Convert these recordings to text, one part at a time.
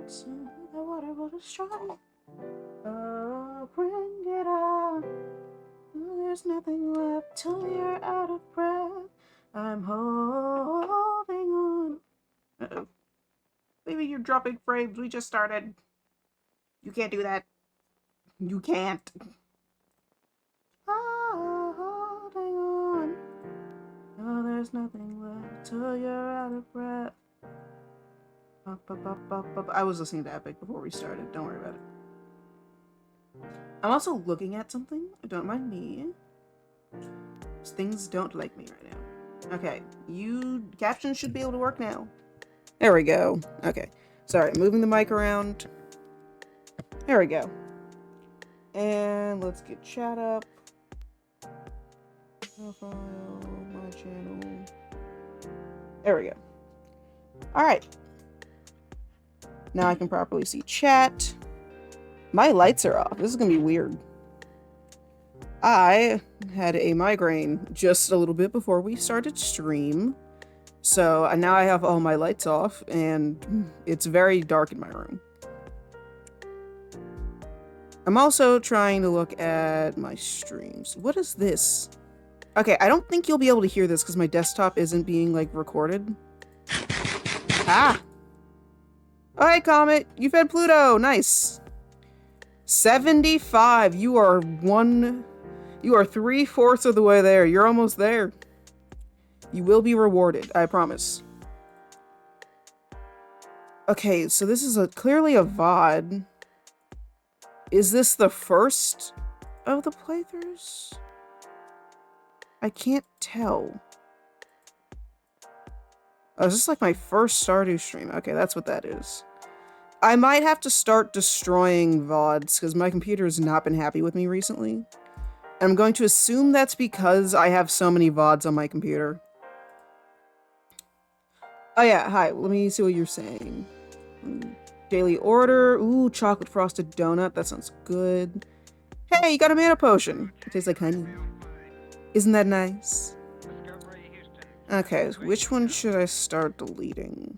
Soon the water will destroy. Oh, bring it on. There's nothing left till you're out of breath. I'm holding on. Uh-oh. Maybe you're dropping frames. We just started. You can't do that. You can't. Oh, holding on. Oh, there's nothing left till you're out of breath. I was listening to Epic before we started. Don't worry about it. I'm also looking at something. Don't mind me. Things don't like me right now. Okay, captions should be able to work now. There we go. Okay. Sorry, moving the mic around. There we go. And let's get chat up. Profile, my channel. There we go. Alright. Now I can properly see chat. My lights are off. This is gonna be weird. I had a migraine just a little bit before we started stream. So now I have all my lights off and it's very dark in my room. I'm also trying to look at my streams. What is this? Okay, I don't think you'll be able to hear this because my desktop isn't being, like, recorded. Ah! Oh, hey, Comet! You fed Pluto! Nice! 75! You are 3/4 of the way there. You're almost there. You will be rewarded, I promise. Okay, so this is clearly a VOD. Is this the first of the playthroughs? I can't tell. Oh, is this like my first Stardew stream? Okay, that's what that is. I might have to start destroying VODs because my computer has not been happy with me recently. And I'm going to assume that's because I have so many VODs on my computer. Oh yeah, hi, let me see what you're saying. Daily order. Ooh, chocolate frosted donut. That sounds good. Hey, you got a mana potion. It tastes like honey. Isn't that nice? Okay, which one should I start deleting?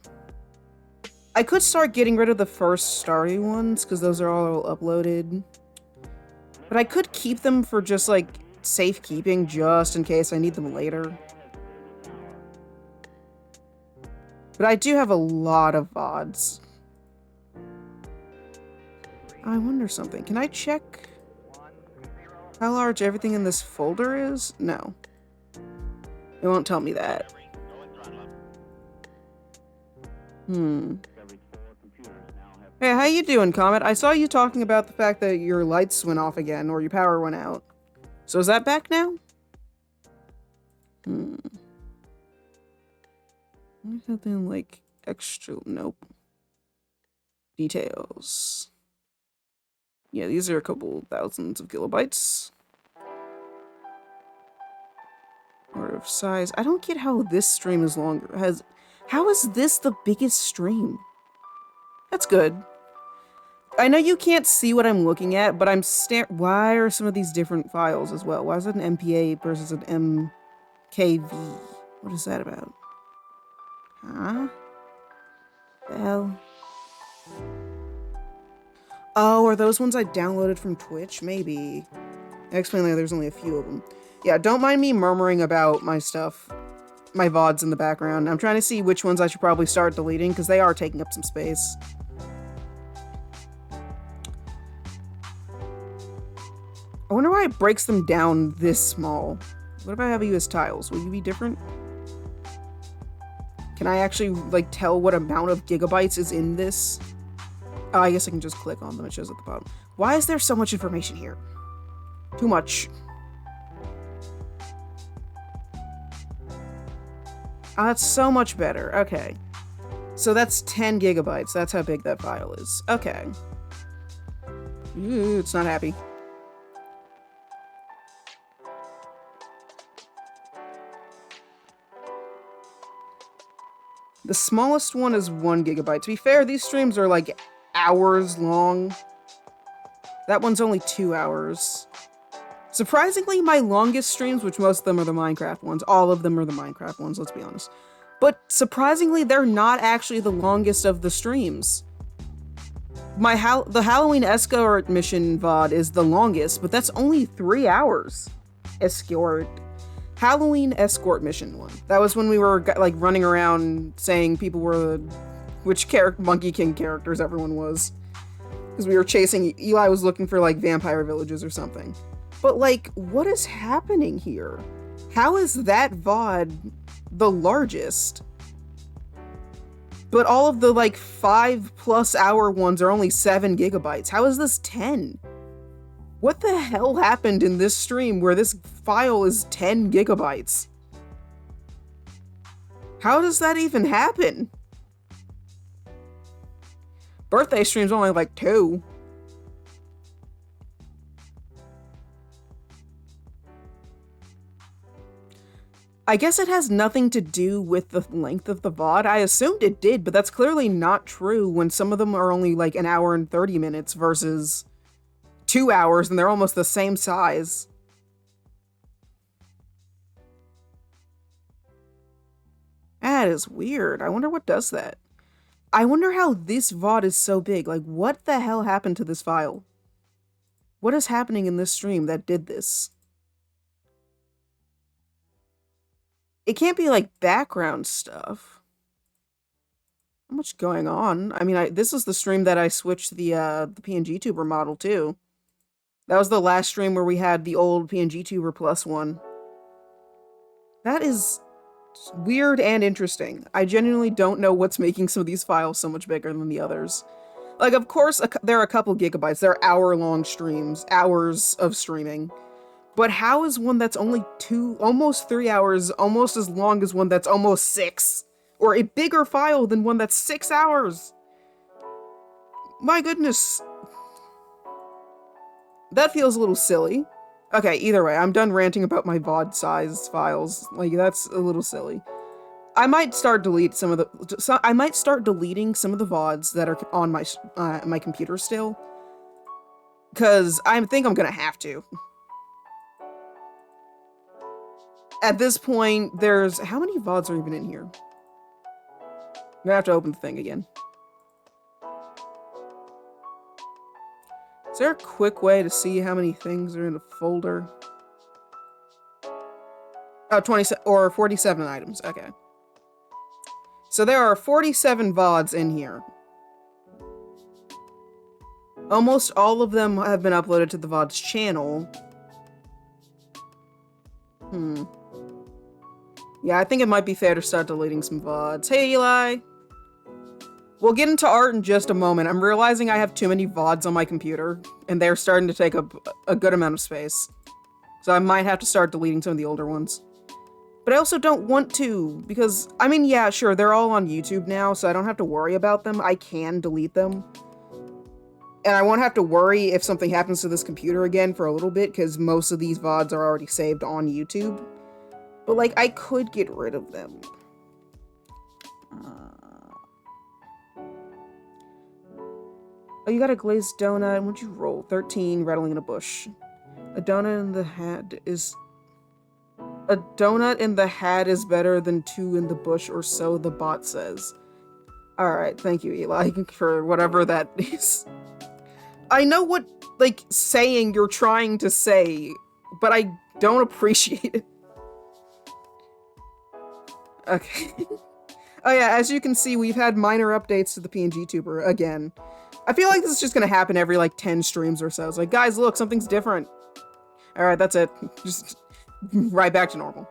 I could start getting rid of the first Stardew ones, because those are all uploaded. But I could keep them for just, like, safekeeping, just in case I need them later. But I do have a lot of VODs. I wonder something. Can I check how large everything in this folder is? No. It won't tell me that. Hey, how you doing, Comet? I saw you talking about the fact that your lights went off again, or your power went out. So is that back now? Nothing like extra. Nope. Details. Yeah, these are a couple thousands of kilobytes. Order of size. I don't get how this stream is longer. How is this the biggest stream? That's good. I know you can't see what I'm looking at, but I'm why are some of these different files as well? Why is it an MPA versus an MKV? What is that about? Huh? The hell? Oh, are those ones I downloaded from Twitch? Maybe. I explained that there's only a few of them. Yeah, don't mind me murmuring about my stuff. My VODs in the background. I'm trying to see which ones I should probably start deleting, because they are taking up some space. I wonder why it breaks them down this small. What if I have you as tiles? Will you be different? Can I actually, like, tell what amount of gigabytes is in this? Oh, I guess I can just click on them. It shows at the bottom. Why is there so much information here? Too much. Oh, that's so much better. Okay. So that's 10 gigabytes. That's how big that file is. Okay. Ooh, it's not happy. The smallest one is 1 gigabyte. To be fair, these streams are like hours long. That one's only 2 hours. Surprisingly, my longest streams, which most of them are the Minecraft ones, all of them are the Minecraft ones, let's be honest. But surprisingly, they're not actually the longest of the streams. the Halloween escort mission VOD is the longest, but that's only 3 hours. Escort. Halloween escort mission one. That was when we were like running around saying people were which Monkey King characters everyone was. Because we were chasing, Eli was looking for like vampire villages or something. But like, what is happening here? How is that VOD the largest? But all of the like 5+ hour ones are only 7 gigabytes. How is this 10? What the hell happened in this stream where this file is 10 gigabytes? How does that even happen? Birthday stream's only like 2. I guess it has nothing to do with the length of the VOD. I assumed it did, but that's clearly not true when some of them are only like 1 hour and 30 minutes versus 2 hours and they're almost the same size. That is weird. I wonder what does that. I wonder how this VOD is so big. Like, what the hell happened to this file? What is happening in this stream that did this? It can't be like background stuff. Not much going on. I mean, this is the stream that I switched the PNG Tuber model to. That was the last stream where we had the old PNG Tuber Plus one. That is weird and interesting. I genuinely don't know what's making some of these files so much bigger than the others. Like, of course, there are a couple gigabytes. There are hour-long streams, hours of streaming. But how is one that's only almost 3 hours, almost as long as one that's almost 6? Or a bigger file than one that's 6 hours? My goodness. That feels a little silly. Okay, either way, I'm done ranting about my VOD size files. Like, that's a little silly. I might start deleting some of the VODs that are on my computer still. Cause I think I'm gonna have to. At this point, how many VODs are even in here? I'm gonna have to open the thing again. Is there a quick way to see how many things are in a folder? Oh, 27 or 47 items. Okay. So there are 47 VODs in here. Almost all of them have been uploaded to the VOD's channel. Yeah, I think it might be fair to start deleting some VODs. Hey, Eli! We'll get into art in just a moment. I'm realizing I have too many VODs on my computer, and they're starting to take up a good amount of space. So I might have to start deleting some of the older ones. But I also don't want to, because, I mean, yeah, sure, they're all on YouTube now, so I don't have to worry about them. I can delete them. And I won't have to worry if something happens to this computer again for a little bit, because most of these VODs are already saved on YouTube. But, like, I could get rid of them. Oh, you got a glazed donut. What'd you roll? 13, rattling in a bush. A donut in the hat is... A donut in the hat is better than 2 in the bush, or so the bot says. Alright, thank you, Eli, for whatever that is. I know what, like, saying you're trying to say, but I don't appreciate it. Okay. Oh yeah, as you can see, we've had minor updates to the PNG Tuber again. I feel like this is just gonna happen every, like, 10 streams or so. It's like, guys, look, something's different. Alright, that's it. Just right back to normal.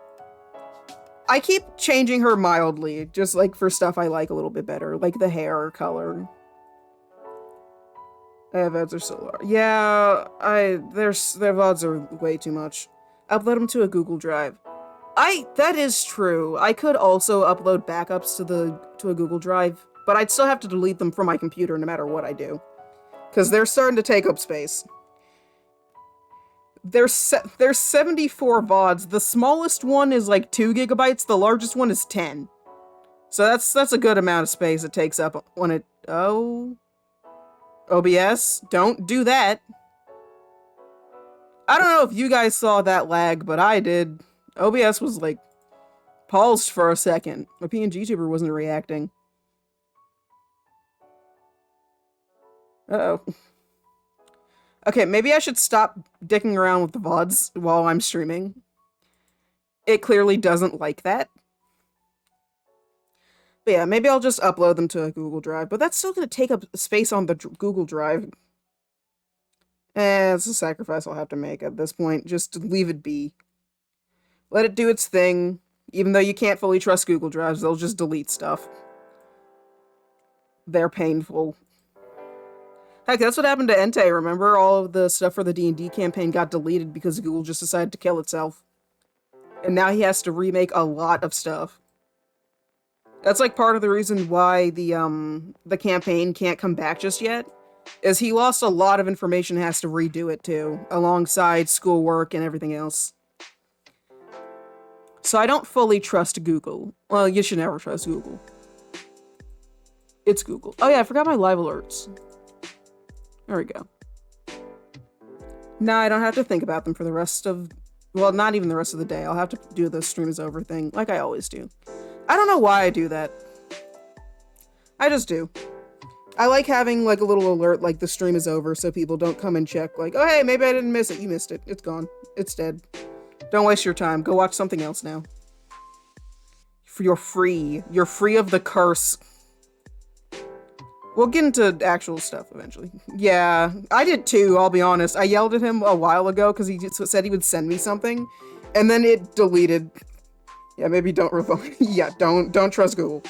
I keep changing her mildly, just, like, for stuff I like a little bit better, like the hair color. VODs are so large. Yeah, their VODs are way too much. Upload them to a Google Drive. That is true. I could also upload backups to a Google Drive, but I'd still have to delete them from my computer no matter what I do. Because they're starting to take up space. There's 74 VODs. The smallest one is like 2 gigabytes. The largest one is 10. So that's a good amount of space it takes up when it... Oh... OBS, don't do that. I don't know if you guys saw that lag, but I did. OBS was like paused for a second. My PNG Tuber wasn't reacting. Uh-oh. Okay, maybe I should stop dicking around with the VODs while I'm streaming. It clearly doesn't like that. But yeah, maybe I'll just upload them to a Google Drive, but that's still going to take up space on the Google Drive. It's a sacrifice I'll have to make at this point. Just leave it be. Let it do its thing. Even though you can't fully trust Google Drives, they'll just delete stuff. They're painful. Heck, that's what happened to Entei, remember? All of the stuff for the D&D campaign got deleted because Google just decided to kill itself. And now he has to remake a lot of stuff. That's like part of the reason why the campaign can't come back just yet, is he lost a lot of information and has to redo it too, alongside schoolwork and everything else. So I don't fully trust Google. Well, you should never trust Google. It's Google. Oh yeah, I forgot my live alerts. There we go. Now I don't have to think about them for the rest of... Well, not even the rest of the day. I'll have to do the stream is over thing, like I always do. I don't know why I do that. I just do. I like having, like, a little alert, like, the stream is over, so people don't come and check, like, oh, hey, maybe I didn't miss it. You missed it. It's gone. It's dead. Don't waste your time. Go watch something else now. You're free. You're free of the curse. We'll get into actual stuff eventually. Yeah, I did too, I'll be honest. I yelled at him a while ago because he just said he would send me something, and then it deleted. Yeah, maybe don't revoke. Yeah, don't trust Google.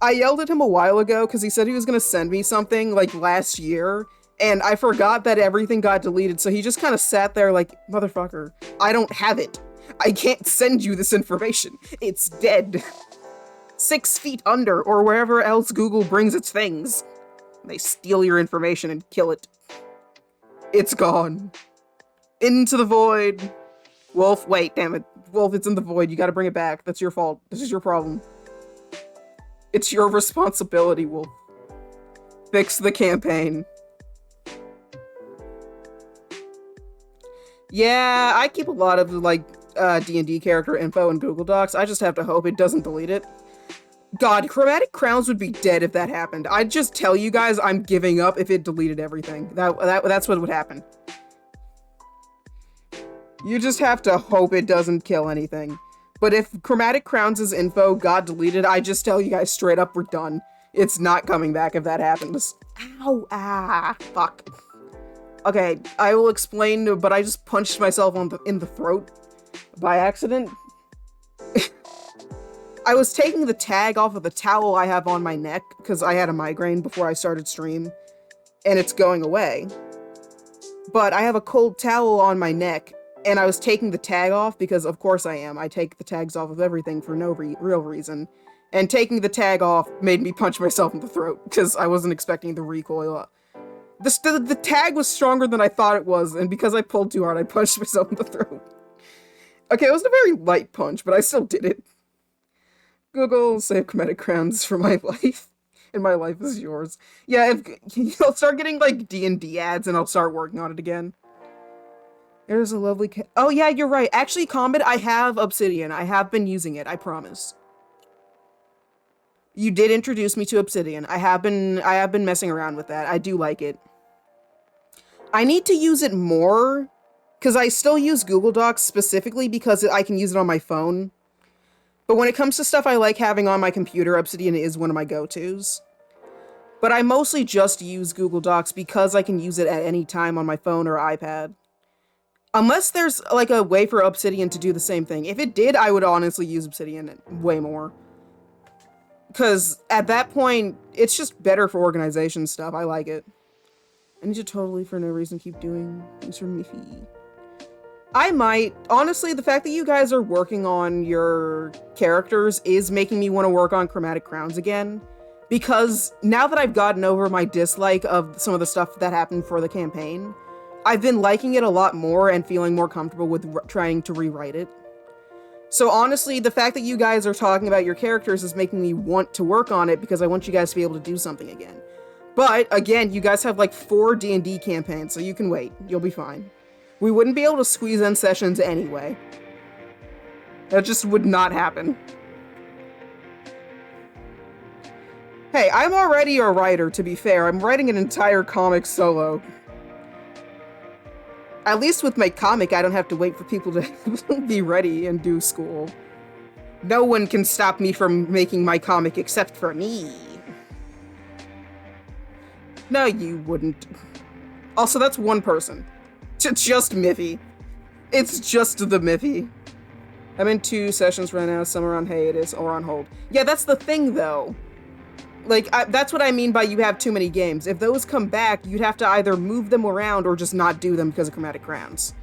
I yelled at him a while ago because he said he was going to send me something, like, last year, and I forgot that everything got deleted, so he just kind of sat there like, motherfucker, I don't have it. I can't send you this information. It's dead. 6 feet under, or wherever else Google brings its things. They steal your information and kill it. It's gone. Into the void. Wolf, wait, damn it. Wolf, it's in the void. You gotta bring it back. That's your fault. This is your problem. It's your responsibility, Wolf. Fix the campaign. Yeah, I keep a lot of, like, D&D character info in Google Docs. I just have to hope it doesn't delete it. God, Chromatic Crowns would be dead if that happened. I'd just tell you guys I'm giving up if it deleted everything. That's what would happen. You just have to hope it doesn't kill anything. But if Chromatic Crowns' info got deleted, I just tell you guys straight up we're done. It's not coming back if that happens. Ow, fuck. Okay, I will explain, but I just punched myself in the throat by accident. I was taking the tag off of the towel I have on my neck because I had a migraine before I started stream, and it's going away. But I have a cold towel on my neck, and I was taking the tag off because, of course I am. I take the tags off of everything for no real reason. And taking the tag off made me punch myself in the throat because I wasn't expecting the recoil. The tag was stronger than I thought it was, and because I pulled too hard, I punched myself in the throat. Okay, it was a very light punch, but I still did it. Google, save Chromatic Crowns for my life, and my life is yours. Yeah, I'll start getting, like, D&D ads, and I'll start working on it again. There's a lovely oh, yeah, you're right. Actually, Combat, I have Obsidian. I have been using it, I promise. You did introduce me to Obsidian. I have been messing around with that. I do like it. I need to use it more, because I still use Google Docs specifically because I can use it on my phone. But when it comes to stuff I like having on my computer, Obsidian is one of my go-tos. But I mostly just use Google Docs because I can use it at any time on my phone or iPad. Unless there's, like, a way for Obsidian to do the same thing. If it did, I would honestly use Obsidian way more. Because at that point, it's just better for organization stuff. I like it. I need to totally, for no reason, keep doing things for Miffy. I might. Honestly, the fact that you guys are working on your characters is making me want to work on Chromatic Crowns again. Because now that I've gotten over my dislike of some of the stuff that happened for the campaign, I've been liking it a lot more and feeling more comfortable with trying to rewrite it. So honestly, the fact that you guys are talking about your characters is making me want to work on it because I want you guys to be able to do something again. But, again, you guys have like 4 D&D campaigns, so you can wait. You'll be fine. We wouldn't be able to squeeze in sessions anyway. That just would not happen. Hey, I'm already a writer, to be fair. I'm writing an entire comic solo. At least with my comic, I don't have to wait for people to be ready and do school. No one can stop me from making my comic except for me. No, you wouldn't. Also, that's one person. Just Miffy. It's just the Miffy. I'm in 2 sessions right now. Some are on hiatus or on hold. Yeah, that's the thing, though. Like, that's what I mean by you have too many games. If those come back, you'd have to either move them around or just not do them because of Chromatic Crowns.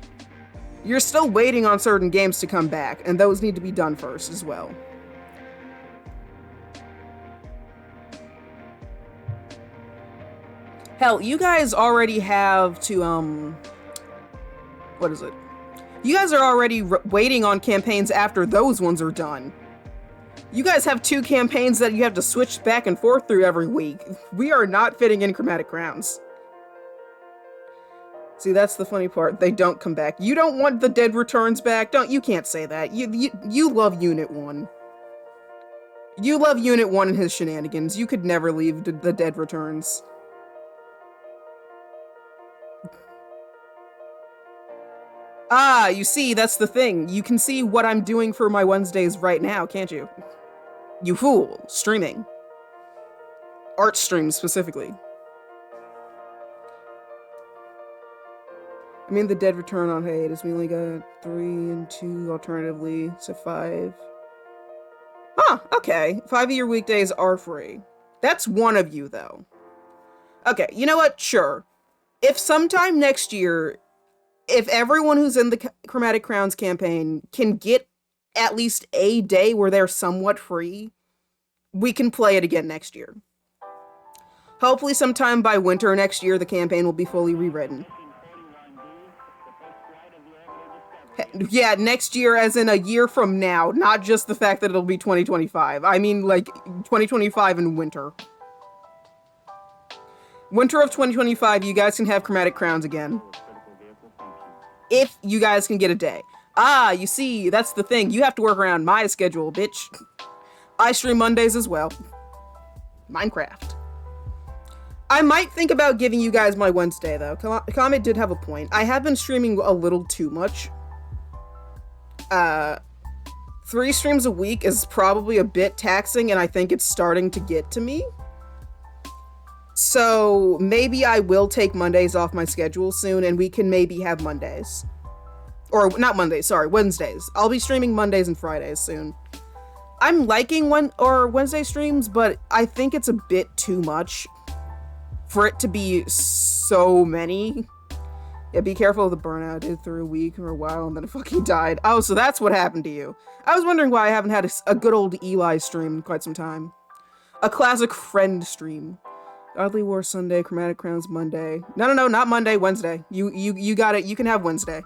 You're still waiting on certain games to come back, and those need to be done first as well. Hell, you guys already have to, what is it? You guys are already waiting on campaigns after those ones are done. You guys have 2 campaigns that you have to switch back and forth through every week. We are not fitting in Chromatic Crowns. See, that's the funny part. They don't come back. You don't want the Dead Returns back? You can't say that. You love Unit 1. You love Unit 1 and his shenanigans. You could never leave the Dead Returns. Ah, you see, that's the thing. You can see what I'm doing for my Wednesdays right now, can't you? You fool. Streaming. Art streams, specifically. I mean, the Dead Return on hiatus. We only got 3 and 2 alternatively, so 5. Huh, okay. 5 of your weekdays are free. That's one of you, though. Okay, you know what? Sure. If sometime next year, if everyone who's in the Chromatic Crowns campaign can get at least a day where they're somewhat free, we can play it again next year. Hopefully sometime by winter next year, the campaign will be fully rewritten. Yeah, next year as in a year from now, not just the fact that it'll be 2025. I mean, like, 2025 in winter. Winter of 2025, you guys can have Chromatic Crowns again. If you guys can get a day. Ah, you see, that's the thing. You have to work around my schedule, bitch. I stream Mondays as well. Minecraft. I might think about giving you guys my Wednesday, though. Comet did have a point. I have been streaming a little too much. 3 streams a week is probably a bit taxing, and I think it's starting to get to me. So maybe I will take Mondays off my schedule soon, and we can maybe have Mondays. Or not Mondays, sorry, Wednesdays. I'll be streaming Mondays and Fridays soon. I'm liking Wednesday streams, but I think it's a bit too much for it to be so many. Yeah, be careful of the burnout. I did through a week or a while, and then it fucking died. Oh, so that's what happened to you. I was wondering why I haven't had a good old Eli stream in quite some time. A classic friend stream. Godly War Sunday, Chromatic Crowns Monday. No, not Monday, Wednesday. You got it. You can have Wednesday.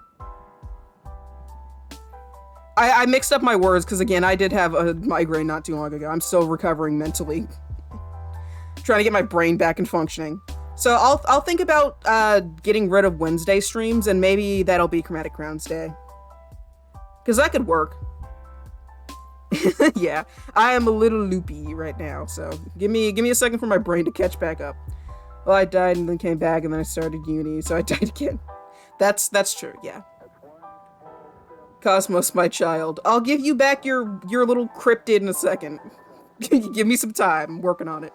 I mixed up my words because, again, I did have a migraine not too long ago. I'm still recovering mentally. Trying to get my brain back and functioning. So I'll think about getting rid of Wednesday streams, and maybe that'll be Chromatic Crowns Day. Because that could work. Yeah, I am a little loopy right now, so give me a second for my brain to catch back up. Well, I died and then came back, and then I started uni, so I died again. That's true, yeah. Cosmos, my child. I'll give you back your little cryptid in a second. Give me some time. I'm working on it.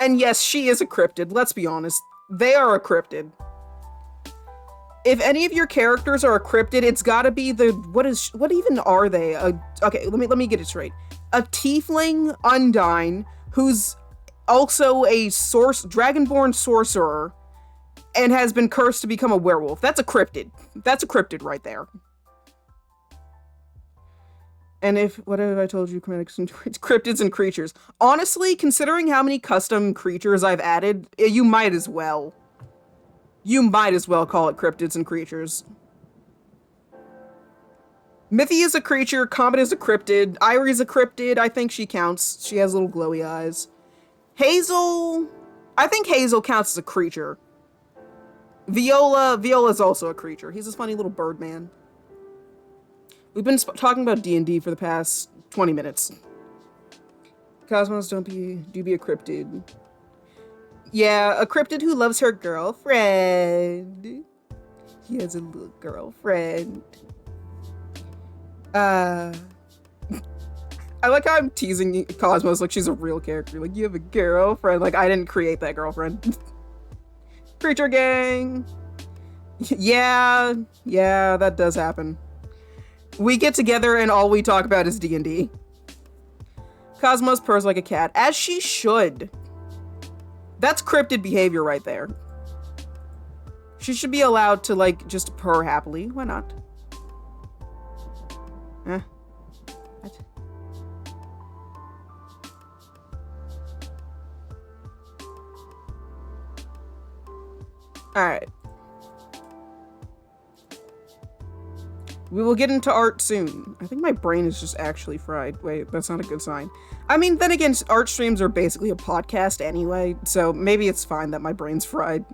And yes, she is a cryptid. Let's be honest. They are a cryptid. If any of your characters are a cryptid, it's gotta be what even are they? Okay, let me get it straight. A tiefling Undyne who's also a dragonborn sorcerer and has been cursed to become a werewolf. That's a cryptid. That's a cryptid right there. And what have I told you? Cryptids and creatures. Honestly, considering how many custom creatures I've added, you might as well. You might as well call it cryptids and creatures. Mithy is a creature, Comet is a cryptid, Irie's a cryptid, I think she counts. She has little glowy eyes. Hazel... I think Hazel counts as a creature. Viola's also a creature. He's this funny little bird man. We've been talking about D&D for the past 20 minutes. Cosmos, do be a cryptid. Yeah, a cryptid who loves her girlfriend. He has a little girlfriend. I like how I'm teasing Cosmos like she's a real character. Like, you have a girlfriend. Like, I didn't create that girlfriend. Creature gang. Yeah, that does happen. We get together and all we talk about is D&D. Cosmos purrs like a cat, as she should. That's cryptid behavior right there. She should be allowed to, like, just purr happily. Why not? What? Alright. We will get into art soon. I think my brain is just actually fried. Wait, that's not a good sign. I mean, then again, art streams are basically a podcast anyway, so maybe it's fine that my brain's fried.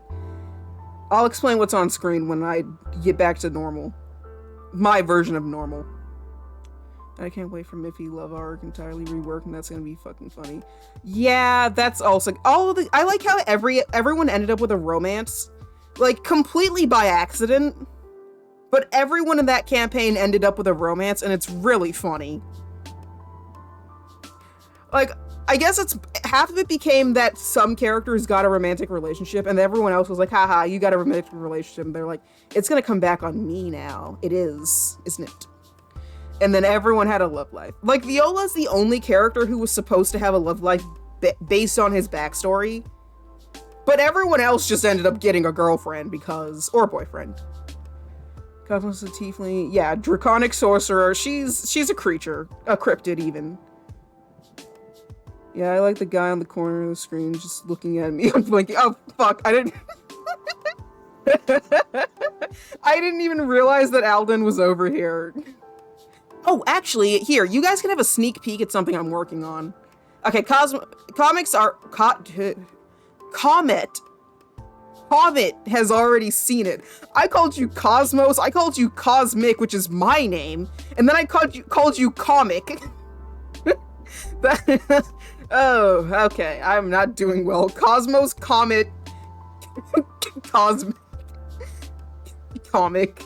I'll explain what's on screen when I get back to normal. My version of normal. I can't wait for Miffy Love Arc entirely reworked, and that's gonna be fucking funny. Yeah, that's also I like how everyone ended up with a romance, like completely by accident. But everyone in that campaign ended up with a romance, and it's really funny. Like, I guess it's half of it became that some characters got a romantic relationship, and everyone else was like, haha, you got a romantic relationship. And they're like, it's gonna come back on me now. It is, isn't it? And then everyone had a love life. Like, Viola's the only character who was supposed to have a love life based on his backstory. But everyone else just ended up getting a girlfriend because, or a boyfriend. Cosmos a tiefling. Yeah, draconic sorcerer. She's a creature. A cryptid, even. Yeah, I like the guy on the corner of the screen just looking at me. I'm blinking. Oh, fuck. I didn't... I didn't even realize that Alden was over here. Oh, actually, here. You guys can have a sneak peek at something I'm working on. Okay, comics are... Comet has already seen it. I called you Cosmos, I called you Cosmic, which is my name, and then I called you Comic. Oh, okay. I'm not doing well. Cosmos, Comet, Cosmic, Comic.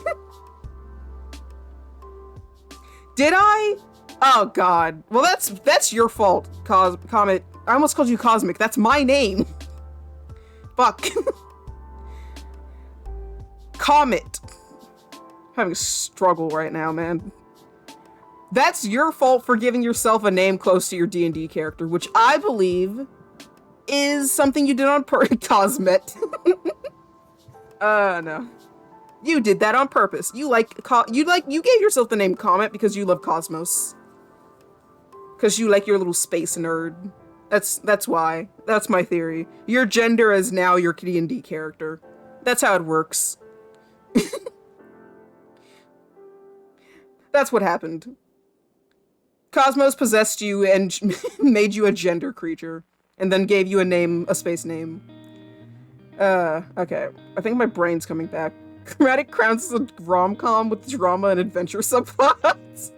Did I? Oh god. Well, that's your fault, Comet. I almost called you Cosmic. That's my name. Fuck. Comet. Having a struggle right now, man. That's your fault for giving yourself a name close to your D&D character, which I believe is something you did on purpose. Cosmet. No. You did that on purpose. You gave yourself the name Comet because you love Cosmos. Because you like your little space nerd. That's why. That's my theory. Your gender is now your D&D character. That's how it works. That's what happened. Cosmos possessed you and made you a gender creature, and then gave you a name, a space name. Okay. I think my brain's coming back. Chromatic Crowns is a rom-com with drama and adventure subplots.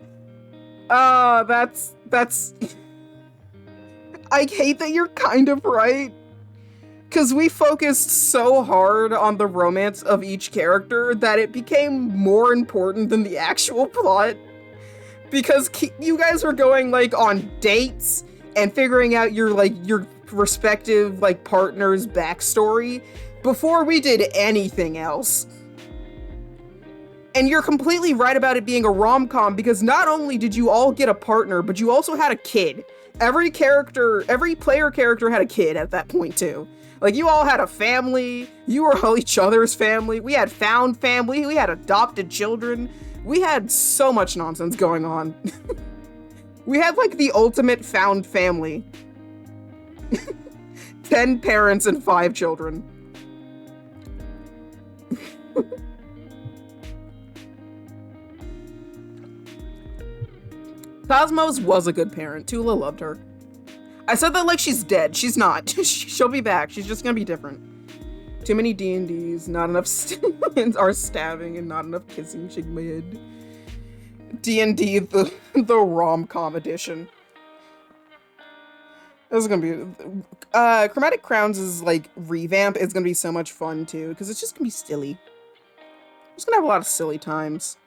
That's... I hate that you're kind of right. Because we focused so hard on the romance of each character that it became more important than the actual plot. Because you guys were going, like, on dates and figuring out your respective, like, partner's backstory before we did anything else. And you're completely right about it being a rom-com because not only did you all get a partner, but you also had a kid. Every player character had a kid at that point, too. Like, you all had a family, you were all each other's family, we had found family, we had adopted children, we had so much nonsense going on. We had, like, the ultimate found family. 10 parents and 5 children. Cosmos was a good parent. Tula loved her. I said that like she's dead. She's not. She'll be back. She's just gonna be different. Too many D&Ds, not enough are stabbing, and not enough kissing. Shake my head. D&D, the rom-com edition. This is gonna be Chromatic Crowns' like revamp is gonna be so much fun too, because it's just gonna be silly. Just gonna have a lot of silly times.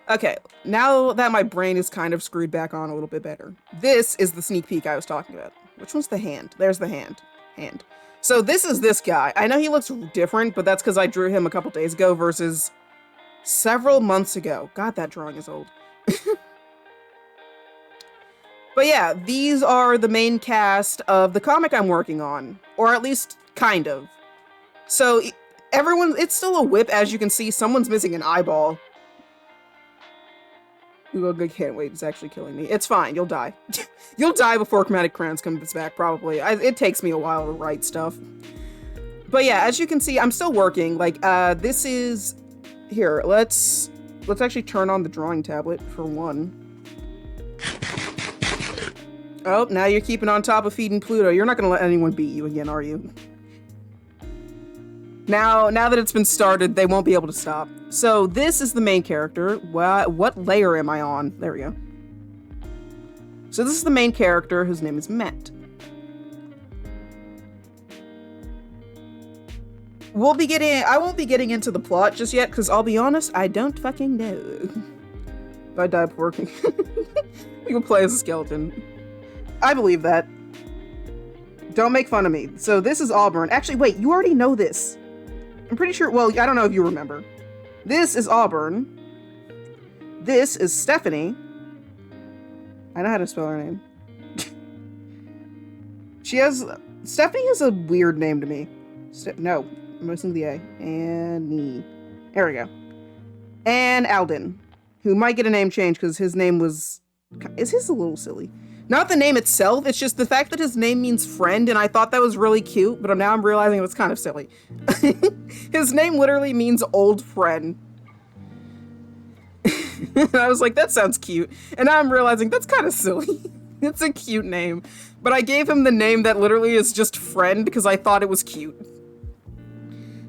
Okay, now that my brain is kind of screwed back on a little bit better. This is the sneak peek I was talking about. Which one's the hand? There's the hand. Hand. So this is this guy. I know he looks different, but that's because I drew him a couple days ago versus several months ago. God, that drawing is old. But yeah, these are the main cast of the comic I'm working on. Or at least, kind of. So, everyone, it's still a whip, as you can see. Someone's missing an eyeball. Ooh, I can't wait, it's actually killing me. It's fine, you'll die. You'll die before Chromatic Crowns comes back, probably. It takes me a while to write stuff. But yeah, as you can see, I'm still working. Like, this is... Here, let's actually turn on the drawing tablet, for one. Oh, now you're keeping on top of feeding Pluto. You're not gonna let anyone beat you again, are you? Now that it's been started, they won't be able to stop. So this is the main character. What layer am I on? There we go. So this is the main character, whose name is Matt. I won't be getting into the plot just yet, because I'll be honest, I don't fucking know. If I die before working, we can play as a skeleton. I believe that. Don't make fun of me. So this is Auburn. Actually, wait, you already know this. I'm pretty sure, well, I don't know if you remember. This is Auburn. This is Stephanie. I know how to spell her name. Stephanie has a weird name to me. No, I'm missing the A. Annie. There we go. And Alden, who might get a name change because his name is his a little silly. Not the name itself, it's just the fact that his name means friend, and I thought that was really cute, but now I'm realizing it was kind of silly. His name literally means old friend. And I was like, that sounds cute. And now I'm realizing that's kind of silly. It's a cute name. But I gave him the name that literally is just friend because I thought it was cute.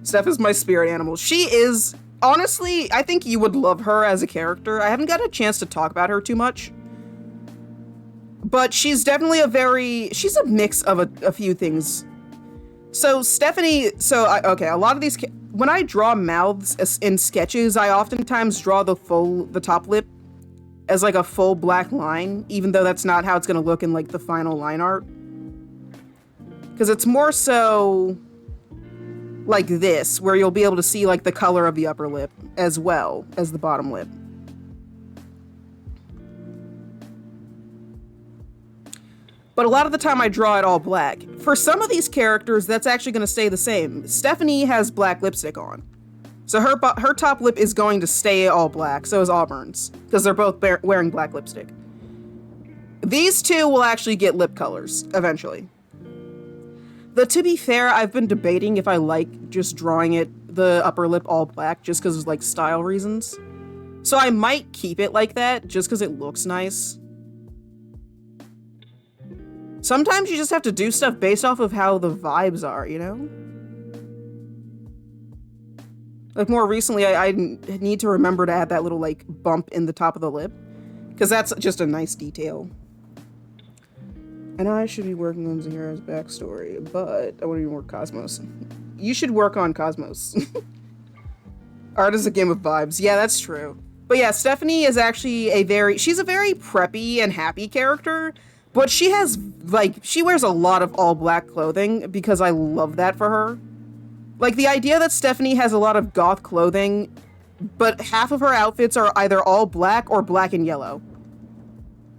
Steph is my spirit animal. She is, honestly, I think you would love her as a character. I haven't got a chance to talk about her too much. But she's definitely she's a mix of a few things. So Stephanie, okay, a lot of these, when I draw mouths in sketches, I oftentimes draw the top lip as like a full black line, even though that's not how it's gonna look in like the final line art. Because it's more so like this, where you'll be able to see like the color of the upper lip as well as the bottom lip. But a lot of the time I draw it all black. For some of these characters, that's actually going to stay the same. Stephanie has black lipstick on. So her top lip is going to stay all black, so is Auburn's, because they're both wearing black lipstick. These two will actually get lip colors, eventually. But to be fair, I've been debating if I like just drawing the upper lip all black, just because of like style reasons. So I might keep it like that, just because it looks nice. Sometimes you just have to do stuff based off of how the vibes are, you know? Like, more recently, I need to remember to add that little, like, bump in the top of the lip. Because that's just a nice detail. I know I should be working on Zahira's backstory, but I want to even work Cosmos. You should work on Cosmos. Art is a game of vibes. Yeah, that's true. But yeah, Stephanie is actually she's a very preppy and happy character. But she wears a lot of all black clothing because I love that for her. Like, the idea that Stephanie has a lot of goth clothing, but half of her outfits are either all black or black and yellow.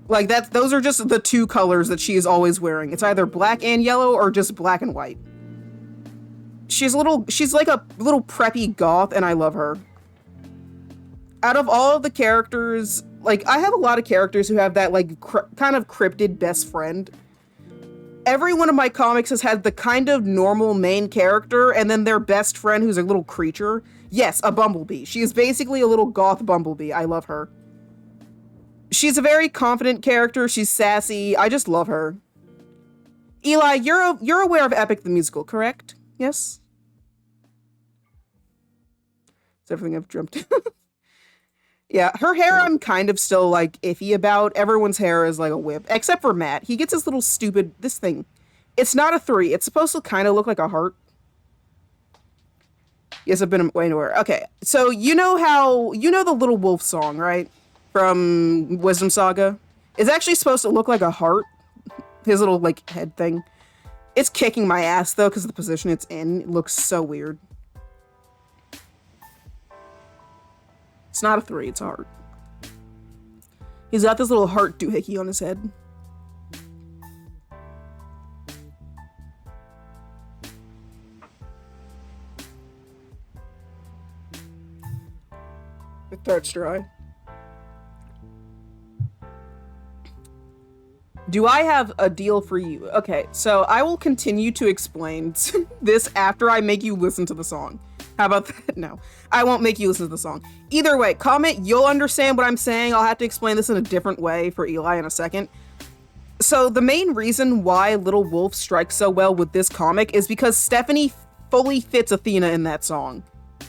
Like, those are just the two colors that she is always wearing. It's either black and yellow or just black and white. She's like a little preppy goth, and I love her. Out of all of the characters, like, I have a lot of characters who have that, like, kind of cryptid best friend. Every one of my comics has had the kind of normal main character, and then their best friend who's a little creature. Yes, a bumblebee. She is basically a little goth bumblebee. I love her. She's a very confident character. She's sassy. I just love her. Eli, you're aware of Epic the Musical, correct? Yes? It's everything I've dreamt. Yeah, her hair I'm kind of still, like, iffy about. Everyone's hair is like a whip, except for Matt. He gets this little stupid, this thing. It's not a 3. It's supposed to kind of look like a heart. Yes, I've been way nowhere. Okay, so you know how, you know the little wolf song, right? From Wisdom Saga? It's actually supposed to look like a heart. His little, like, head thing. It's kicking my ass, though, because of the position it's in. It looks so weird. It's not a 3, it's a heart. He's got this little heart doohickey on his head. The throat's dry. Do I have a deal for you? Okay, so I will continue to explain this after I make you listen to the song. How about that? No, I won't make you listen to the song. Either way, comment, you'll understand what I'm saying. I'll have to explain this in a different way for Eli in a second. So the main reason why Little Wolf strikes so well with this comic is because Stephanie fully fits Athena in that song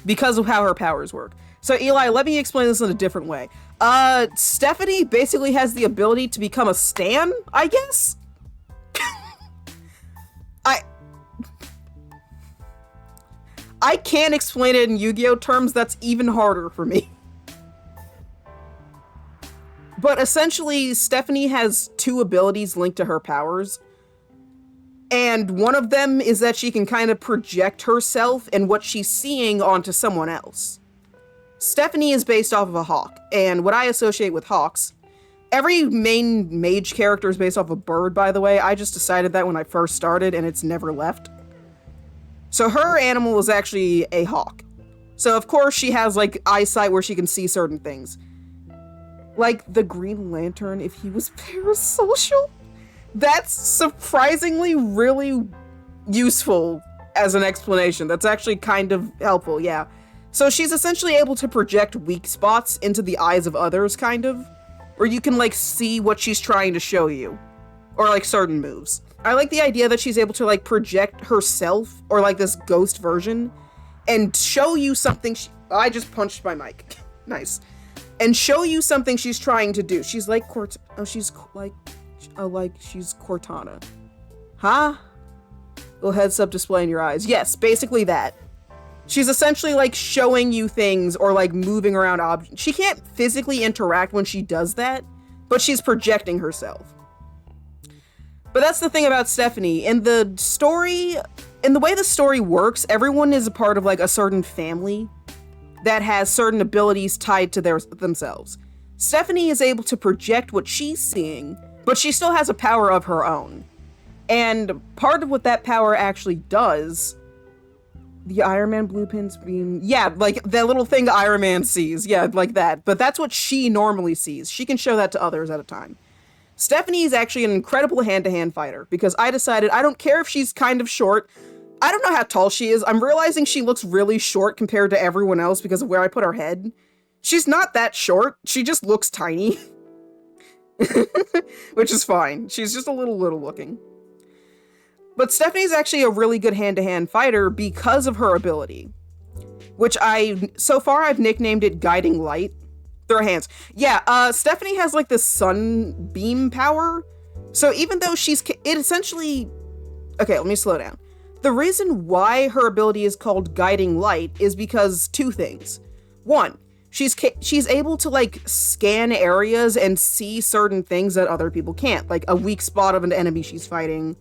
because of how her powers work. So Eli, let me explain this in a different way. Stephanie basically has the ability to become a stan, I guess? I can't explain it in Yu-Gi-Oh terms, that's even harder for me. But essentially, Stephanie has 2 abilities linked to her powers. And one of them is that she can kind of project herself and what she's seeing onto someone else. Stephanie is based off of a hawk, and what I associate with hawks, every main mage character is based off a bird, by the way. I just decided that when I first started, and it's never left. So her animal is actually a hawk. So of course she has like eyesight where she can see certain things. Like the Green Lantern, if he was parasocial, that's surprisingly really useful as an explanation. That's actually kind of helpful, yeah. So she's essentially able to project weak spots into the eyes of others, kind of. Or you can, like, see what she's trying to show you. Or, like, certain moves. I like the idea that she's able to, like, project herself, or, like, this ghost version, and show you something I just punched my mic. Nice. And show you something she's trying to do. She's like she's Cortana. Huh? Little heads up display in your eyes. Yes, basically that. She's essentially like showing you things or like moving around objects. She can't physically interact when she does that, but she's projecting herself. But that's the thing about Stephanie. In the story, in the way the story works, everyone is a part of like a certain family that has certain abilities tied to themselves. Stephanie is able to project what she's seeing, but she still has a power of her own. And part of what that power actually does, the Iron Man blueprints beam, yeah, like that little thing Iron Man sees, yeah, like that. But that's what she normally sees. She can show that to others at a time. Stephanie is actually an incredible hand-to-hand fighter because I decided I don't care if she's kind of short. I don't know how tall she is. I'm realizing she looks really short compared to everyone else because of where I put her head. She's not that short. She just looks tiny. Which is fine. She's just a little looking. But Stephanie's actually a really good hand-to-hand fighter because of her ability. Which so far I've nicknamed it Guiding Light. Through her hands. Yeah, Stephanie has like this sunbeam power. So even though it essentially... Okay, let me slow down. The reason why her ability is called Guiding Light is because 2 things. 1, she's able to like scan areas and see certain things that other people can't, like a weak spot of an enemy she's fighting,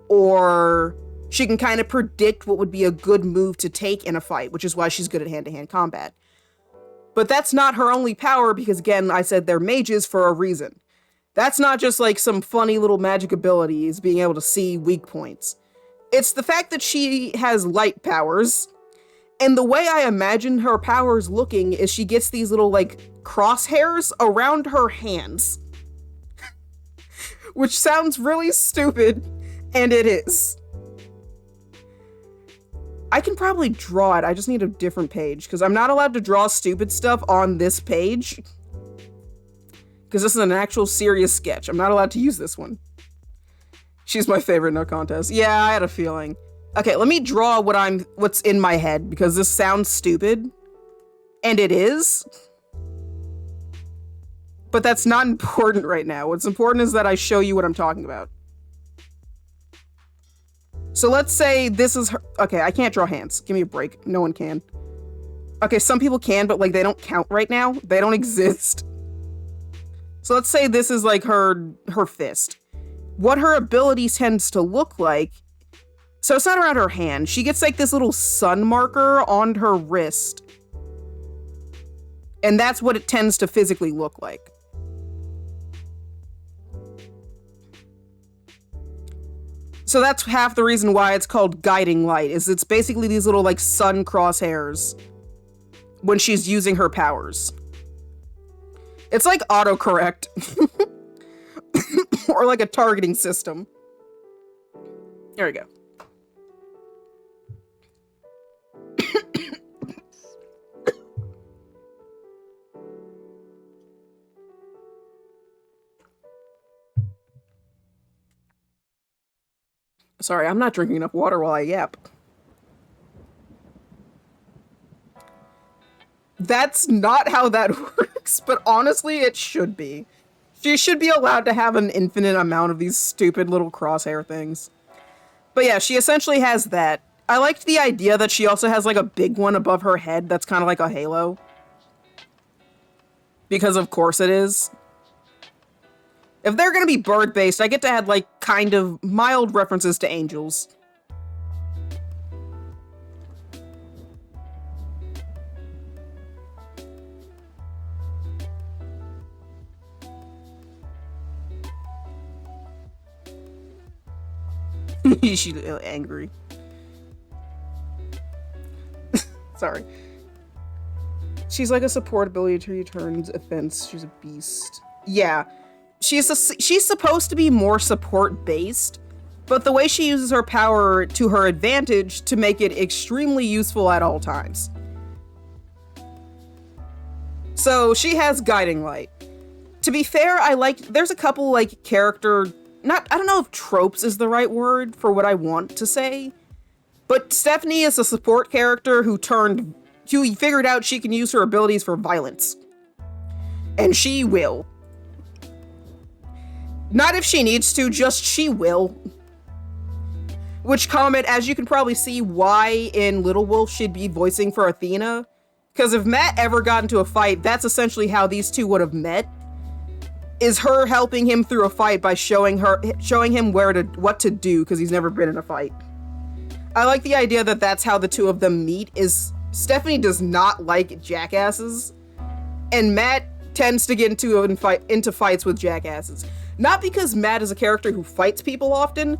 or she can kind of predict what would be a good move to take in a fight, which is why she's good at hand-to-hand combat. But that's not her only power because, again, I said they're mages for a reason. That's not just like some funny little magic abilities being able to see weak points. It's the fact that she has light powers, and the way I imagine her powers looking is she gets these little, like, crosshairs around her hands. Which sounds really stupid, and it is. I can probably draw it, I just need a different page, because I'm not allowed to draw stupid stuff on this page. Because this is an actual serious sketch. I'm not allowed to use this one. She's my favorite, no contest. Yeah, I had a feeling. Okay, let me draw what's in my head, because this sounds stupid. And it is. But that's not important right now. What's important is that I show you what I'm talking about. So let's say this is her. Okay, I can't draw hands. Give me a break. No one can. Okay, some people can, but like they don't count right now. They don't exist. So let's say this is like her fist. What her ability tends to look like. So it's not around her hand. She gets like this little sun marker on her wrist. And that's what it tends to physically look like. So that's half the reason why it's called guiding light, is it's basically these little like sun crosshairs when she's using her powers. It's like autocorrect. Or like a targeting system. There we go. Sorry, I'm not drinking enough water while I yap. That's not how that works, but honestly, it should be. She should be allowed to have an infinite amount of these stupid little crosshair things. But yeah, she essentially has that. I liked the idea that she also has like a big one above her head that's kind of like a halo. Because of course it is. If they're gonna be bird-based, I get to add like kind of mild references to angels. She's angry. Sorry. She's like a support ability to returns offense. She's a beast. Yeah. She's supposed to be more support-based, but the way she uses her power to her advantage to make it extremely useful at all times. So she has guiding light. To be fair, there's a couple like character, I don't know if tropes is the right word for what I want to say, but Stephanie is a support character who figured out she can use her abilities for violence. And she will. Not if she needs to, just she will. Which comment, as you can probably see, why in Little Wolf she'd be voicing for Athena. Because if Matt ever got into a fight, that's essentially how these two would have met. Is her helping him through a fight by showing him what to do, because he's never been in a fight. I like the idea that that's how the two of them meet, is Stephanie does not like jackasses, and Matt tends to get into fights with jackasses. Not because Matt is a character who fights people often,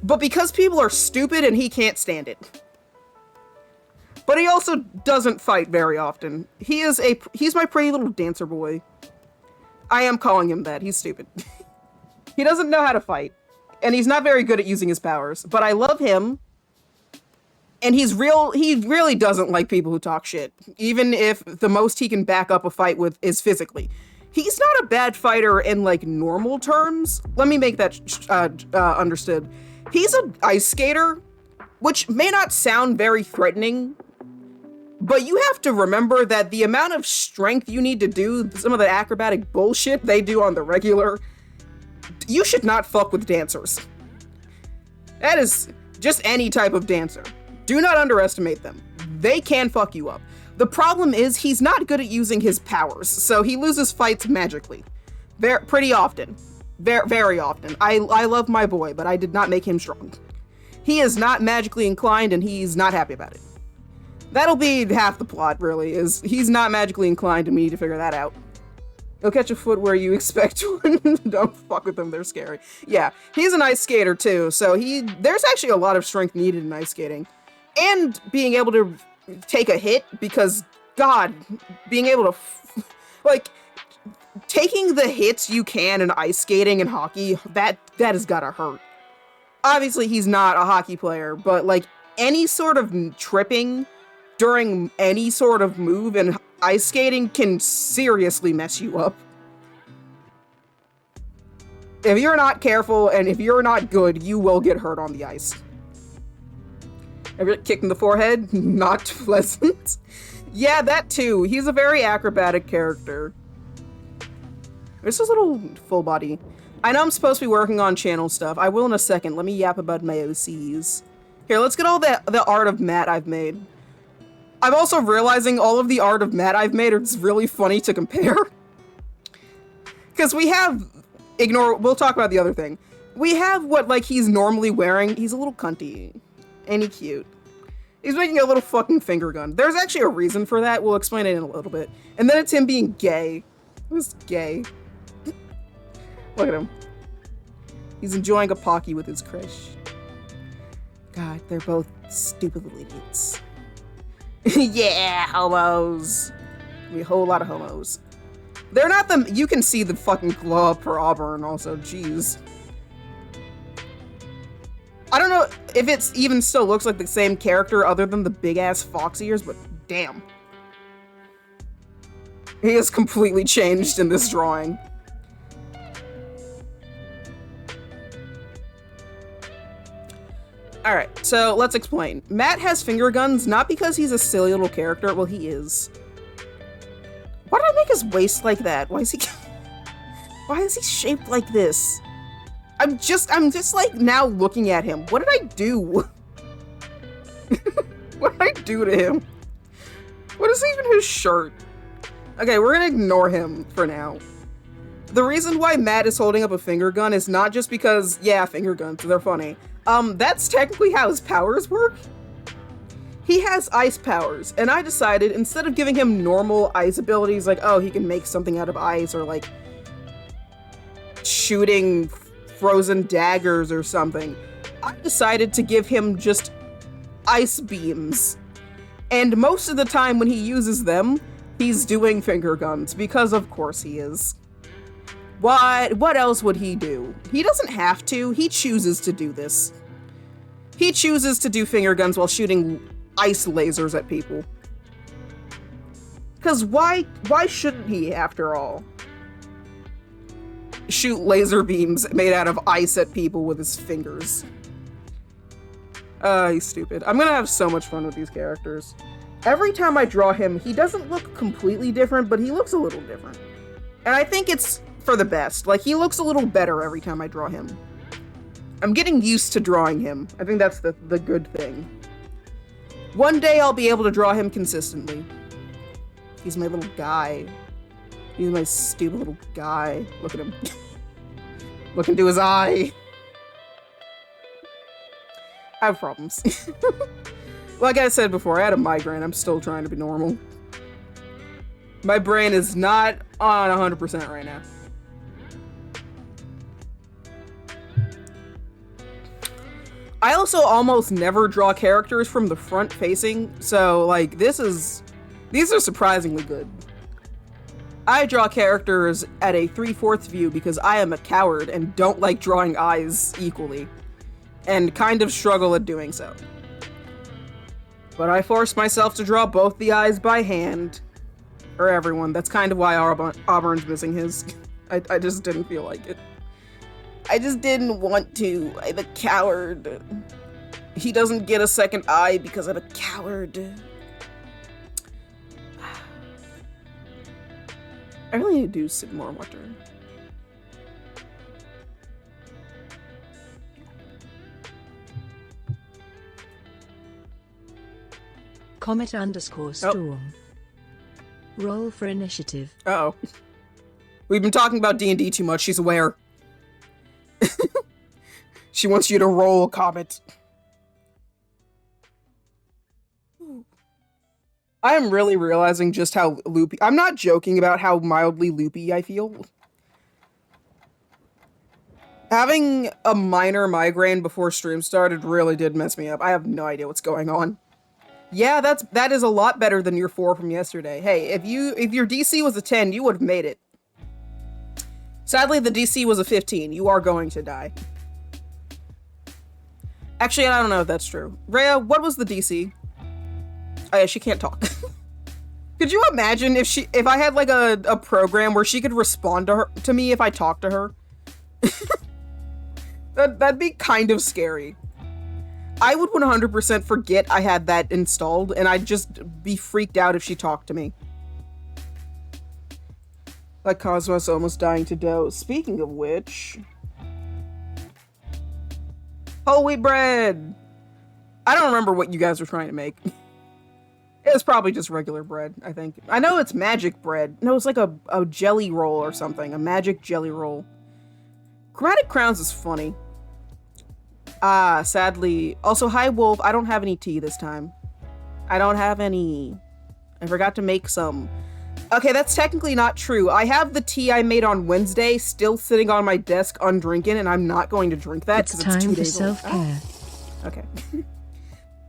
but because people are stupid and he can't stand it. But he also doesn't fight very often. He's my pretty little dancer boy. I am calling him that. He's stupid. He doesn't know how to fight, and he's not very good at using his powers, but I love him. And he really doesn't like people who talk shit, even if the most he can back up a fight with is physically. He's not a bad fighter in, like, normal terms. Let me make that understood. He's an ice skater, which may not sound very threatening, but you have to remember that the amount of strength you need to do some of the acrobatic bullshit they do on the regular, you should not fuck with dancers. That is just any type of dancer. Do not underestimate them. They can fuck you up. The problem is he's not good at using his powers, so he loses fights magically. Pretty often. Very often. I love my boy, but I did not make him strong. He is not magically inclined, and he's not happy about it. That'll be half the plot, really, is he's not magically inclined to me to figure that out. He'll catch a foot where you expect one. Don't fuck with them, they're scary. Yeah, he's an ice skater, too, so there's actually a lot of strength needed in ice skating. And being able to take a hit, because, God, being able to, taking the hits you can in ice skating and hockey, that has gotta hurt. Obviously, he's not a hockey player, but, like, any sort of tripping during any sort of move in ice skating can seriously mess you up. If you're not careful, and if you're not good, you will get hurt on the ice. Ever get kicked in the forehead? Not pleasant. Yeah, that too. He's a very acrobatic character. This is a little full body. I know I'm supposed to be working on channel stuff. I will in a second. Let me yap about my OCs. Here, let's get all the art of Matt I've made. I'm also realizing all of the art of Matt I've made is really funny to compare. Because we have... we'll talk about the other thing. We have what, like, he's normally wearing. He's a little cunty. And he's cute. He's making a little fucking finger gun. There's actually a reason for that. We'll explain it in a little bit. And then it's him being gay. Who's gay? Look at him. He's enjoying a Pocky with his crush. God, they're both stupid little idiots. Yeah, homos. A whole lot of homos. They're not the... You can see the fucking glow up for Auburn also. Jeez. I don't know if it's even still looks like the same character other than the big-ass fox ears, but damn. He is completely changed in this drawing. Alright, so let's explain. Matt has finger guns not because he's a silly little character. Well, he is. Why did I make his waist like that? Why is he... Why is he shaped like this? I'm just like now looking at him. What did I do? What did I do to him? What is even his shirt? Okay, we're gonna ignore him for now. The reason why Matt is holding up a finger gun is not just because, yeah, finger guns, they're funny. That's technically how his powers work. He has ice powers, and I decided instead of giving him normal ice abilities, like, oh, he can make something out of ice, or like shooting frozen daggers or something, I decided to give him just ice beams. And most of the time when he uses them, he's doing finger guns, because of course he is. What else would he do? He doesn't have to, he chooses to do this. He chooses to do finger guns while shooting ice lasers at people. Because why shouldn't he, after all? Shoot laser beams made out of ice at people with his fingers. He's stupid. I'm gonna have so much fun with these characters. Every time I draw him, he doesn't look completely different, but he looks a little different. And I think it's for the best. Like, he looks a little better every time I draw him. I'm getting used to drawing him. I think that's the good thing. One day I'll be able to draw him consistently. He's my little guy. He's my stupid little guy. Look at him. Look into his eye. I have problems. Like I said before, I had a migraine. I'm still trying to be normal. My brain is not on 100% right now. I also almost never draw characters from the front facing, so like these are surprisingly good. I draw characters at a 3/4 view because I am a coward and don't like drawing eyes equally, and kind of struggle at doing so. But I force myself to draw both the eyes by hand. Or everyone. That's kind of why Auburn's missing his. I just didn't feel like it. I just didn't want to. I'm a coward. He doesn't get a second eye because I'm a coward. I really need to do some more water. Comet_storm. Roll for initiative. Uh-oh. We've been talking about D&D too much. She's aware. She wants you to roll, Comet. I am really realizing just how loopy... I'm not joking about how mildly loopy I feel. Having a minor migraine before stream started really did mess me up. I have no idea what's going on. Yeah, that is a lot better than your 4 from yesterday. Hey, if your DC was a 10, you would have made it. Sadly, the DC was a 15. You are going to die. Actually, I don't know if that's true. Rhea, what was the DC? Oh yeah, she can't talk. Could you imagine if I had like a program where she could respond to me if I talked to her? That'd be kind of scary. I would 100% forget I had that installed, and I'd just be freaked out if she talked to me. Like Cosmos almost dying to dough. Speaking of which... whole wheat bread! I don't remember what you guys were trying to make. It was probably just regular bread, I think. I know it's magic bread. No, it's like a jelly roll or something. A magic jelly roll. Chromatic Crowns is funny. Ah, sadly. Also, hi, Wolf. I don't have any tea this time. I don't have any. I forgot to make some. Okay, that's technically not true. I have the tea I made on Wednesday still sitting on my desk undrinking, and I'm not going to drink that because it's 2 days old. Self-care. Okay.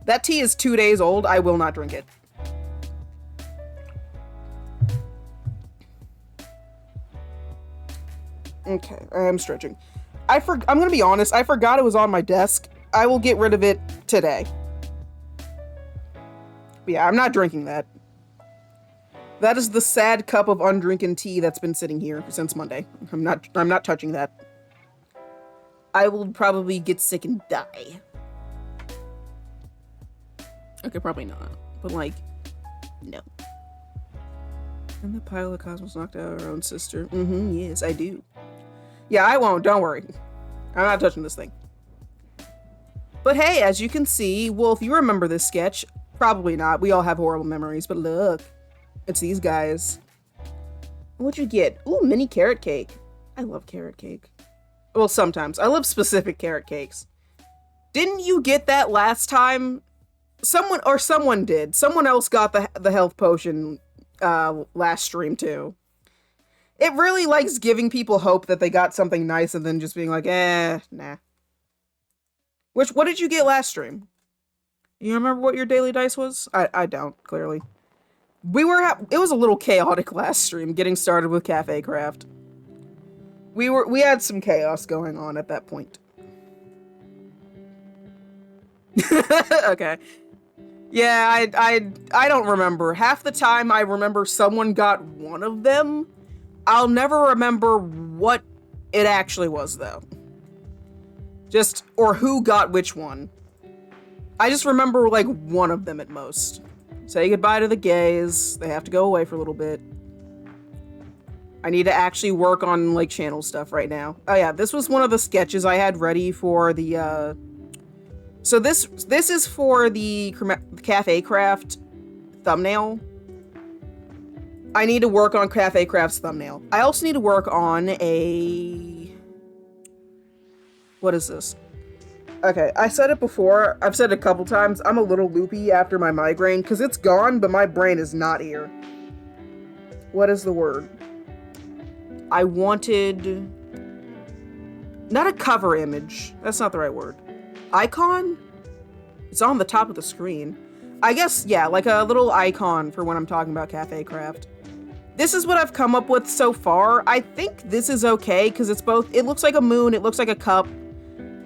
That tea is 2 days old. I will not drink it. Okay, I'm stretching. I'm gonna be honest, I forgot it was on my desk. I will get rid of it today. But yeah, I'm not drinking that. That is the sad cup of undrinking tea that's been sitting here since Monday. I'm not touching that. I will probably get sick and die. Okay, probably not. But like, no. And the pile of Cosmos knocked out our own sister. Yes, I do. Yeah, I won't, don't worry. I'm not touching this thing. But hey, as you can see, Wolf, you remember this sketch. Probably not. We all have horrible memories, but look. It's these guys. What'd you get? Ooh, mini carrot cake. I love carrot cake. Well, sometimes. I love specific carrot cakes. Didn't you get that last time? Someone did. Someone else got the health potion last stream too. It really likes giving people hope that they got something nice and then just being like, nah. What did you get last stream? You remember what your daily dice was? I don't, clearly. It was a little chaotic last stream, getting started with Cafe Craft. We had some chaos going on at that point. Okay. Yeah, I don't remember. Half the time I remember someone got one of them. I'll never remember what it actually was, though. Or who got which one. I just remember, like, one of them at most. Say goodbye to the gays. They have to go away for a little bit. I need to actually work on, like, channel stuff right now. Oh, yeah, this was one of the sketches I had ready for the, So this is for the Cafe Craft thumbnail. I need to work on Cafe Craft's thumbnail. I also need to work on a... What is this? Okay, I said it before. I've said it a couple times. I'm a little loopy after my migraine because it's gone, but my brain is not here. What is the word? I wanted... Not a cover image. That's not the right word. Icon? It's on the top of the screen. I guess, yeah, like a little icon for when I'm talking about Cafe Craft. This is what I've come up with so far. I think this is okay because it's both, it looks like a moon, it looks like a cup.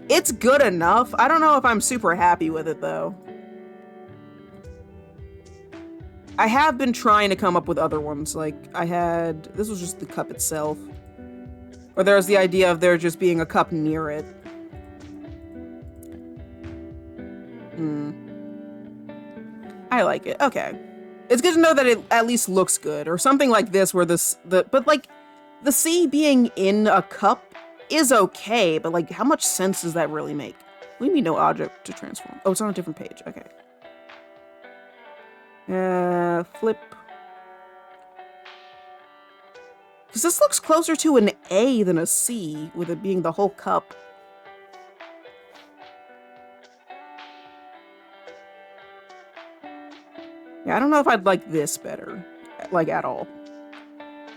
It's good enough. I don't know if I'm super happy with it though. I have been trying to come up with other ones. Like this was just the cup itself. Or there's the idea of there just being a cup near it. I like it. Okay. It's good to know that it at least looks good, or something like this where but like, the sea being in a cup is okay, but like, how much sense does that really make? What do you mean no object to transform? Oh, it's on a different page. Okay. Flip. Because this looks closer to an A than a C, with it being the whole cup. Yeah, I don't know if I'd like this better, like, at all.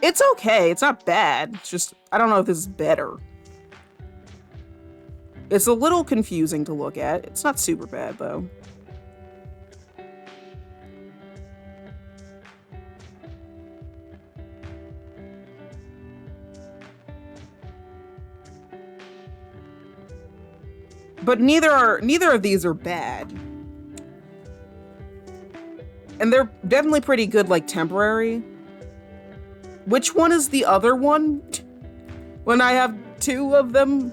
It's okay, it's not bad, it's just, I don't know if this is better. It's a little confusing to look at. It's not super bad, though. But neither of these are bad. And they're definitely pretty good, like, temporary. Which one is the other one? When I have two of them?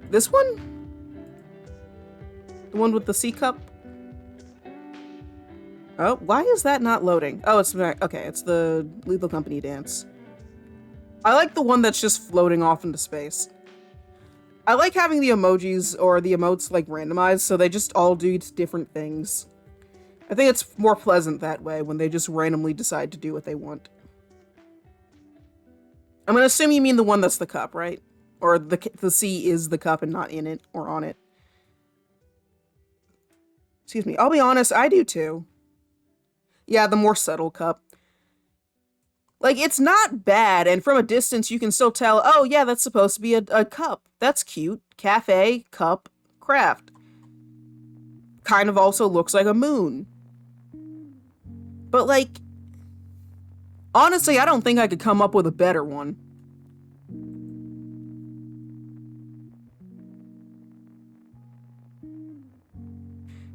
This one? The one with the C cup? Oh, why is that not loading? Oh, it's okay. It's the Lethal Company dance. I like the one that's just floating off into space. I like having the emojis or the emotes like randomized so they just all do different things. I think it's more pleasant that way when they just randomly decide to do what they want. I'm gonna assume you mean the one that's the cup, right? Or the C is the cup and not in it or on it. Excuse me. I'll be honest, I do too. Yeah, the more subtle cup. Like, it's not bad, and from a distance you can still tell, oh yeah, that's supposed to be a cup. That's cute. Cafe, cup, craft. Kind of also looks like a moon. But like, honestly, I don't think I could come up with a better one.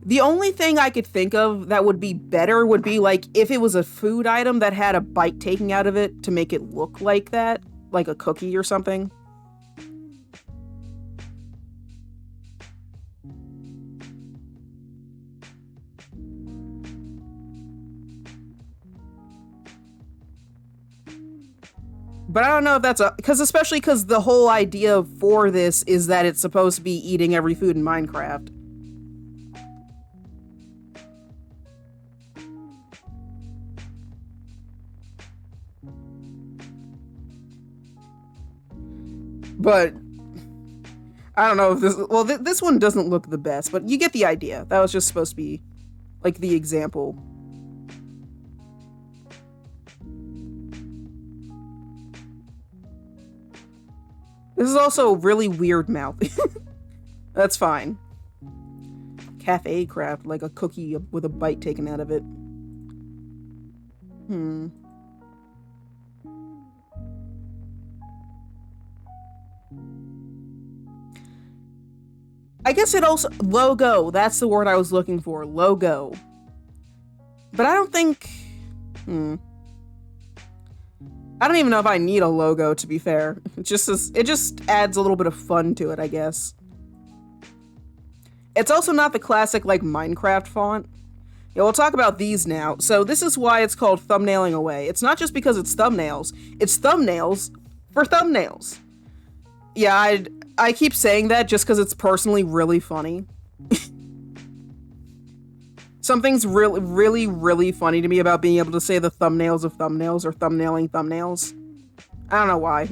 The only thing I could think of that would be better would be like if it was a food item that had a bite taken out of it to make it look like that, like a cookie or something. But I don't know if that's especially because the whole idea for this is that it's supposed to be eating every food in Minecraft. But I don't know if this, well, this one doesn't look the best, but you get the idea. That was just supposed to be like the example. This is also really weird mouth. That's fine. Cafe craft, like a cookie with a bite taken out of it. I guess it also, logo, that's the word I was looking for, logo. But I don't think, I don't even know if I need a logo, to be fair. It just adds a little bit of fun to it, I guess. It's also not the classic, like, Minecraft font. Yeah, we'll talk about these now. So this is why it's called thumbnailing away. It's not just because it's thumbnails for thumbnails. Yeah, I keep saying that just because it's personally really funny. Something's really, really, really funny to me about being able to say the thumbnails of thumbnails or thumbnailing thumbnails. I don't know why.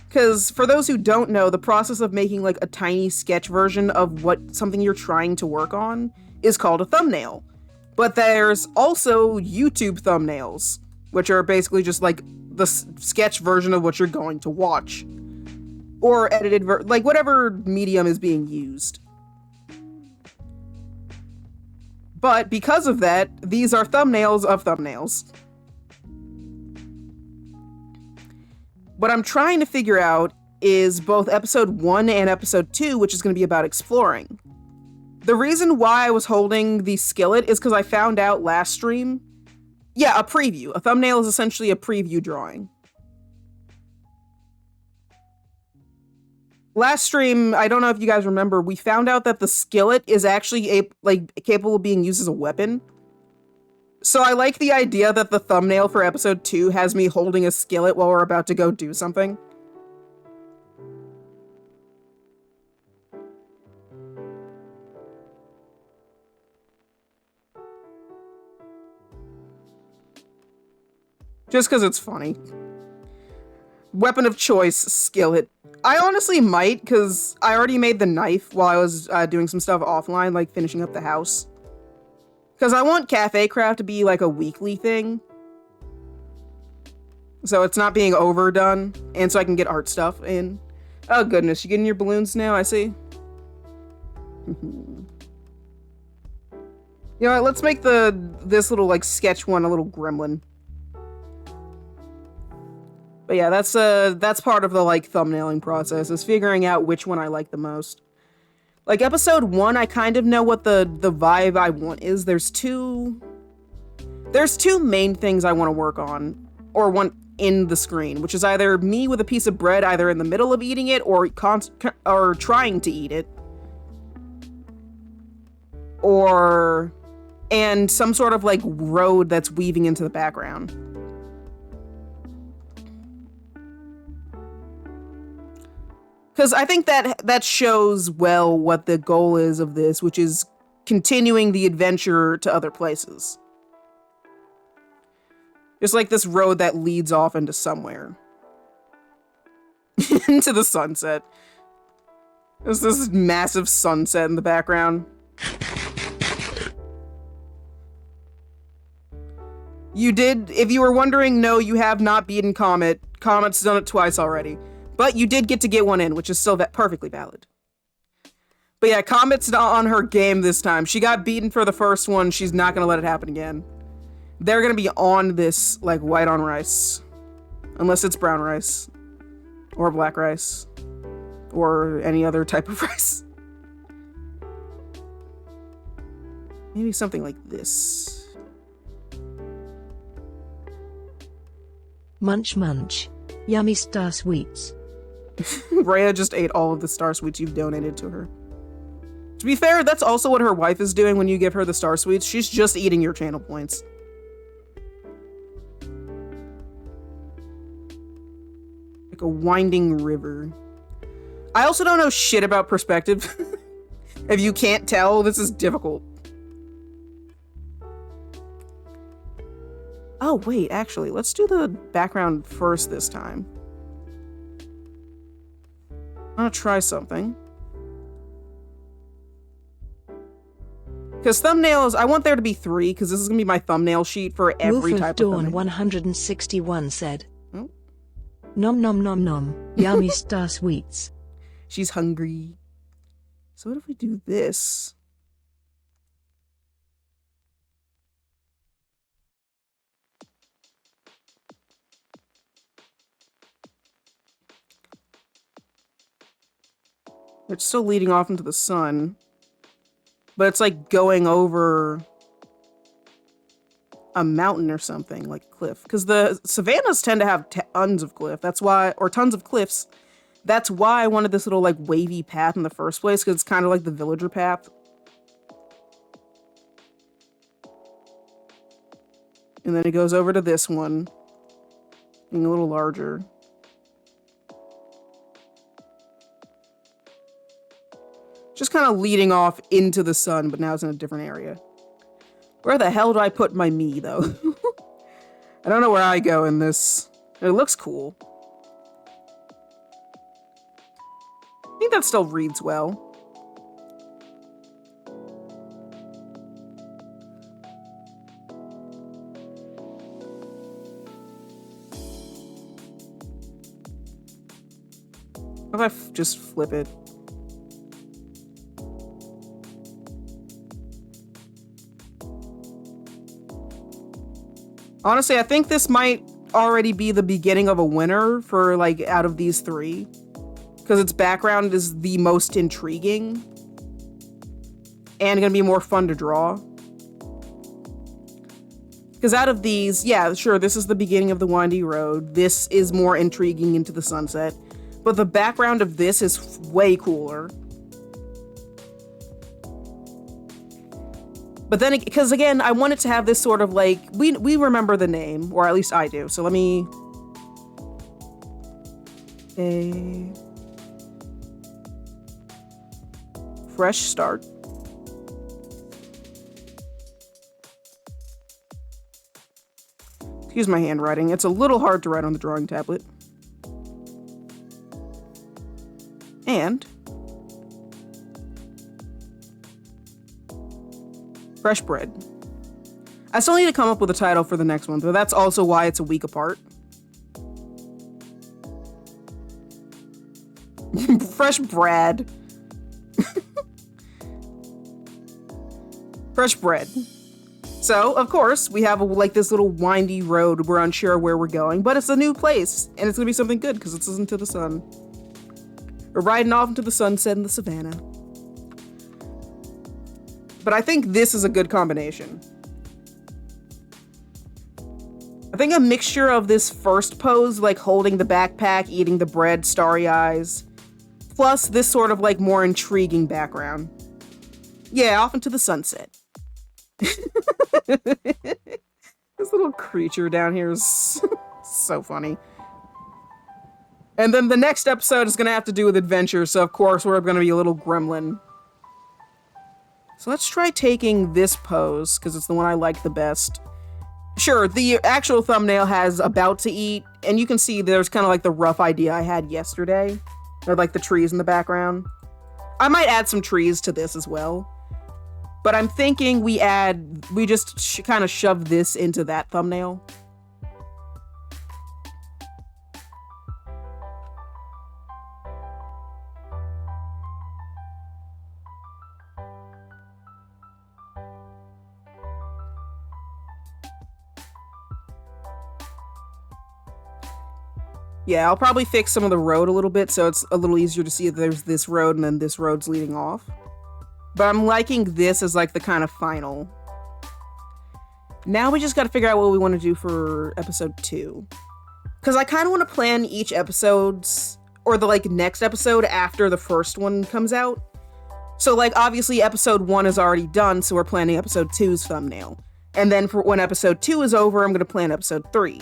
Because for those who don't know, the process of making like a tiny sketch version of something you're trying to work on is called a thumbnail. But there's also YouTube thumbnails, which are basically just like the sketch version of what you're going to watch. Or edited, like whatever medium is being used. But because of that, these are thumbnails of thumbnails. What I'm trying to figure out is both episode 1 and episode 2, which is going to be about exploring. The reason why I was holding the skillet is because I found out last stream. Yeah, a preview. A thumbnail is essentially a preview drawing. Last stream, I don't know if you guys remember, we found out that the skillet is actually capable of being used as a weapon. So I like the idea that the thumbnail for episode 2 has me holding a skillet while we're about to go do something. Just because it's funny. Weapon of choice, skillet. I honestly might, because I already made the knife while I was doing some stuff offline, like finishing up the house. Because I want cafe craft to be like a weekly thing. So it's not being overdone, and so I can get art stuff in. Oh goodness, you getting your balloons now, I see. You know what, let's make this little like sketch one a little gremlin. But yeah, that's part of the like thumbnailing process, is figuring out which one I like the most. Like episode 1, I kind of know what the vibe I want is. There's two main things I want to work on, or want in the screen, which is either me with a piece of bread either in the middle of eating it or trying to eat it, or and some sort of like road that's weaving into the background. Because I think that shows well what the goal is of this, which is continuing the adventure to other places. Just like this road that leads off into somewhere. Into the sunset. There's this massive sunset in the background. You did, if you were wondering, no, you have not beaten Comet. Comet's done it twice already. But you did get to get one in, which is still perfectly valid. But yeah, Comet's not on her game this time. She got beaten for the first one. She's not going to let it happen again. They're going to be on this, like, white on rice. Unless it's brown rice. Or black rice. Or any other type of rice. Maybe something like this. Munch munch. Yummy star sweets. Rhea just ate all of the star sweets you've donated to her. To be fair, that's also what her wife is doing when you give her the star sweets. She's just eating your channel points. Like a winding river. I also don't know shit about perspective. If you can't tell, this is difficult. Oh, wait, actually, let's do the background first this time. I'm gonna try something. Because thumbnails, I want there to be 3, because this is gonna be my thumbnail sheet for every Wolf type of Dawn of thumbnail. 161 said. Oh. Nom nom nom nom. Yummy star sweets. She's hungry. So what if we do this? It's still leading off into the sun, but it's like going over a mountain or something, like a cliff. Because the savannas tend to have tons of cliff. That's why, or tons of cliffs. That's why I wanted this little like wavy path in the first place, because it's kind of like the villager path. And then it goes over to this one, being a little larger. Just kind of leading off into the sun, but now it's in a different area. Where the hell do I put my me, though? I don't know where I go in this. It looks cool. I think that still reads well. What if I just flip it? Honestly, I think this might already be the beginning of a winner for, like, out of these 3. Because its background is the most intriguing. And gonna be more fun to draw. Because out of these, yeah, sure, this is the beginning of the windy road. This is more intriguing into the sunset. But the background of this is way cooler. But then, because again, I wanted to have this sort of like, we remember the name, or at least I do. So let me, a fresh start. Excuse my handwriting. It's a little hard to write on the drawing tablet. And fresh bread. I still need to come up with a title for the next one, but that's also why it's a week apart. Fresh bread. Fresh bread. So, of course, we have like this little windy road. We're unsure where we're going, but it's a new place, and it's gonna be something good because it's into the sun. We're riding off into the sunset in the savannah. But I think this is a good combination. I think a mixture of this first pose, like holding the backpack, eating the bread, starry eyes, plus this sort of like more intriguing background. Yeah, off into the sunset. This little creature down here is so funny. And then the next episode is going to have to do with adventure, so of course we're going to be a little gremlin. So let's try taking this pose, because it's the one I like the best. Sure, the actual thumbnail has about to eat, and you can see there's kind of like the rough idea I had yesterday, or like the trees in the background. I might add some trees to this as well, but I'm thinking we just kind of shove this into that thumbnail. Yeah, I'll probably fix some of the road a little bit so it's a little easier to see that there's this road and then this road's leading off. But I'm liking this as like the kind of final. Now we just gotta figure out what we want to do for episode 2. Because I kind of want to plan each episode's, or the like next episode after the first one comes out. So like obviously episode 1 is already done, so we're planning episode 2's thumbnail. And then for when episode 2 is over, I'm gonna plan episode 3.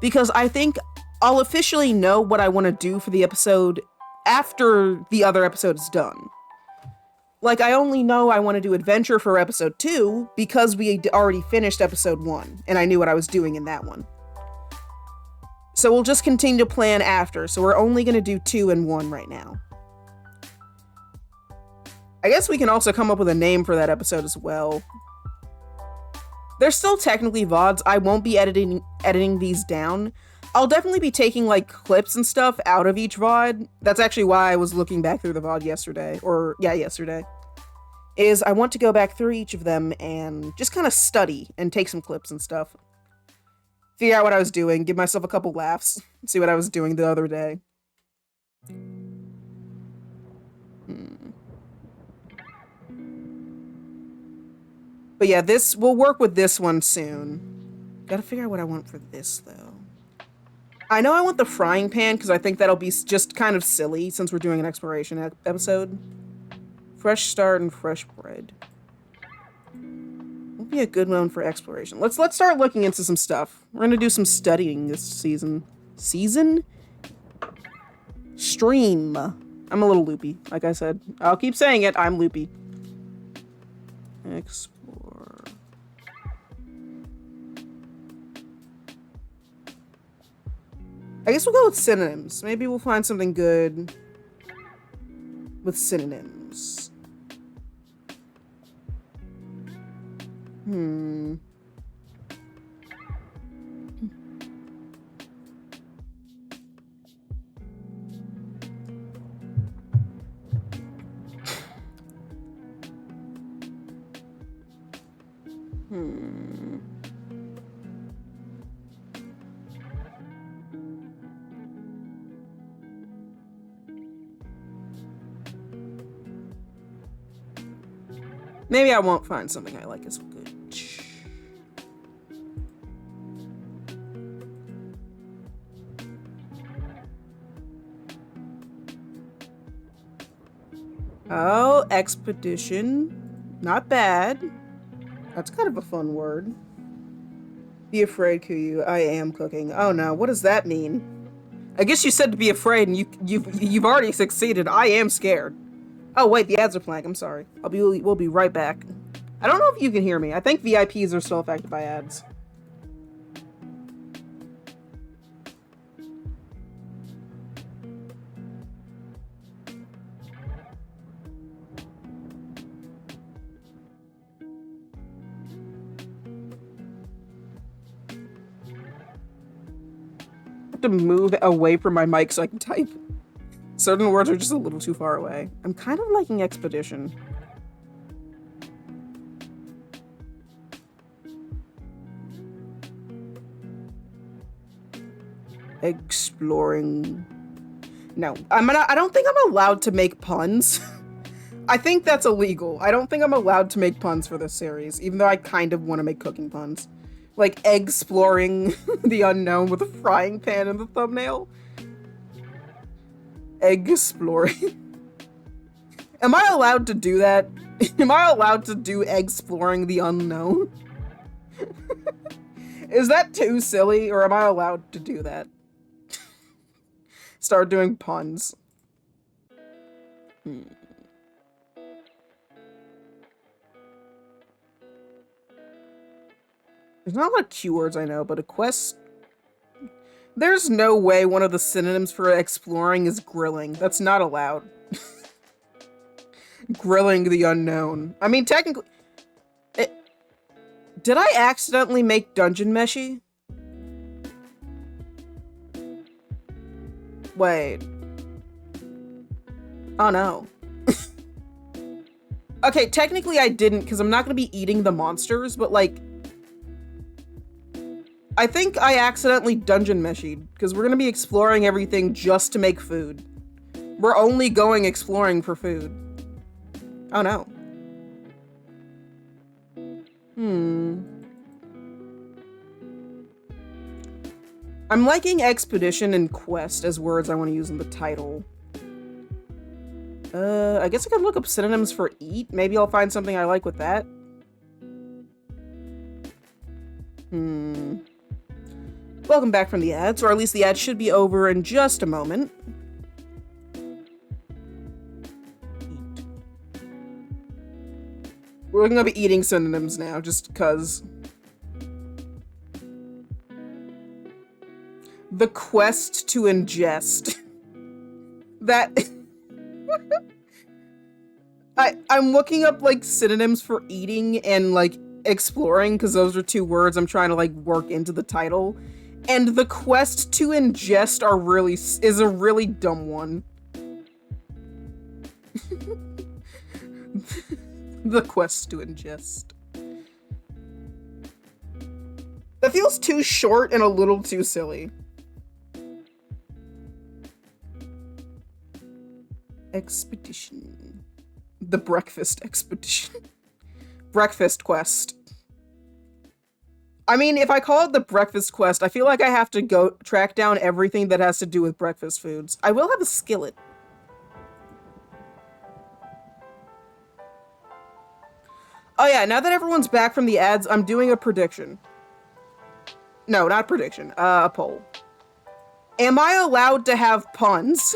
Because I think I'll officially know what I want to do for the episode after the other episode is done. Like, I only know I want to do adventure for episode 2 because we already finished episode 1, and I knew what I was doing in that one. So we'll just continue to plan after, so we're only going to do 2 and 1 right now. I guess we can also come up with a name for that episode as well. They're still technically VODs. I won't be editing these down. I'll definitely be taking like clips and stuff out of each VOD. That's actually why I was looking back through the VOD yesterday. Yesterday. Is I want to go back through each of them and just kind of study and take some clips and stuff. Figure out what I was doing, give myself a couple laughs, see what I was doing the other day. But yeah, we'll work with this one soon. Gotta figure out what I want for this, though. I know I want the frying pan, because I think that'll be just kind of silly, since we're doing an exploration episode. Fresh start and fresh bread. Will be a good one for exploration. Let's start looking into some stuff. We're gonna do some studying this season. Stream. I'm a little loopy, like I said. I'll keep saying it, I'm loopy. Explore. I guess we'll go with synonyms. Maybe we'll find something good with synonyms. Maybe I won't find something I like as good. Oh, expedition. Not bad. That's kind of a fun word. Be afraid, Kuyu. I am cooking. Oh no, what does that mean? I guess you said to be afraid and you've already succeeded. I am scared. Oh wait, the ads are playing. I'm sorry. We'll be right back. I don't know if you can hear me. I think VIPs are still affected by ads. I have to move away from my mic so I can type. Certain words are just a little too far away. I'm kind of liking expedition. Exploring. No, I don't think I'm allowed to make puns. I think that's illegal. I don't think I'm allowed to make puns for this series, even though I kind of want to make cooking puns. Like exploring the unknown with a frying pan in the thumbnail. Egg exploring. Am I allowed to do that? Am I allowed to do exploring the unknown? Is that too silly, or am I allowed to do that? Start doing puns. There's not a lot of keywords I know, but a quest... There's no way one of the synonyms for exploring is grilling. That's not allowed. Grilling the unknown. I mean, technically... Did I accidentally make Dungeon Meshy? Wait. Oh no. Okay, technically I didn't, because I'm not going to be eating the monsters, but like... I think I accidentally Dungeon Meshied, because we're going to be exploring everything just to make food. We're only going exploring for food. Oh no. I'm liking expedition and quest as words I want to use in the title. I guess I could look up synonyms for eat. Maybe I'll find something I like with that. Welcome back from the ads, or at least the ads should be over in just a moment. We're gonna be eating synonyms now, just cause. The quest to ingest. That... I'm looking up, like, synonyms for eating and, like, exploring, because those are two words I'm trying to, like, work into the title. And the quest to ingest is a really dumb one. The quest to ingest. That feels too short and a little too silly. Expedition. The breakfast expedition. Breakfast quest. I mean, if I call it the breakfast quest, I feel like I have to go track down everything that has to do with breakfast foods. I will have a skillet. Oh yeah, now that everyone's back from the ads, I'm doing a prediction. No, not prediction. A poll. Am I allowed to have puns?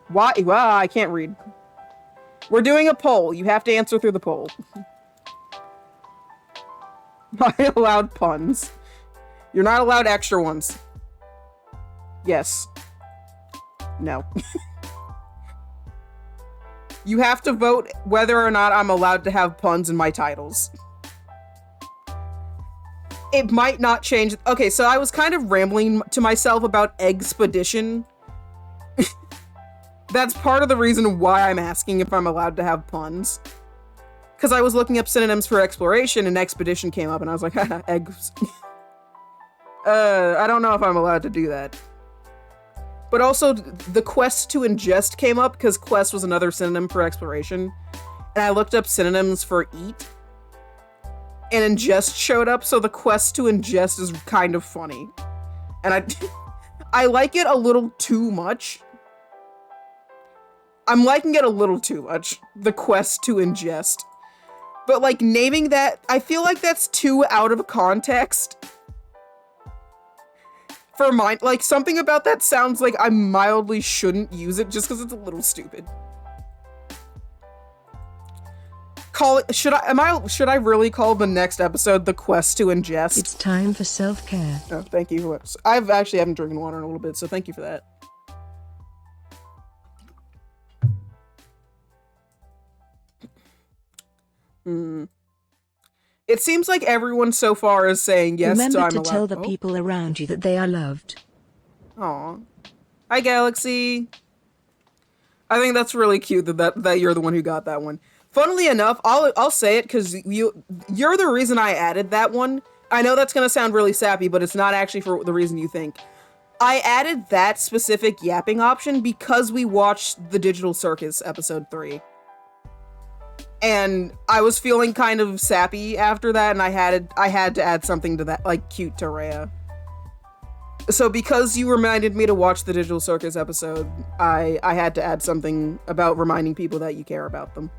Why? Well, I can't read. We're doing a poll. You have to answer through the poll. Am I allowed puns? You're not allowed extra ones. Yes. No. You have to vote whether or not I'm allowed to have puns in my titles. It might not change. Okay, so I was kind of rambling to myself about expedition. That's part of the reason why I'm asking if I'm allowed to have puns. Because I was looking up synonyms for exploration and expedition came up and I was like, haha, eggs. I don't know if I'm allowed to do that. But also, the quest to ingest came up because quest was another synonym for exploration. And I looked up synonyms for eat. And ingest showed up, so the quest to ingest is kind of funny. And I like it a little too much. I'm liking it a little too much, the quest to ingest. But, like, naming that, I feel like that's too out of context. For mine, like, something about that sounds like I mildly shouldn't use it just because it's a little stupid. Call it, should I really call the next episode the quest to ingest? It's time for self-care. Oh, thank you. I've actually haven't drinking water in a little bit, so thank you for that. It seems like everyone so far is saying yes. Remember to tell the people around you that they are loved. Aw. Hi, Galaxy. I think that's really cute that you're the one who got that one. Funnily enough, I'll say it because you're the reason I added that one. I know that's gonna sound really sappy, but it's not actually for the reason you think. I added that specific yapping option because we watched the Digital Circus episode 3. And I was feeling kind of sappy after that, and I had to add something to that, like, cute to Rhea. So because you reminded me to watch the Digital Circus episode, I had to add something about reminding people that you care about them.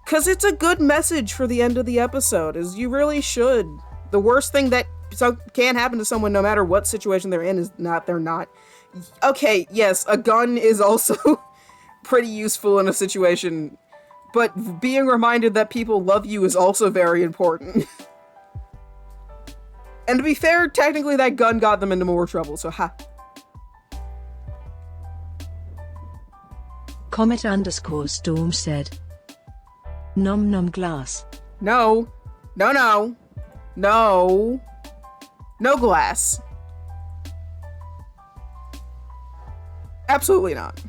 Because it's a good message for the end of the episode, is you really should. The worst thing that can happen to someone, no matter what situation they're in, is they're not. Okay, yes, a gun is also pretty useful in a situation, but being reminded that people love you is also very important. And to be fair, technically that gun got them into more trouble, so ha. Comet_Storm said. Nom nom glass. No. No, no. No. No glass. Absolutely not.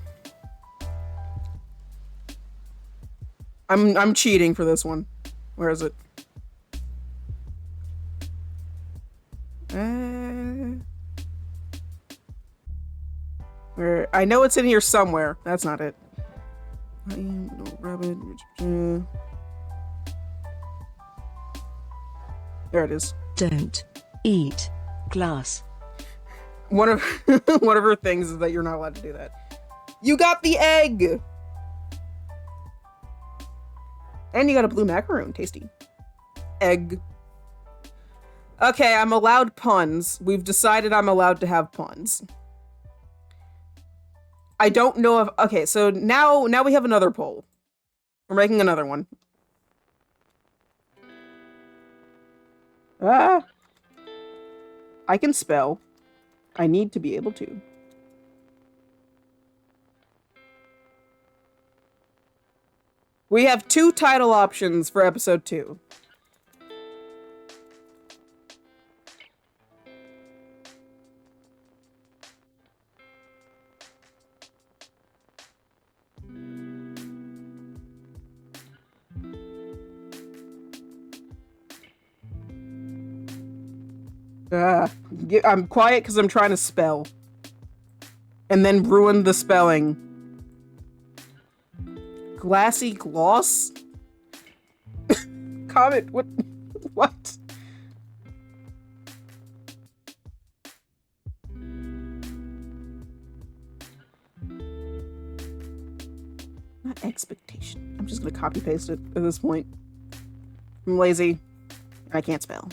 I'm cheating for this one. Where is it? Where I know it's in here somewhere. That's not it. Rabbit. There it is. Don't eat glass. One of one of her things is that you're not allowed to do that. You got the egg! And you got a blue macaroon. Tasty. Egg. Okay, I'm allowed puns. We've decided I'm allowed to have puns. I don't know if... Okay, so now we have another poll. We're making another one. I can spell. I need to be able to. We have 2 title options for episode 2. I'm quiet because I'm trying to spell. And then ruin the spelling. Glassy gloss? Comet, what? What? Not expectation. I'm just gonna copy paste it at this point. I'm lazy. I can't spell.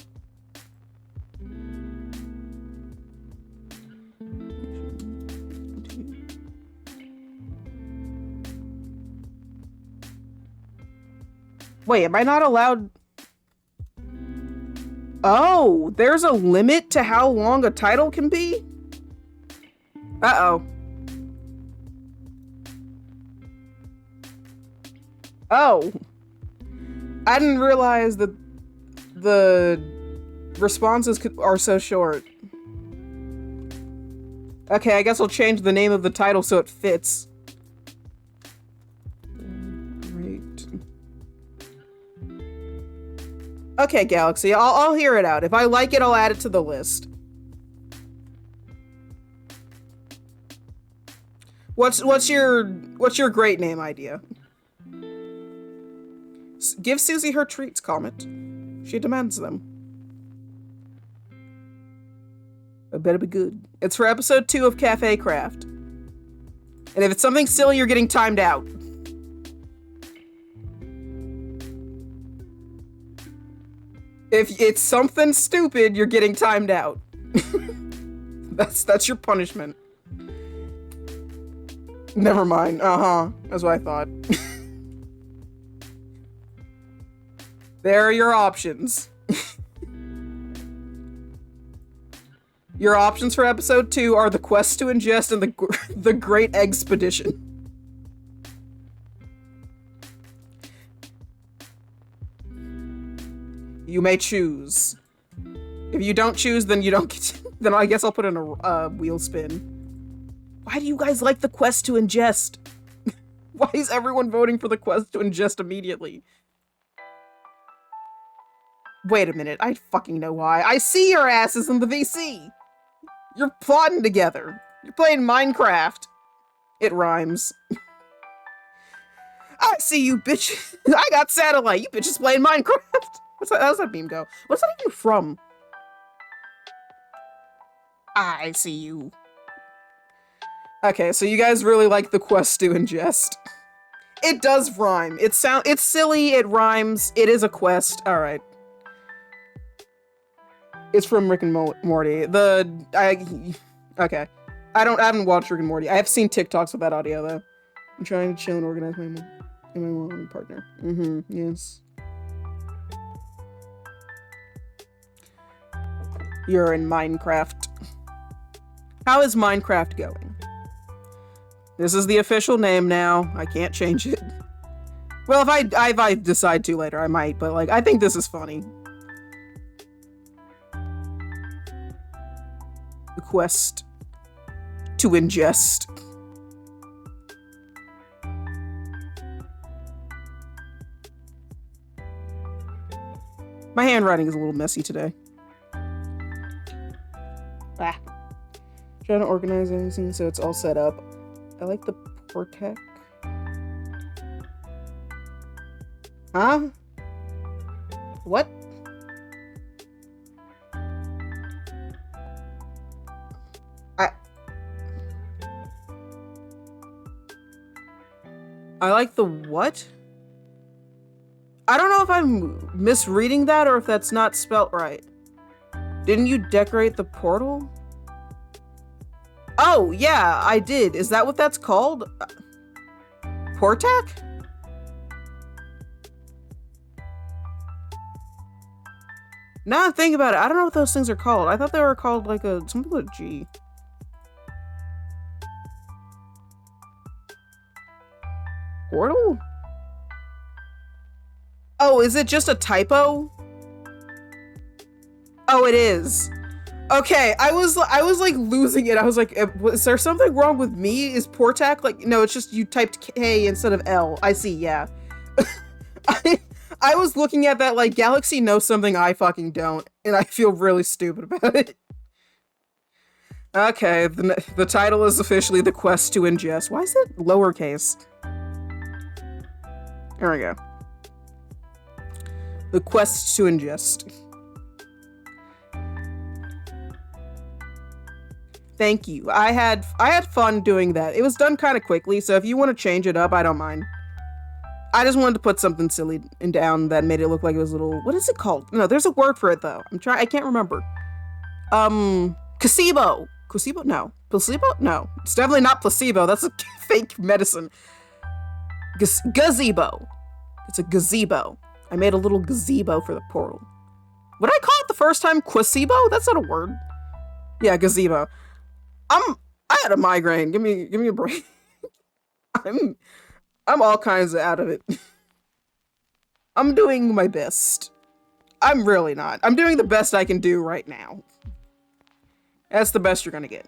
Wait, am I not allowed? Oh, there's a limit to how long a title can be? Uh-oh. Oh. I didn't realize that the responses are so short. Okay, I guess I'll change the name of the title so it fits. Okay, Galaxy, I'll hear it out. If I like it, I'll add it to the list. What's your great name idea? Give Susie her treats, Comet. She demands them. It better be good. It's for episode 2 of Cafe Craft. And if it's something silly, you're getting timed out. If it's something stupid, you're getting timed out. That's your punishment. Never mind. That's what I thought. There are your options. Your options for episode 2 are the quest to ingest and the Great Expedition. You may choose. If you don't choose, then you don't get to, then I guess I'll put in a wheel spin. Why do you guys like the quest to ingest? Why is everyone voting for the quest to ingest immediately? Wait a minute, I fucking know why. I see your asses in the VC! You're plotting together. You're playing Minecraft. It rhymes. I see you, bitch. I got satellite. You bitches playing Minecraft. What's that? How's that meme go? What's that even from? I see you. Okay, so you guys really like the quest to ingest. It does rhyme. It's silly, it rhymes, it is a quest. Alright. It's from Rick and Morty. Okay. I haven't watched Rick and Morty. I have seen TikToks with that audio though. I'm trying to chill and organize my mom partner. Yes. You're in Minecraft. How is Minecraft going? This is the official name now. I can't change it. Well, if I decide to later, I might, but like, I think this is funny. The quest to ingest. My handwriting is a little messy today. Trying to organize everything so it's all set up. I like the Portec. Huh? What? I like the what? I don't know if I'm misreading that or if that's not spelt right. Didn't you decorate the portal? Oh, yeah, I did. Is that what that's called? Portac? Now I'm thinking about it, I don't know what those things are called. I thought they were called like something with a G. Portal? Oh, is it just a typo? Oh, it is. Okay, I was like losing it. I was like, is there something wrong with me? Is Portac like, no, it's just you typed K instead of L. I see, yeah. I was looking at that like Galaxy knows something I fucking don't, and I feel really stupid about it. Okay, the title is officially The Quest to Ingest. Why is it lowercase? There we go. The Quest to Ingest. Thank you. I had fun doing that. It was done kind of quickly, so if you want to change it up, I don't mind. I just wanted to put something silly down that made it look like it was a little... What is it called? No, there's a word for it, though. I can't remember. Placebo. Placebo? No. Placebo? No. It's definitely not placebo. That's a fake medicine. Gazebo. It's a gazebo. I made a little gazebo for the portal. What did I call it the first time? Quasebo? That's not a word. Yeah, gazebo. I had a migraine. Give me a break. I'm all kinds of out of it. I'm doing my best. I'm really not. I'm doing the best I can do right now. That's the best you're gonna get.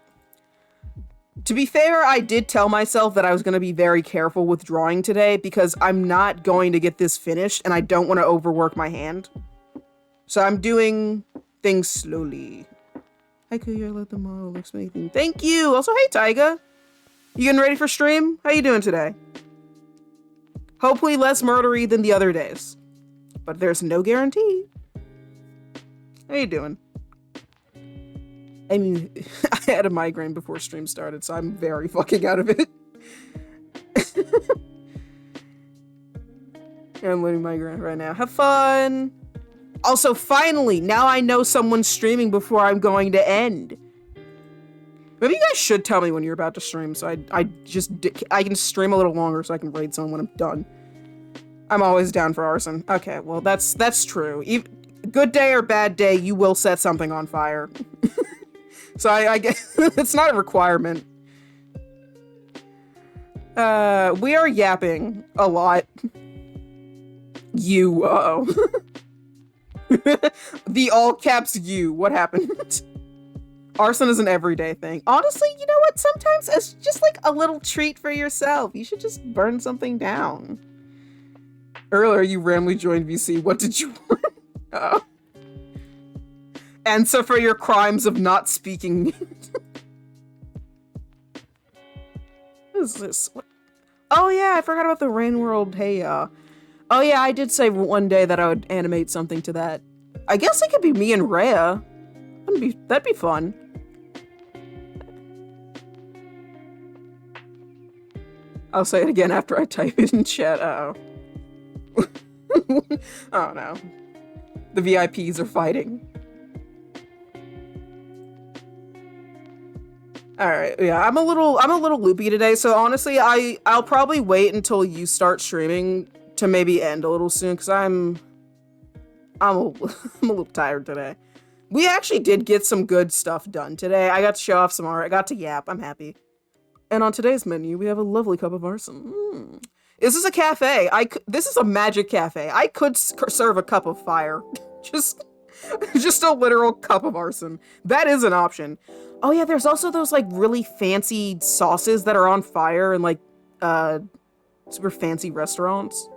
To be fair, I did tell myself that I was gonna be very careful with drawing today because I'm not going to get this finished and I don't want to overwork my hand. So I'm doing things slowly. Hi, could you let the model looks amazing? Thank you! Also, hey, Taiga! You getting ready for stream? How you doing today? Hopefully less murdery than the other days. But there's no guarantee. How you doing? I mean, I had a migraine before stream started, so I'm very fucking out of it. I'm letting migraine right now. Have fun! Also, finally, now I know someone's streaming before I'm going to end. Maybe you guys should tell me when you're about to stream, so I can stream a little longer so I can raid someone when I'm done. I'm always down for arson. Okay, well, that's true. Good day or bad day, you will set something on fire. So I guess it's not a requirement. We are yapping a lot. You, uh-oh. The all caps you. What happened? Arson is an everyday thing. Honestly, you know what? Sometimes it's just like a little treat for yourself. You should just burn something down. Earlier, you randomly joined VC. What did you want? Oh. Answer for your crimes of not speaking. What is this? What? Oh yeah, I forgot about the Rain World. Hey, oh yeah, I did say one day that I would animate something to that. I guess it could be me and Rhea. That'd be fun. I'll say it again after I type it in chat. Uh oh. Oh no. The VIPs are fighting. Alright, yeah, I'm a little loopy today, so honestly I'll probably wait until you start streaming to maybe end a little soon, because I'm a little tired today. We actually did get some good stuff done today. I got to show off some art. I got to yap. I'm happy. And on today's menu, we have a lovely cup of arson. This is a cafe. This is a magic cafe. I could serve a cup of fire. just a literal cup of arson. That is an option. Oh yeah, there's also those like really fancy sauces that are on fire in like super fancy restaurants.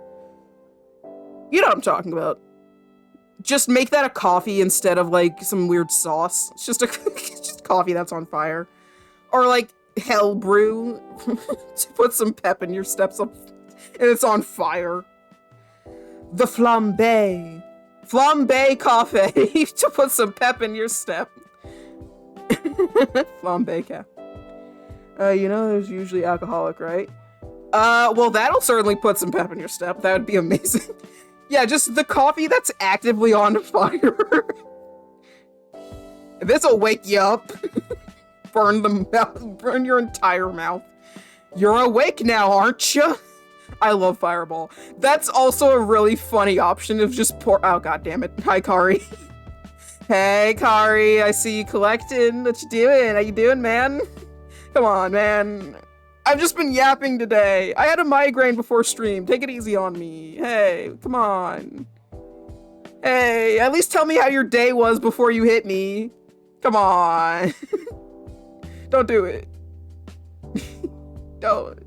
You know what I'm talking about. Just make that a coffee instead of like some weird sauce. It's just just coffee that's on fire. Or like hell brew to put some pep in your steps up and it's on fire. The flambe coffee to put some pep in your step. Flambe cap. You know there's usually alcoholic, right? Well that'll certainly put some pep in your step. That would be amazing. Yeah, just the coffee that's actively on fire. This'll wake you up. Burn the mouth, burn your entire mouth. You're awake now, aren't you? I love Fireball. That's also a really funny option of just pour. Oh god damn it! Hi Kari. Hey Kari, I see you collecting. What you doing? How you doing, man? Come on, man. I've just been yapping today. I had a migraine before stream. Take it easy on me. Hey, come on. Hey, at least tell me how your day was before you hit me. Come on. Don't do it. Don't.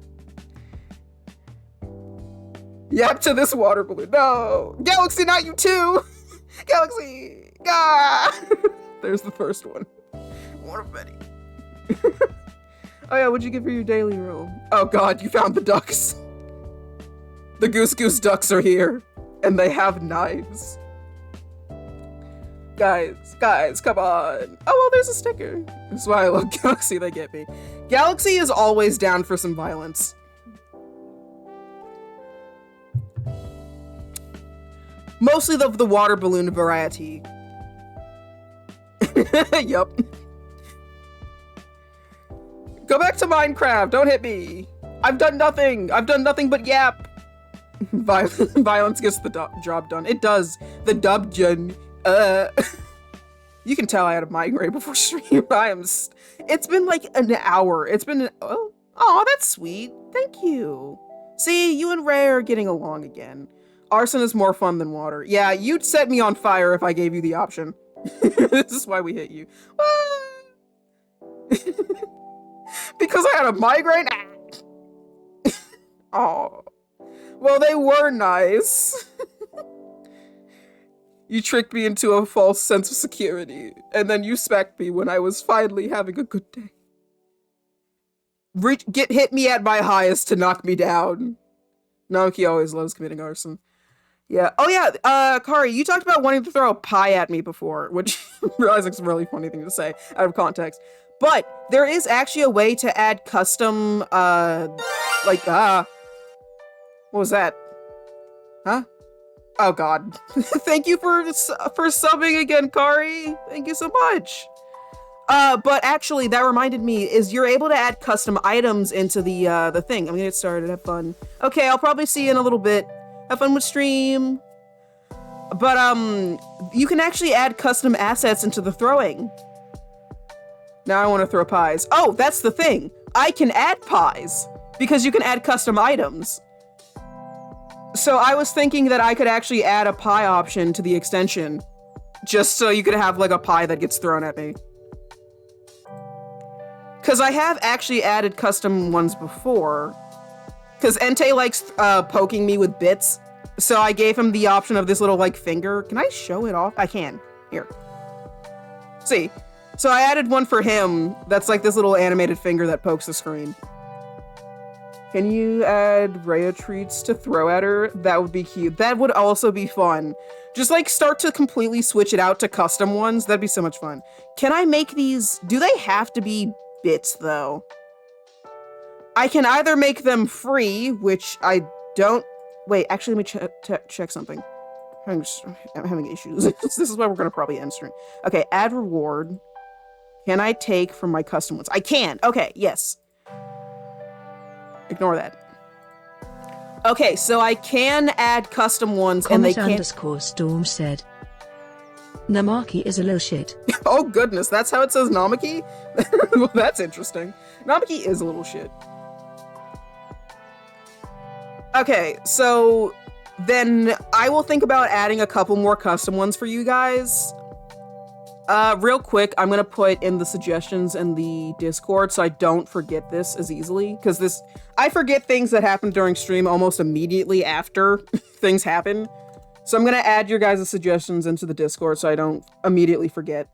Yap to this water balloon. No. Galaxy, not you too. Galaxy. Ah. There's the first one. What a Betty. Oh yeah, what'd you get for your daily roll? Oh god, you found the ducks. The goose ducks are here. And they have knives. Guys, come on. Oh well, there's a sticker. That's why I love Galaxy, they get me. Galaxy is always down for some violence. Mostly the water balloon variety. Yup. Go back to Minecraft, don't hit me. I've done nothing but yap. Violence gets the job done. It does. The dub gen. You can tell I had a migraine before stream. It's been like an hour. It's been, oh, that's sweet. Thank you. See, you and Ray are getting along again. Arson is more fun than water. Yeah, you'd set me on fire if I gave you the option. This is why we hit you. Because I had a migraine? Oh. Well, they were nice. You tricked me into a false sense of security, and then you smacked me when I was finally having a good day. Hit me at my highest to knock me down. Naoki always loves committing arson. Yeah. Oh yeah, Kari, you talked about wanting to throw a pie at me before, which I realize is a really funny thing to say out of context. But there is actually a way to add custom, what was that? Huh? Oh god. Thank you for subbing again, Kari. Thank you so much. But actually, that reminded me, is you're able to add custom items into the thing. I'm gonna get started, have fun. Okay, I'll probably see you in a little bit. Have fun with stream. But, you can actually add custom assets into the throwing. Now I want to throw pies. Oh, that's the thing. I can add pies because you can add custom items. So I was thinking that I could actually add a pie option to the extension just so you could have like a pie that gets thrown at me. Because I have actually added custom ones before. Because Entei likes poking me with bits. So I gave him the option of this little like finger. Can I show it off? I can. Here. See. So I added one for him that's like this little animated finger that pokes the screen. Can you add Rhea treats to throw at her? That would be cute. That would also be fun. Just like start to completely switch it out to custom ones. That'd be so much fun. Can I make these? Do they have to be bits though? I can either make them free, which I don't... Wait, actually, let me check something. I'm having issues. This is why we're going to probably end stream. Okay, add reward. Can I take from my custom ones? I can. Okay, yes. Ignore that. Okay, so I can add custom ones and they can't... Underscore Storm said, Namaki is a little shit. Oh goodness, that's how it says Namaki? Well, that's interesting. Namaki is a little shit. Okay, so then I will think about adding a couple more custom ones for you guys. Real quick, I'm gonna put in the suggestions in the Discord so I don't forget this as easily, because I forget things that happen during stream almost immediately after things happen. So I'm gonna add your guys' suggestions into the Discord so I don't immediately forget.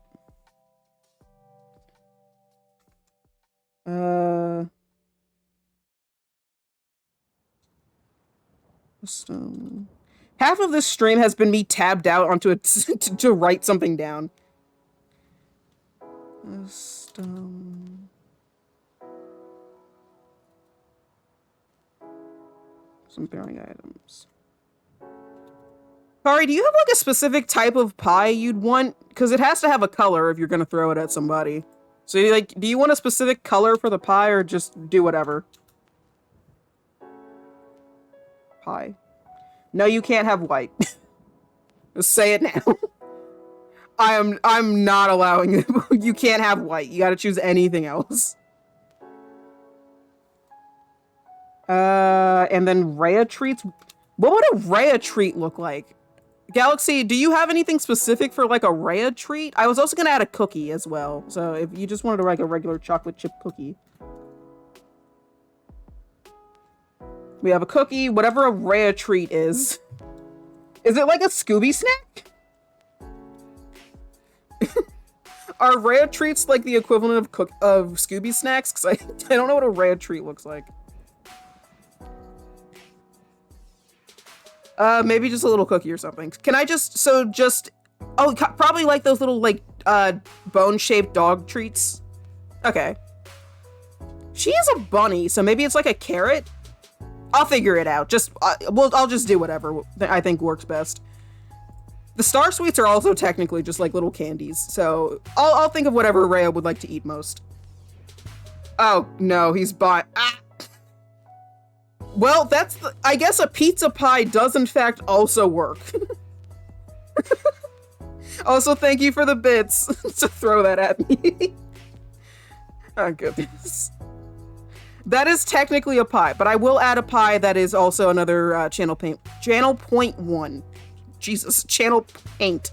Half of this stream has been me tabbed out onto it to write something down. Some bearing items. Kari, do you have like a specific type of pie you'd want? Because it has to have a color if you're gonna throw it at somebody. So like, do you want a specific color for the pie or just do whatever? Pie. No, you can't have white. Just say it now. I'm not allowing it. You can't have white. You gotta choose anything else. And then Rhea treats. What would a Rhea treat look like? Galaxy, do you have anything specific for like a Rhea treat? I was also gonna add a cookie as well. So if you just wanted to like a regular chocolate chip cookie. We have a cookie, whatever a Rhea treat is. Is it like a Scooby snack? Are Rhea treats like the equivalent of Scooby snacks? Because I don't know what a Rhea treat looks like. Maybe just a little cookie or something. Can I oh, probably like those little like bone-shaped dog treats. Okay. She is a bunny, so maybe it's like a carrot. I'll figure it out. I'll just do whatever I think works best. The Star Sweets are also technically just like little candies, so I'll think of whatever Rhea would like to eat most. Oh no, he's bought. Ah. Well, I guess a pizza pie does in fact also work. Also, thank you for the bits to throw that at me. Oh goodness. That is technically a pie, but I will add a pie that is also another channel point 1. Jesus, channel paint.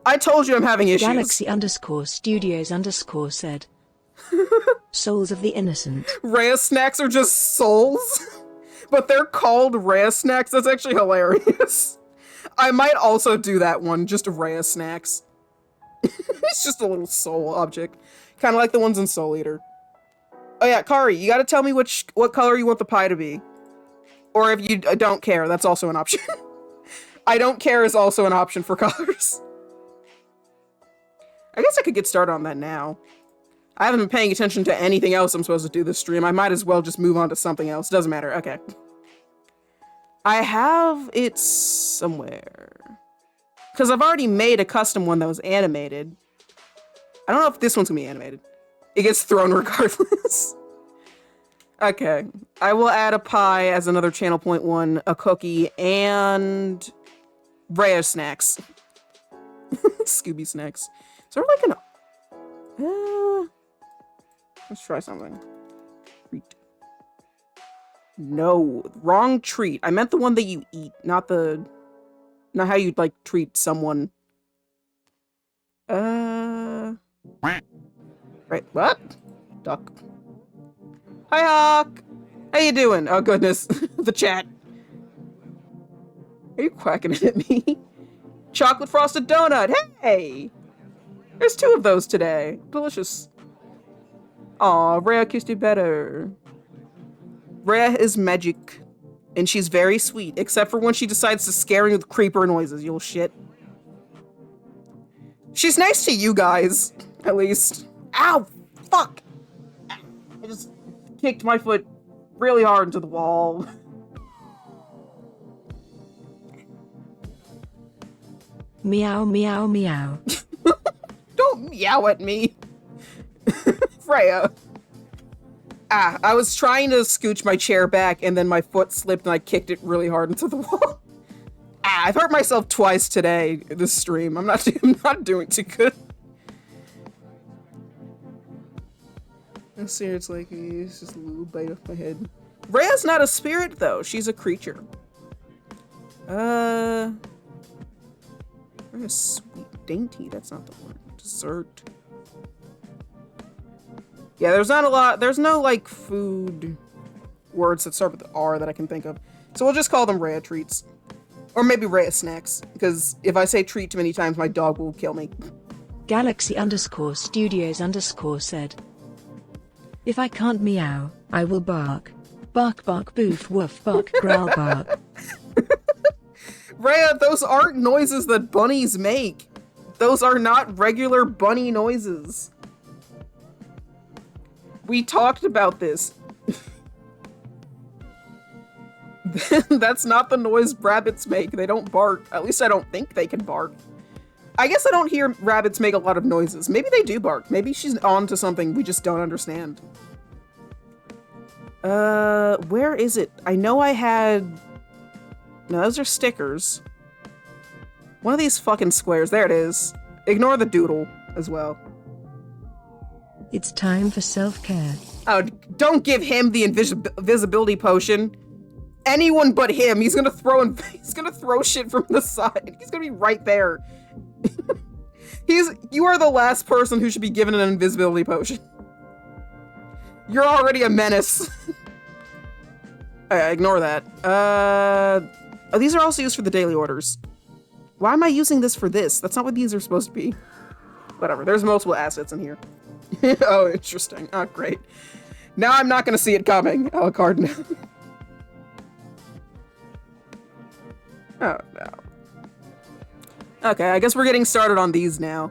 I told you I'm having issues. Galaxy underscore studios underscore said, souls of the innocent. Rhea snacks are just souls, but they're called Rhea snacks. That's actually hilarious. I might also do that one, just Rhea snacks. It's just a little soul object, kind of like the ones in Soul Eater. Oh yeah, Kari, you gotta tell me what color you want the pie to be. Or if you don't care, that's also an option. I don't care is also an option for colors. I guess I could get started on that now. I haven't been paying attention to anything else I'm supposed to do this stream. I might as well just move on to something else. Doesn't matter. Okay. I have it somewhere. Because I've already made a custom one that was animated. I don't know if this one's gonna be animated. It gets thrown regardless. Okay. I will add a pie as another channel point 1, a cookie, and Rhea snacks. Scooby snacks. Is there like an... let's try something. Treat. No. Wrong treat. I meant the one that you eat, not how you'd like treat someone. Right, what? Duck. Hi, Hawk! How you doing? Oh, goodness. The chat. Are you quacking it at me? Chocolate frosted donut! Hey! There's 2 of those today. Delicious. Aw, Rhea kissed you better. Rhea is magic. And she's very sweet, except for when she decides to scare me with creeper noises, you little shit. She's nice to you guys, at least. Ow! Fuck! I just kicked my foot really hard into the wall. Meow, meow, meow. Don't meow at me. Freya. Ah, I was trying to scooch my chair back and then my foot slipped and I kicked it really hard into the wall. Ah, I've hurt myself twice today this stream. I'm not doing too good. I see, it's like it's just a little bite off my head. Rhea's not a spirit though, she's a creature. Rhea's sweet dainty, that's not the word. Dessert. Yeah, there's not a lot, there's no like food words that start with R that I can think of. So we'll just call them Rhea treats. Or maybe Rhea snacks, because if I say treat too many times, my dog will kill me. Galaxy_Studios_ said, if I can't meow, I will bark. Bark, bark, boof, woof, bark, growl, bark. Rhea, those aren't noises that bunnies make. Those are not regular bunny noises. We talked about this. That's not the noise rabbits make. They don't bark. At least I don't think they can bark. I guess I don't hear rabbits make a lot of noises. Maybe they do bark. Maybe she's on to something we just don't understand. Where is it? I know I had... No, those are stickers. One of these fucking squares. There it is. Ignore the doodle as well. It's time for self-care. Oh, don't give him the invisibility potion. Anyone but him. He's gonna throw shit from the side. He's gonna be right there. You are the last person who should be given an invisibility potion. You're already a menace. Ignore that. Oh, these are also used for the daily orders. Why am I using this for this? That's not what these are supposed to be. Whatever, there's multiple assets in here. Oh, interesting. Oh, great. Now I'm not gonna see it coming. A la carte now. Oh, no. Okay, I guess we're getting started on these now.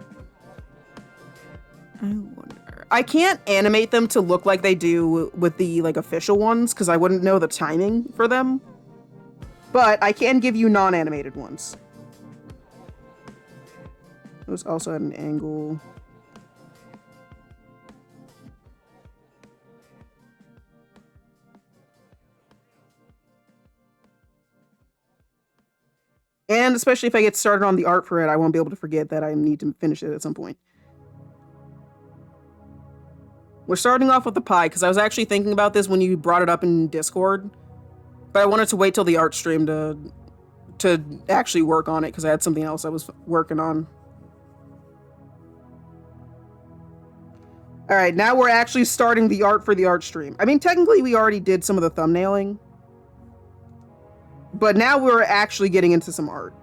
I wonder... I can't animate them to look like they do with the, like, official ones, because I wouldn't know the timing for them. But I can give you non-animated ones. Those also at an angle. And especially if I get started on the art for it, I won't be able to forget that I need to finish it at some point. We're starting off with the pie, because I was actually thinking about this when you brought it up in Discord. But I wanted to wait till the art stream to actually work on it, because I had something else I was working on. Alright, now we're actually starting the art for the art stream. I mean, technically we already did some of the thumbnailing. But now we're actually getting into some art.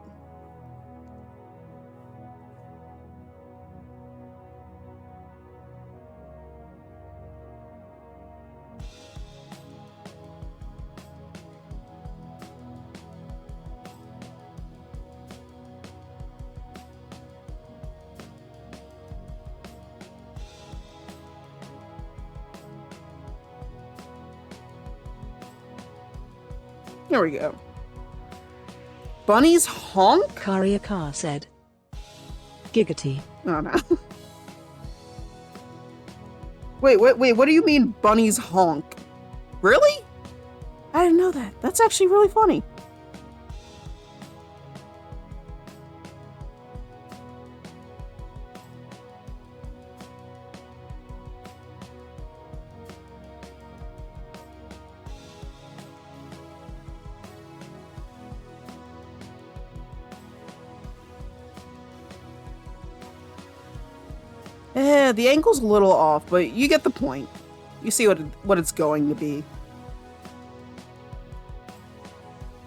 There we go. Bunnies honk? Karyakar said, giggity. Oh, no. Wait, what do you mean bunnies honk? Really? I didn't know that. That's actually really funny. The angle's a little off, but you get the point. You see what it's going to be.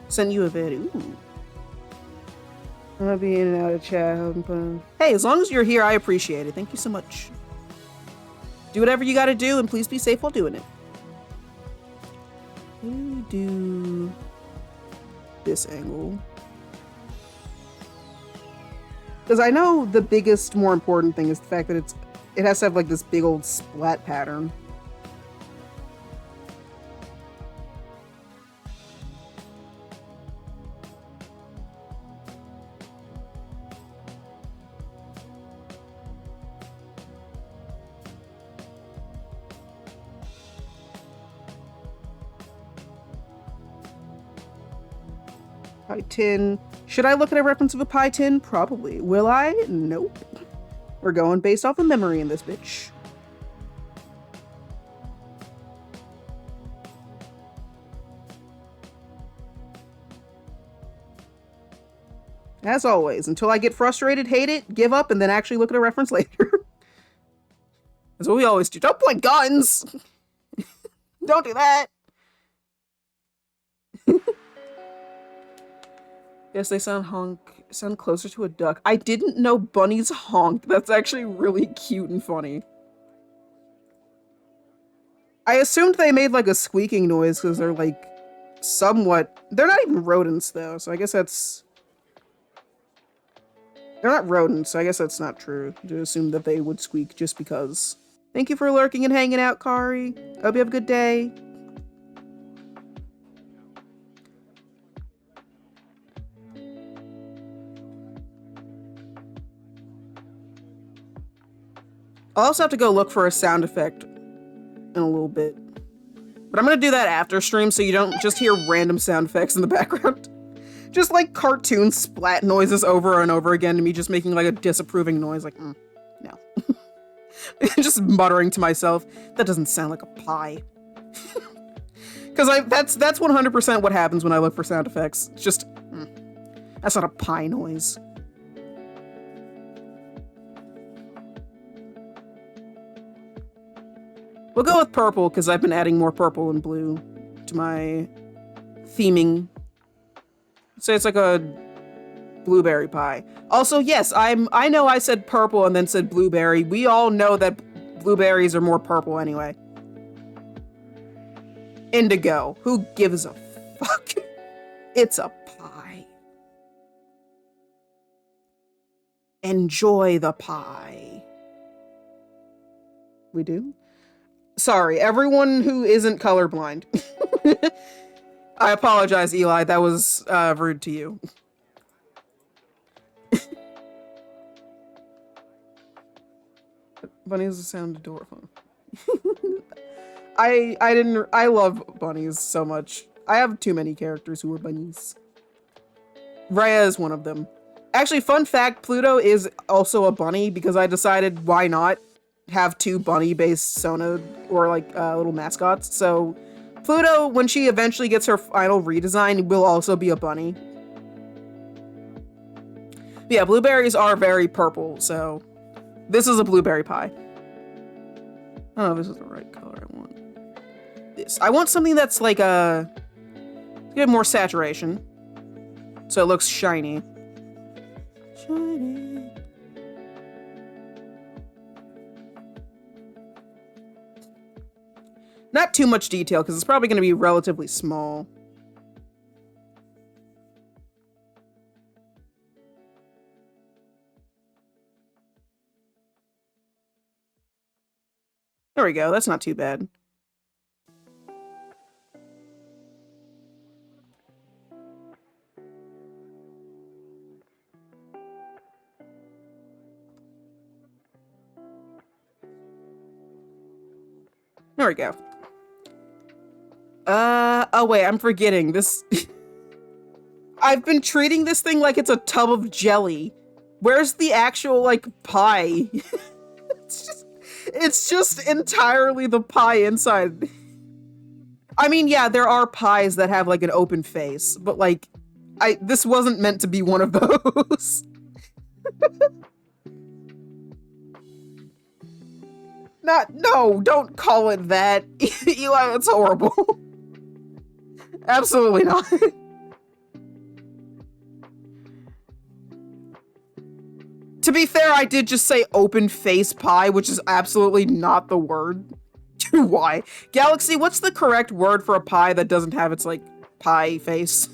Send you a vid. Ooh. I'll be in and out of chat. Hey, as long as you're here, I appreciate it. Thank you so much. Do whatever you gotta do, and please be safe while doing it. Let me do this angle. Because I know the biggest, more important thing is the fact that it has to have like this big old splat pattern. Pie tin. Should I look at a reference of a pie tin? Probably. Will I? Nope. We're going based off of memory in this bitch. As always, until I get frustrated, hate it, give up, and then actually look at a reference later. That's what we always do. Don't point guns! Don't do that! Yes, they sound closer to a duck. I didn't know bunnies honk. That's actually really cute and funny. I assumed they made like a squeaking noise because they're like somewhat... They're not even rodents though, so I guess that's... They're not rodents, so I guess that's not true to assume that they would squeak just because. Thank you for lurking and hanging out, Kari. Hope you have a good day. I'll also have to go look for a sound effect in a little bit. But I'm gonna do that after stream so you don't just hear random sound effects in the background. Just like cartoon splat noises over and over again, and me just making like a disapproving noise, like, no. Just muttering to myself, that doesn't sound like a pie. Because that's 100% what happens when I look for sound effects. It's just, that's not a pie noise. We'll go with purple, because I've been adding more purple and blue to my theming. So it's like a blueberry pie. Also, yes, I know I said purple and then said blueberry. We all know that blueberries are more purple anyway. Indigo. Who gives a fuck? It's a pie. Enjoy the pie. We do? Sorry, everyone who isn't colorblind. I apologize, Eli. That was rude to you. Bunnies sound adorable. I love bunnies so much. I have too many characters who are bunnies. Rhea is one of them. Actually, fun fact, Pluto is also a bunny because I decided why not have two bunny-based Sona or like little mascots. So Pluto, when she eventually gets her final redesign, will also be a bunny. But yeah, blueberries are very purple, so this is a blueberry pie. Oh, this is the right color I want. This. I want something that's like get more saturation, so it looks shiny. Shiny. Not too much detail, because it's probably going to be relatively small. There we go, that's not too bad. There we go. Oh wait, I'm forgetting this. I've been treating this thing like it's a tub of jelly. Where's the actual, like, pie? It's just entirely the pie inside. I mean, yeah, there are pies that have, like, an open face, but, like, this wasn't meant to be one of those. No, don't call it that. Eli, that's horrible. Absolutely not. To be fair, I did just say open face pie, which is absolutely not the word. Why? Galaxy, what's the correct word for a pie that doesn't have its, like, pie face?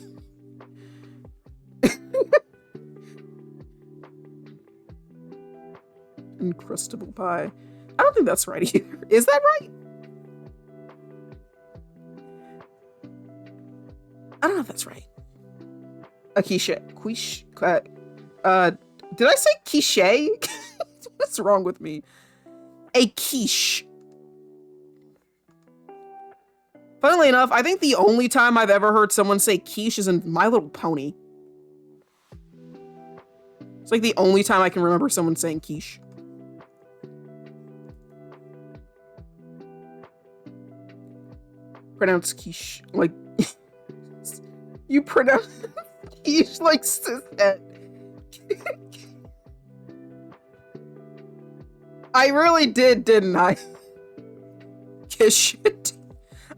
Uncrustable pie. I don't think that's right either. Is that right? I don't know if that's right. A quiche. Did I say quiche? What's wrong with me? A quiche. Funnily enough, I think the only time I've ever heard someone say quiche is in My Little Pony. It's like the only time I can remember someone saying quiche. Pronounce quiche like you pronounce quiche like cishet. I really did, didn't I? Quiche.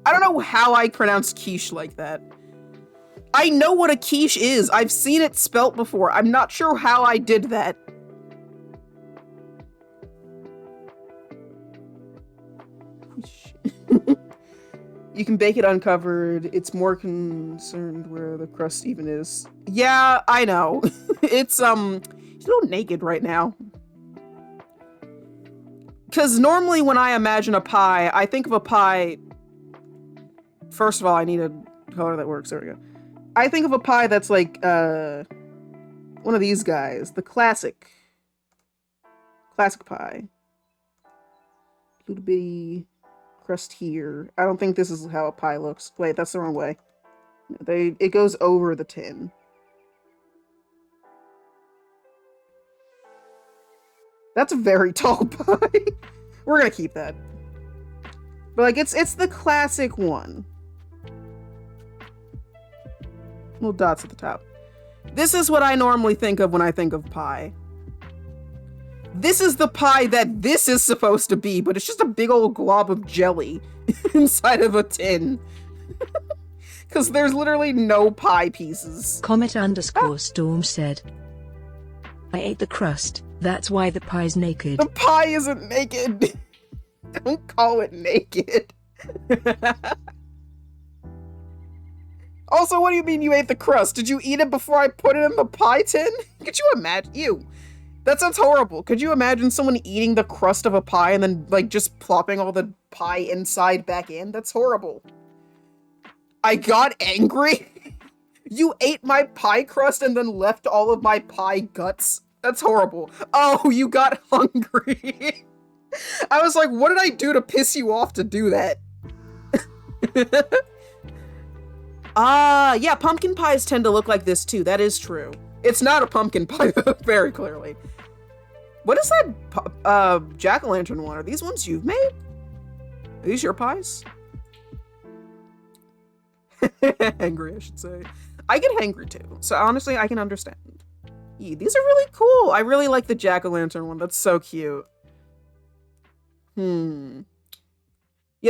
I don't know how I pronounced quiche like that. I know what a quiche is. I've seen it spelt before. I'm not sure how I did that. You can bake it uncovered. It's more concerned where the crust even is. Yeah, I know. It's, he's a little naked right now. Because normally when I imagine a pie, I think of a pie... First of all, I need a color that works. There we go. I think of a pie that's like, one of these guys. The classic pie. Little bitty crust here. I don't think this is how a pie looks. Wait, that's the wrong way. It goes over the tin. That's a very tall pie. We're gonna keep that. But like, it's the classic one. Little dots at the top. This is what I normally think of when I think of pie. This is the pie that this is supposed to be, but it's just a big old glob of jelly inside of a tin. Because there's literally no pie pieces. Comet_Storm said, I ate the crust, that's why the pie's naked. The pie isn't naked. Don't call it naked. Also, what do you mean you ate the crust? Did you eat it before I put it in the pie tin? Could you imagine? Ew. That sounds horrible. Could you imagine someone eating the crust of a pie and then, like, just plopping all the pie inside back in? That's horrible. I got angry? You ate my pie crust and then left all of my pie guts? That's horrible. Oh, you got hungry. I was like, what did I do to piss you off to do that? Yeah, pumpkin pies tend to look like this too. That is true. It's not a pumpkin pie, very clearly. What is that jack-o'-lantern one? Are these ones you've made? Are these your pies? Hangry, I should say. I get hangry too, so honestly, I can understand. Yeah, these are really cool. I really like the jack-o'-lantern one. That's so cute. Yeah,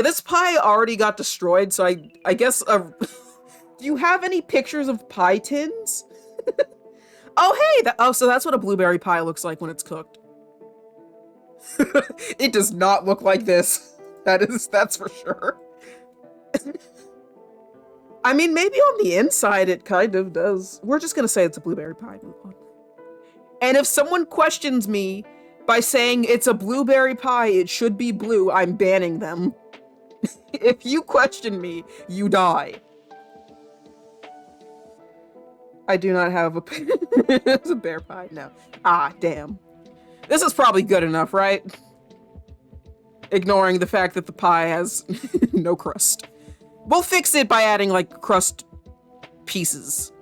this pie already got destroyed, so I guess... do you have any pictures of pie tins? Oh, hey! So that's what a blueberry pie looks like when it's cooked. It does not look like this. That's for sure. I mean, maybe on the inside it kind of does. We're just gonna say it's a blueberry pie. And if someone questions me by saying it's a blueberry pie, it should be blue, I'm banning them. If you question me, you die. I do not have a... It's a bear pie? No. Ah, damn. This is probably good enough, right? Ignoring the fact that the pie has no crust. We'll fix it by adding, like, crust pieces.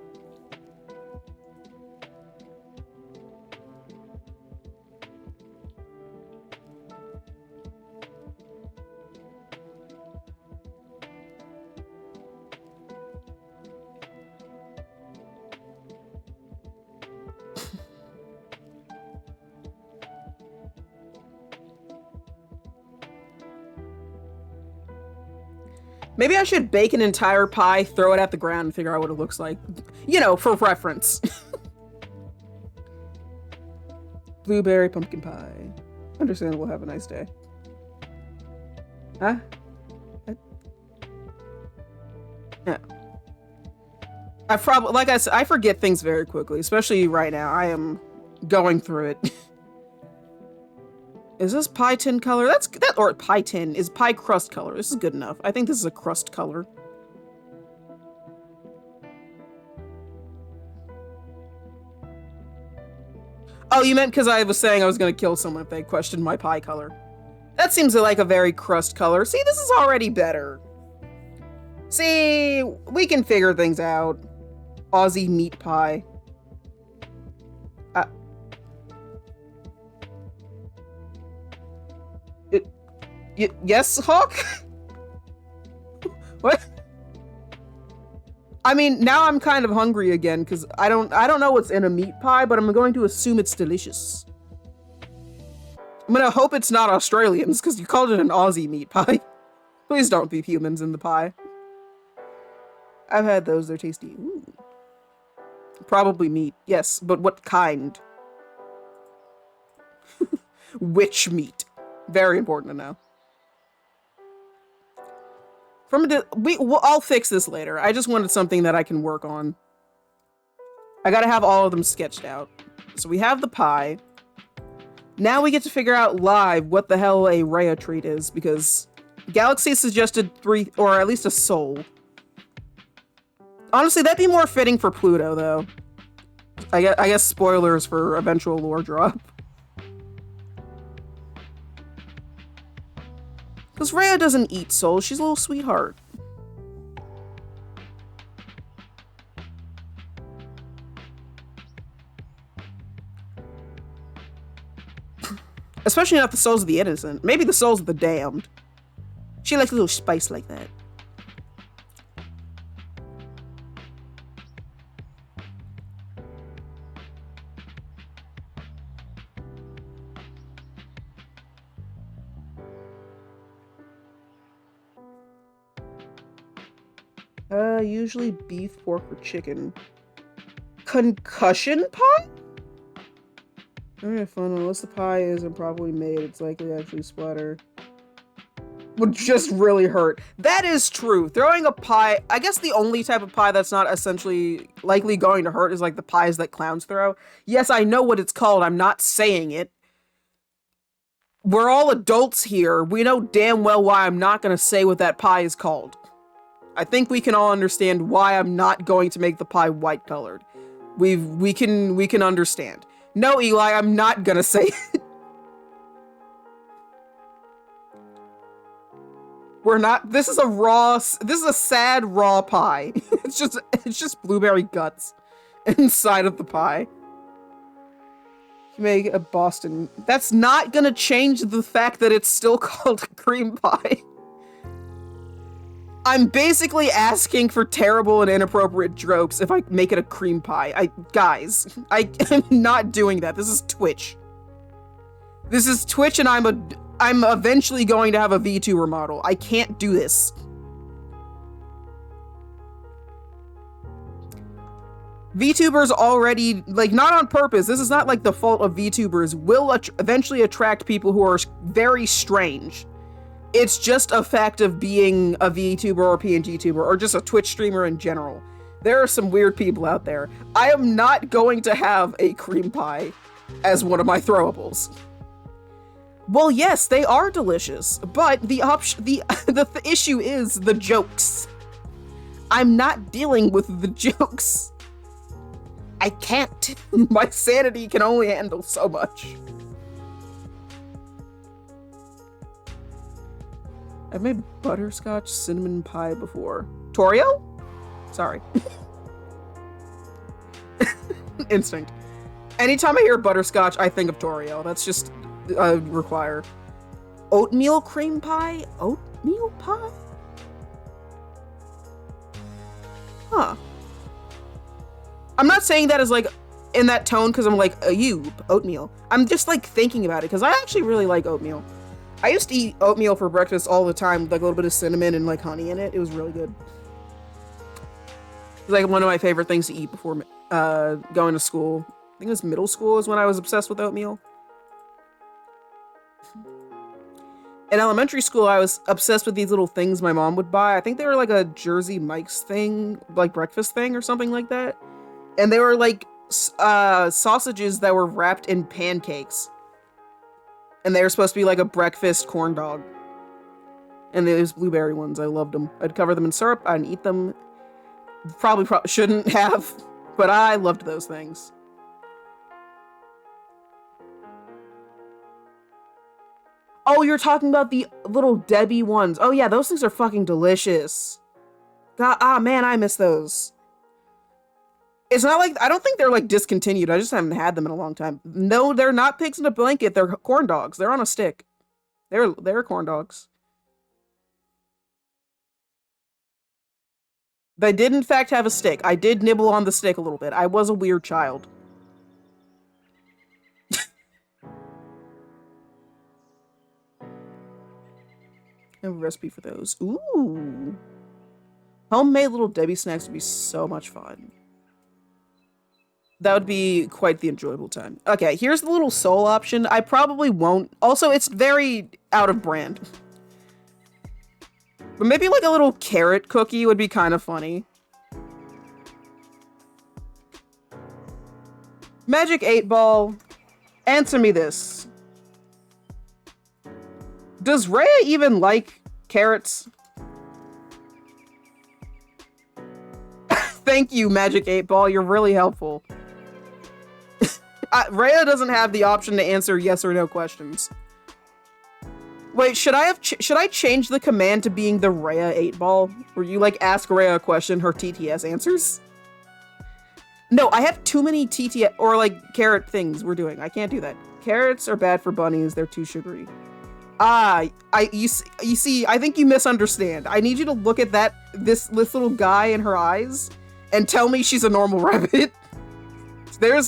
Maybe I should bake an entire pie, throw it at the ground, and figure out what it looks like. You know, for reference. Blueberry pumpkin pie. Understandable, have a nice day. Huh? Yeah. I probably, like I said, I forget things very quickly, especially right now. I am going through it. Is this pie tin color? Or pie tin is pie crust color. This is good enough. I think this is a crust color. Oh, you meant because I was saying I was going to kill someone if they questioned my pie color. That seems like a very crust color. See, this is already better. See, we can figure things out. Aussie meat pie. Yes, Hawk? What? I mean, now I'm kind of hungry again because I don't know what's in a meat pie, but I'm going to assume it's delicious. I'm gonna hope it's not Australians because you called it an Aussie meat pie. Please don't be humans in the pie. I've had those, they're tasty. Ooh. Probably meat, yes, but what kind? Which meat? Very important to know. I'll fix this later. I just wanted something that I can work on. I gotta have all of them sketched out. So we have the pie. Now we get to figure out live what the hell a Rhea treat is, because Galaxy suggested 3, or at least a soul. Honestly, that'd be more fitting for Pluto, though. I guess spoilers for eventual lore drop. Because Rhea doesn't eat souls, she's a little sweetheart. Especially not the souls of the innocent. Maybe the souls of the damned. She likes a little spice like that. Usually beef, pork, or chicken. Concussion pie? Alright, fun. Unless the pie isn't properly made, it's likely actually splatter. Would just really hurt. That is true. Throwing a pie, I guess the only type of pie that's not essentially likely going to hurt is like the pies that clowns throw. Yes, I know what it's called. I'm not saying it. We're all adults here. We know damn well why I'm not going to say what that pie is called. I think we can all understand why I'm not going to make the pie white colored. We can understand. No, Eli, I'm not gonna say it. We're not. This is a sad raw pie. It's just blueberry guts inside of the pie. You make a Boston. That's not gonna change the fact that it's still called cream pie. I'm basically asking for terrible and inappropriate jokes if I make it a cream pie. Guys, I am not doing that. This is Twitch. This is Twitch, and I'm eventually going to have a VTuber model. I can't do this. VTubers already, like, not on purpose. This is not like the fault of VTubers. Will eventually attract people who are very strange. It's just a fact of being a VTuber or a PNG tuber or just a Twitch streamer in general. There are some weird people out there. I am not going to have a cream pie as one of my throwables. Well, yes, they are delicious, but the issue is the jokes. I'm not dealing with the jokes. I can't. My sanity can only handle so much. I've made butterscotch cinnamon pie before. Toreo? Sorry. Instinct. Anytime I hear butterscotch, I think of Toreo. That's just require. Oatmeal cream pie? Oatmeal pie? Huh. I'm not saying that as like in that tone because I'm like, oatmeal. I'm just like thinking about it because I actually really like oatmeal. I used to eat oatmeal for breakfast all the time with like a little bit of cinnamon and like honey in it. It was really good. It was like one of my favorite things to eat before going to school. I think it was middle school is when I was obsessed with oatmeal. In elementary school, I was obsessed with these little things my mom would buy. I think they were like a Jersey Mike's thing, like breakfast thing or something like that. And they were like sausages that were wrapped in pancakes. And they were supposed to be like a breakfast corn dog. And those blueberry ones, I loved them. I'd cover them in syrup, I'd eat them. Probably shouldn't have, but I loved those things. Oh, you're talking about the little Debbie ones. Oh yeah, those things are fucking delicious. God, man, I miss those. It's not like, I don't think they're like discontinued. I just haven't had them in a long time. No, they're not pigs in a blanket. They're corn dogs. They're on a stick. They're corn dogs. They did in fact have a stick. I did nibble on the stick a little bit. I was a weird child. I have a recipe for those. Ooh. Homemade little Debbie snacks would be so much fun. That would be quite the enjoyable time. Okay, here's the little soul option. I probably won't. Also, it's very out of brand. But maybe like a little carrot cookie would be kind of funny. Magic 8 Ball, answer me this. Does Rhea even like carrots? Thank you, Magic 8 Ball. You're really helpful. Rhea doesn't have the option to answer yes or no questions. Wait, should I change the command to being the Rhea 8 Ball? Where you like ask Rhea a question, her TTS answers? No, I have too many TTS or like carrot things we're doing. I can't do that. Carrots are bad for bunnies. They're too sugary. You see, I think you misunderstand. I need you to look at this little guy in her eyes and tell me she's a normal rabbit.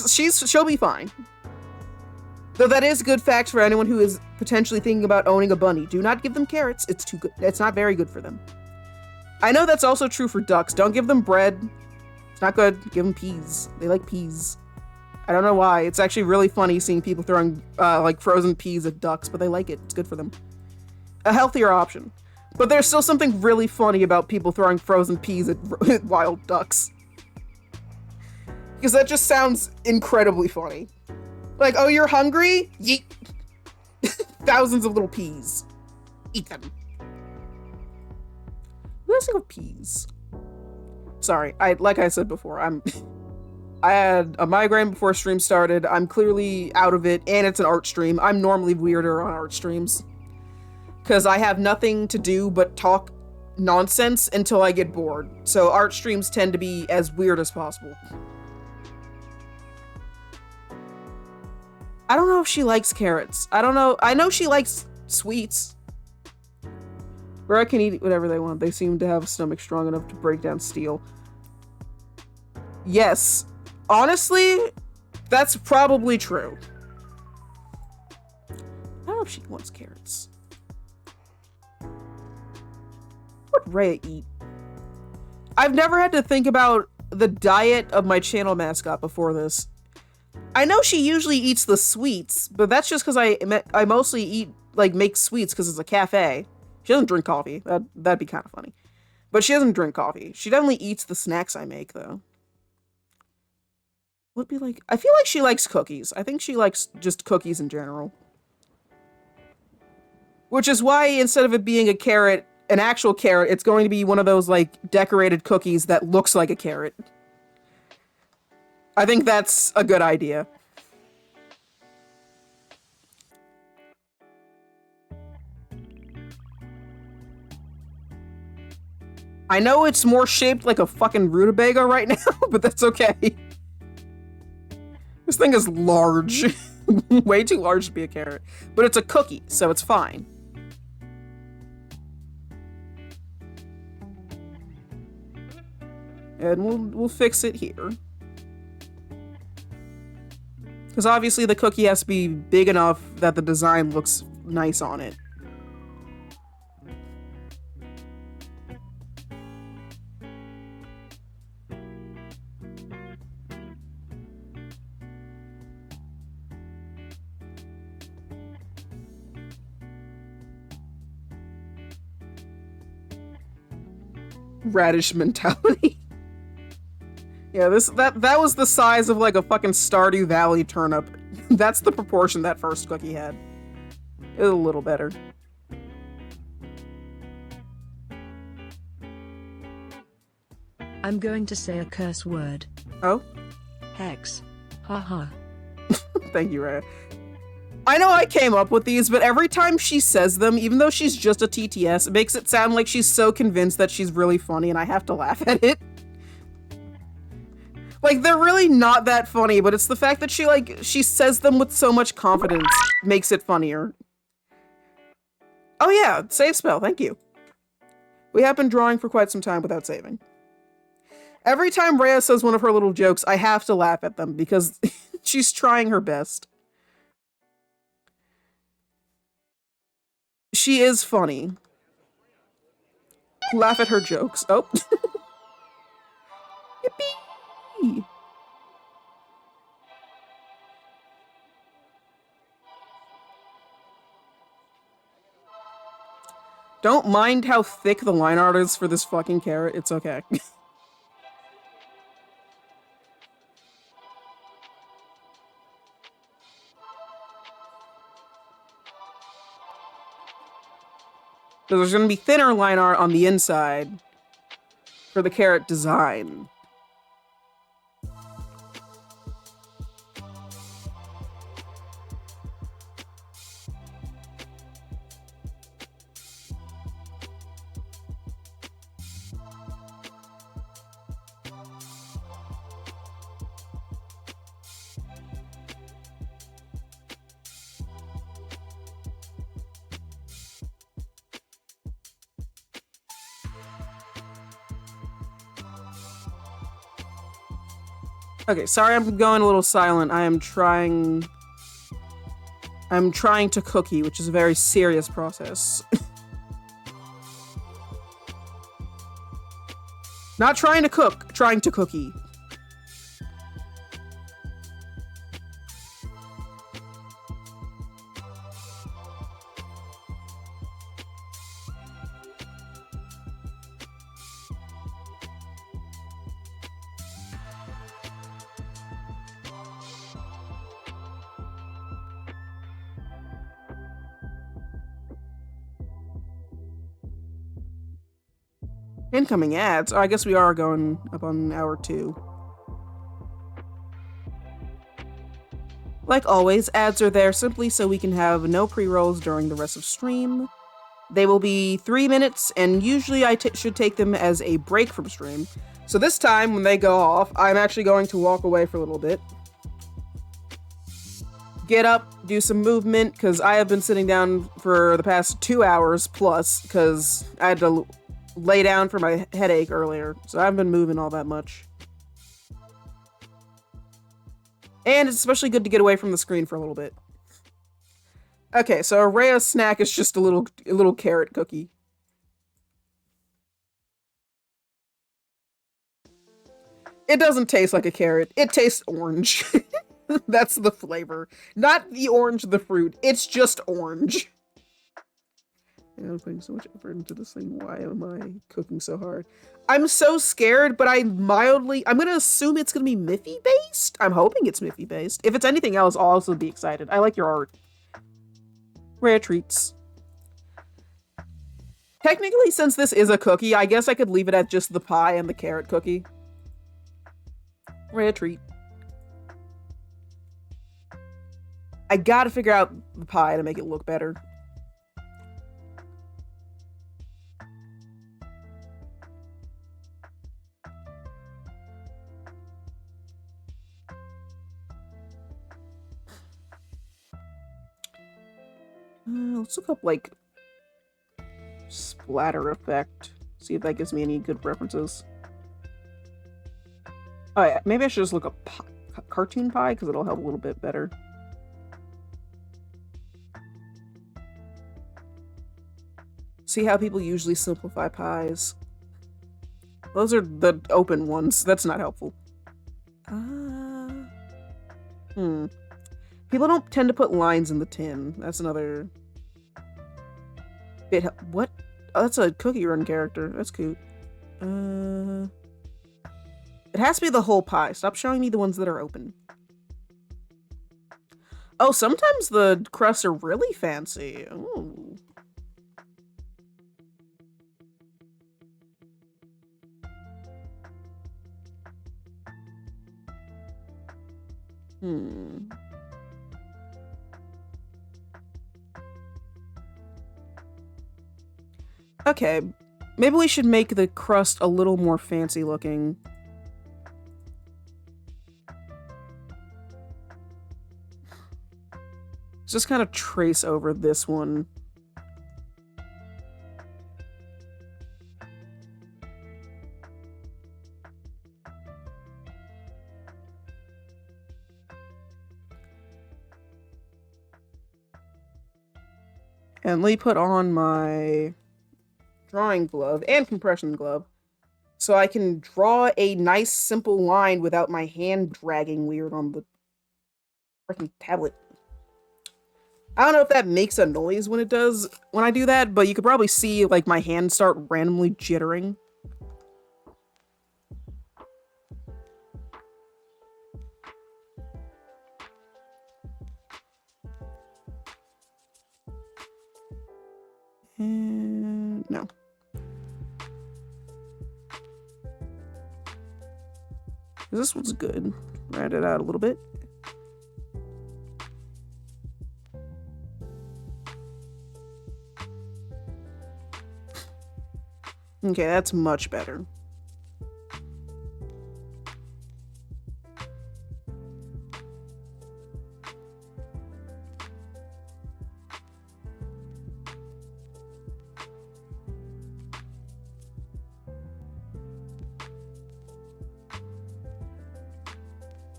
She'll be fine. Though that is good facts for anyone who is potentially thinking about owning a bunny. Do not give them carrots. It's too good. It's not very good for them. I know that's also true for ducks. Don't give them bread. It's not good. Give them peas. They like peas. I don't know why. It's actually really funny seeing people throwing like frozen peas at ducks, but they like it. It's good for them. A healthier option. But there's still something really funny about people throwing frozen peas at wild ducks. Because that just sounds incredibly funny. Like, oh, you're hungry? Yeet. Thousands of little peas. Eat them. Who has to go peas? Sorry, like I said before, I had a migraine before stream started. I'm clearly out of it, and it's an art stream. I'm normally weirder on art streams. Because I have nothing to do but talk nonsense until I get bored. So art streams tend to be as weird as possible. I don't know if she likes carrots. I don't know. I know she likes sweets. Rhea can eat whatever they want. They seem to have a stomach strong enough to break down steel. Yes. Honestly, that's probably true. I don't know if she wants carrots. What would Rhea eat? I've never had to think about the diet of my channel mascot before this. I know she usually eats the sweets, but that's just because I mostly make sweets because it's a cafe. She doesn't drink coffee. That'd be kind of funny. But she doesn't drink coffee. She definitely eats the snacks I make, though. Would be like... I feel like she likes cookies. I think she likes just cookies in general. Which is why, instead of it being a carrot, an actual carrot, it's going to be one of those, like, decorated cookies that looks like a carrot. I think that's a good idea. I know it's more shaped like a fucking rutabaga right now, but that's okay. This thing is large. Way too large to be a carrot. But it's a cookie, so it's fine. And we'll fix it here. Because obviously the cookie has to be big enough that the design looks nice on it. Radish mentality. Yeah, that was the size of like a fucking Stardew Valley turnip. That's the proportion that first cookie had. It was a little better. I'm going to say a curse word. Oh? Hex. Haha. Thank you, Rhea. I know I came up with these, but every time she says them, even though she's just a TTS, it makes it sound like she's so convinced that she's really funny and I have to laugh at it. Like, they're really not that funny, but it's the fact that she says them with so much confidence makes it funnier. Oh yeah, save spell, thank you. We have been drawing for quite some time without saving. Every time Rhea says one of her little jokes, I have to laugh at them because she's trying her best. She is funny. Laugh at her jokes. Oh. Yippee! Don't mind how thick the line art is for this fucking carrot. It's okay. There's going to be thinner line art on the inside for the carrot design. Okay, sorry I'm going a little silent. I'm trying to cookie, which is a very serious process. Not trying to cook, trying to cookie. Incoming ads? Oh, I guess we are going up on hour 2. Like always, ads are there simply so we can have no pre-rolls during the rest of stream. They will be 3 minutes, and usually I should take them as a break from stream. So this time, when they go off, I'm actually going to walk away for a little bit. Get up, do some movement, because I have been sitting down for the past 2 hours plus, because I had to lay down for my headache earlier, so I haven't been moving all that much. And it's especially good to get away from the screen for a little bit. Okay, so Rhea's snack is just a little carrot cookie. It doesn't taste like a carrot. It tastes orange. That's the flavor. Not the orange, the fruit. It's just orange. I'm putting so much effort into this thing. Why am I cooking so hard? I'm so scared, but I'm gonna assume it's gonna be Miffy based. I'm hoping it's Miffy based. If it's anything else, I'll also be excited. I like your art. Rare treats. Technically, since this is a cookie, I guess I could leave it at just the pie and the carrot cookie. Rare treat. I gotta figure out the pie to make it look better. Let's look up, like, splatter effect. See if that gives me any good references. Oh yeah, maybe I should just look up cartoon pie, because it'll help a little bit better. See how people usually simplify pies. Those are the open ones. That's not helpful. People don't tend to put lines in the tin. That's another bit. What? Oh, that's a Cookie Run character. That's cute. It has to be the whole pie. Stop showing me the ones that are open. Oh, sometimes the crusts are really fancy. Ooh. Okay, maybe we should make the crust a little more fancy looking. Just kind of trace over this one. And let me put on my drawing glove and compression glove so I can draw a nice simple line without my hand dragging weird on the freaking tablet. I don't know if that makes a noise when it does when I do that, but you could probably see like my hand start randomly jittering. And no. This one's good. Round it out a little bit. Okay, that's much better.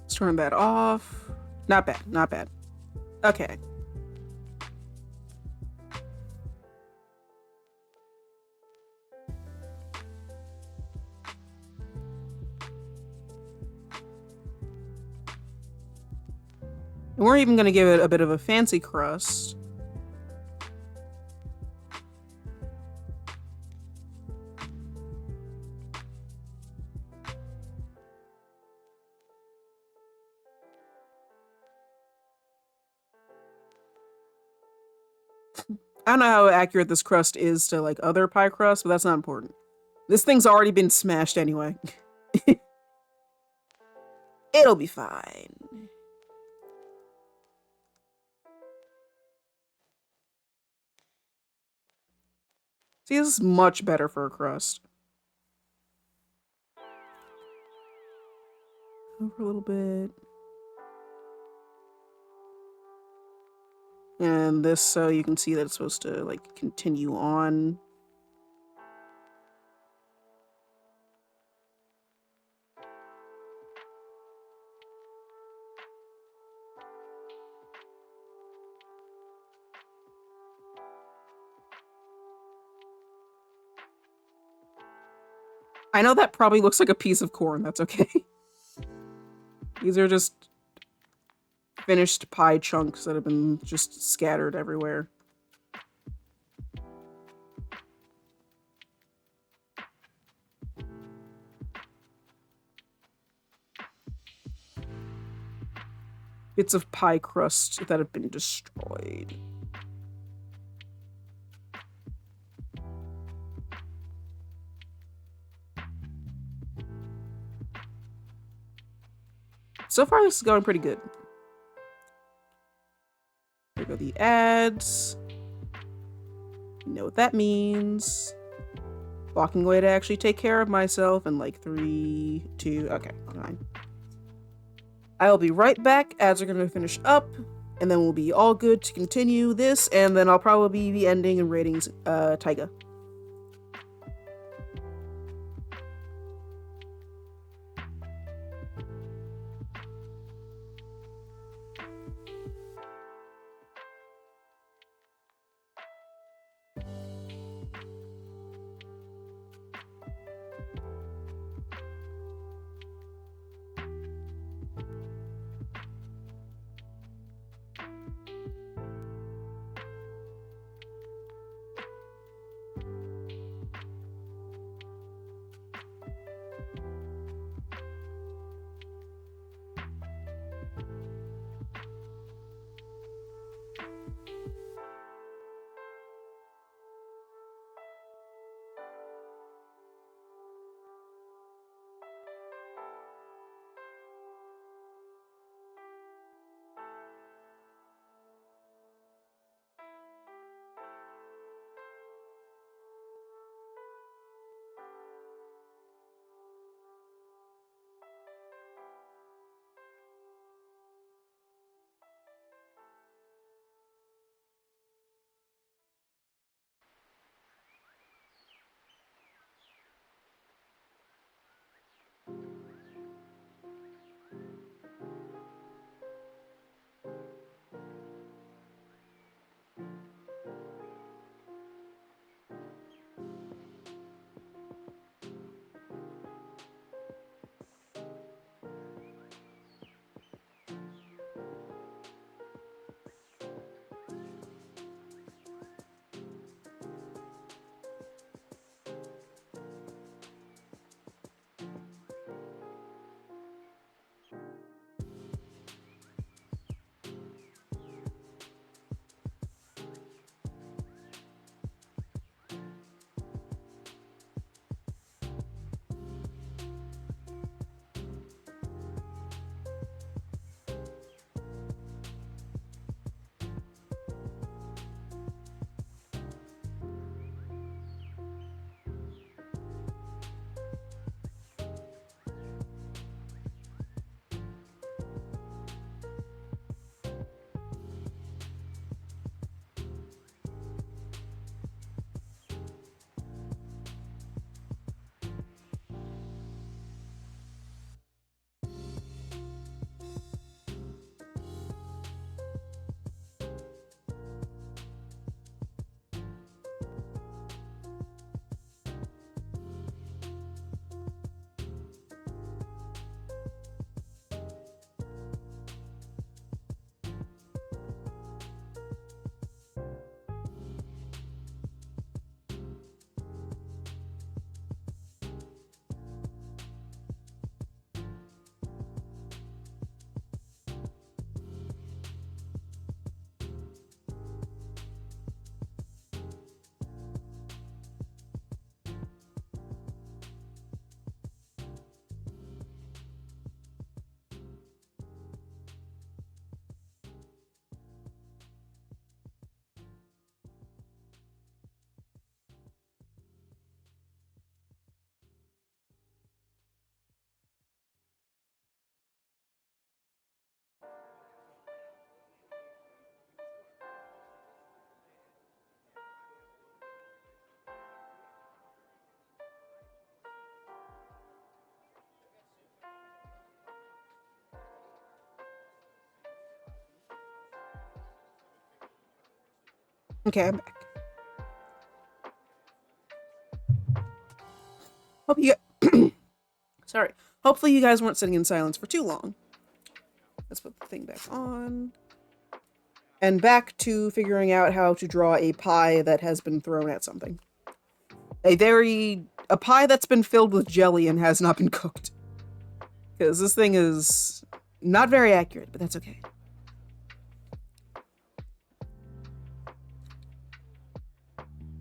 Let's turn that off. Not bad, not bad. Okay. And we're even going to give it a bit of a fancy crust. I don't know how accurate this crust is to like other pie crusts, but that's not important. This thing's already been smashed anyway. It'll be fine. See, this is much better for a crust. Over a little bit. And this so you can see that it's supposed to like continue on. I know that probably looks like a piece of corn. That's okay. These are just finished pie chunks that have been just scattered everywhere. Bits of pie crust that have been destroyed. So far, this is going pretty good. Here go the ads. You know what that means. Walking away to actually take care of myself in like 3, 2, okay, 9. I'll be right back. Ads are going to finish up, and then we'll be all good to continue this, and then I'll probably be ending and rating Taiga. Okay, I'm back. Hope you sorry. Hopefully you guys weren't sitting in silence for too long. Let's put the thing back on. And back to figuring out how to draw a pie that has been thrown at something. A pie that's been filled with jelly and has not been cooked. Because this thing is not very accurate, but that's okay.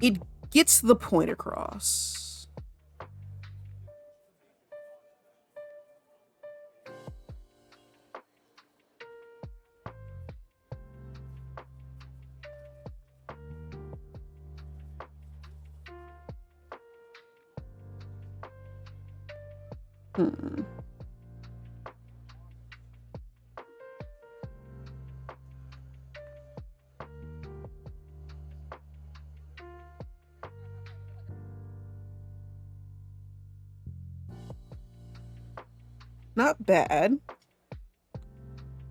It gets the point across. Hmm. Not bad. I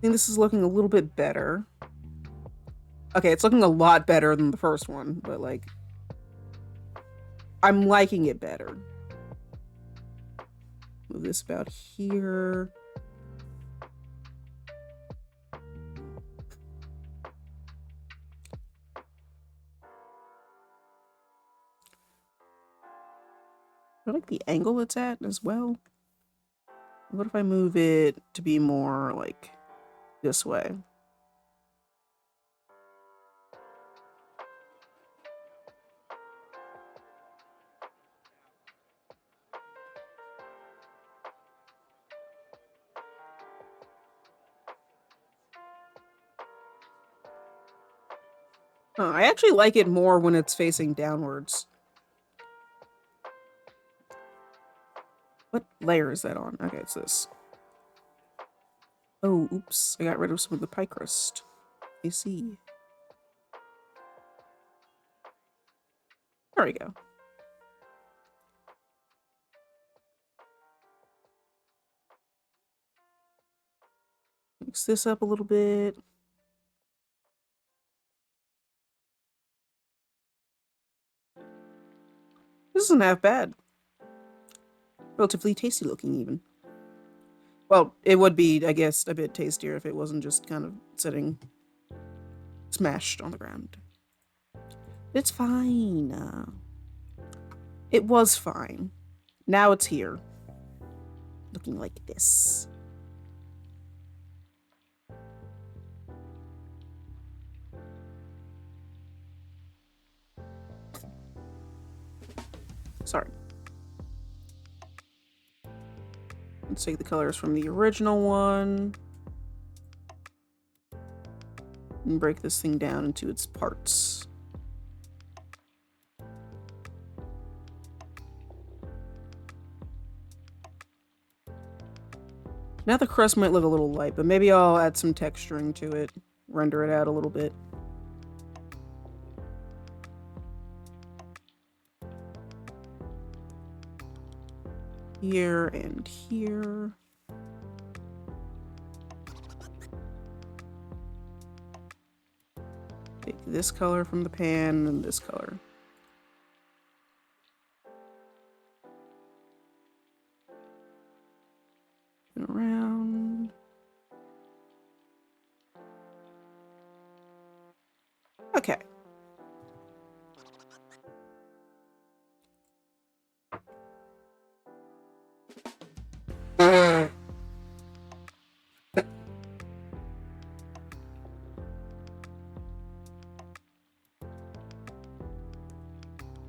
think this is looking a little bit better. Okay, it's looking a lot better than the first one, but like, I'm liking it better. Move this about here. I like the angle it's at as well. What if I move it to be more like this way? I actually like it more when it's facing downwards. What layer is that on? Okay, it's this. Oh, oops. I got rid of some of the pie crust. I see. There we go. Mix this up a little bit. This isn't half bad. Relatively tasty looking, even. Well, it would be, I guess, a bit tastier if it wasn't just kind of sitting smashed on the ground. It's fine. It was fine. Now it's here. Looking like this. Sorry. Let's take the colors from the original one and break this thing down into its parts. Now the crust might look a little light, but maybe I'll add some texturing to it, render it out a little bit. Here and here. Take this color from the pan and this color. And around. Okay.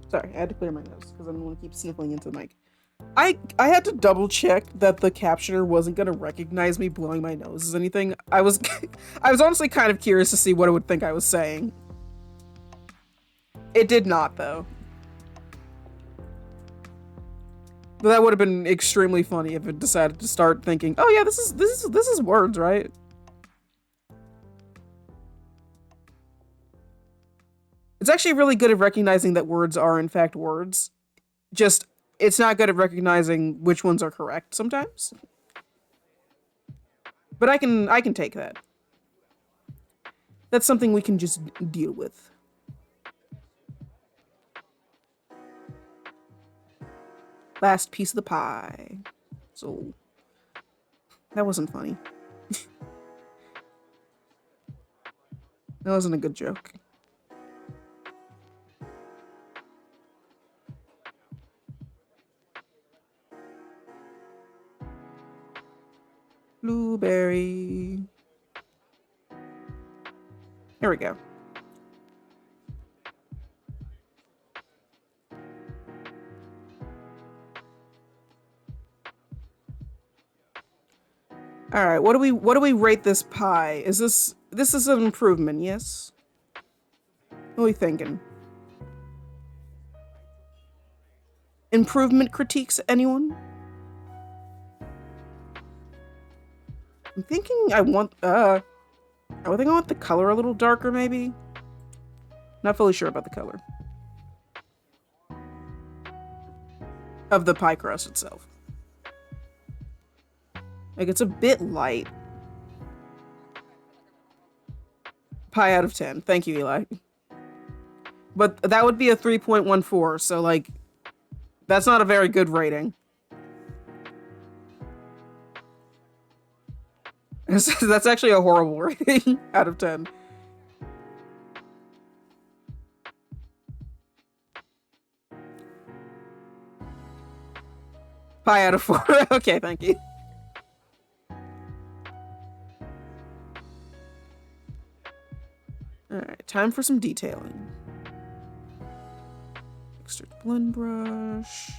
Sorry, I had to clear my nose because I don't want to keep sniffling into the mic. I had to double check that the captioner wasn't gonna recognize me blowing my nose as anything. I was I was honestly kind of curious to see what it would think I was saying. It did not though. But that would have been extremely funny if it decided to start thinking, "Oh yeah, this is words, right?" It's actually really good at recognizing that words are in fact words. Just it's not good at recognizing which ones are correct sometimes. But I can take that. That's something we can just deal with. Last piece of the pie. So that wasn't funny. That wasn't a good joke. Blueberry. Here we go. All right, what do we rate this pie? Is this is an improvement, yes? What are we thinking? Improvement critiques, anyone? I'm thinking I think I want the color a little darker, maybe? Not fully sure about the color of the pie crust itself. Like, it's a bit light. Pie out of 10. Thank you, Eli. But that would be a 3.14, so, like, that's not a very good rating. That's actually a horrible rating out of 10. Pie out of 4. Okay, thank you. Alright, time for some detailing. Extract blend brush.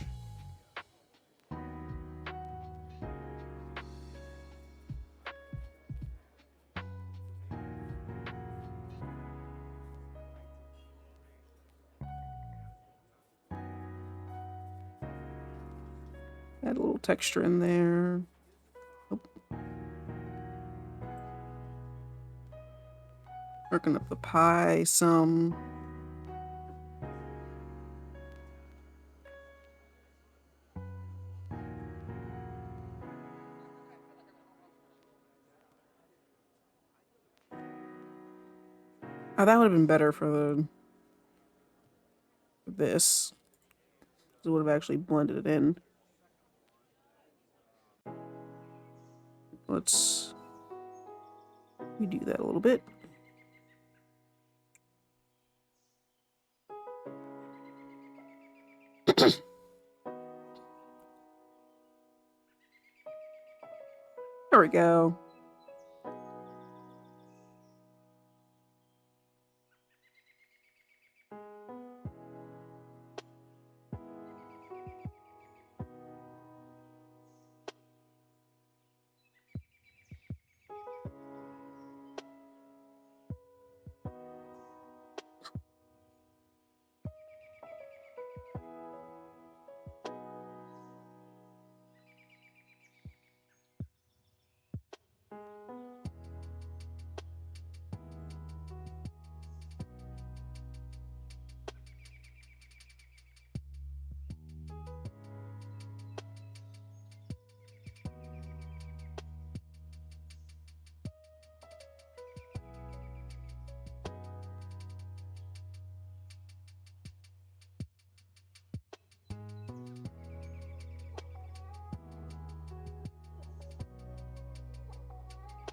Add a little texture in there. Oh. Working up the pie some. Oh, that would have been better for this. It would have actually blended it in. Let's redo that a little bit. There we go.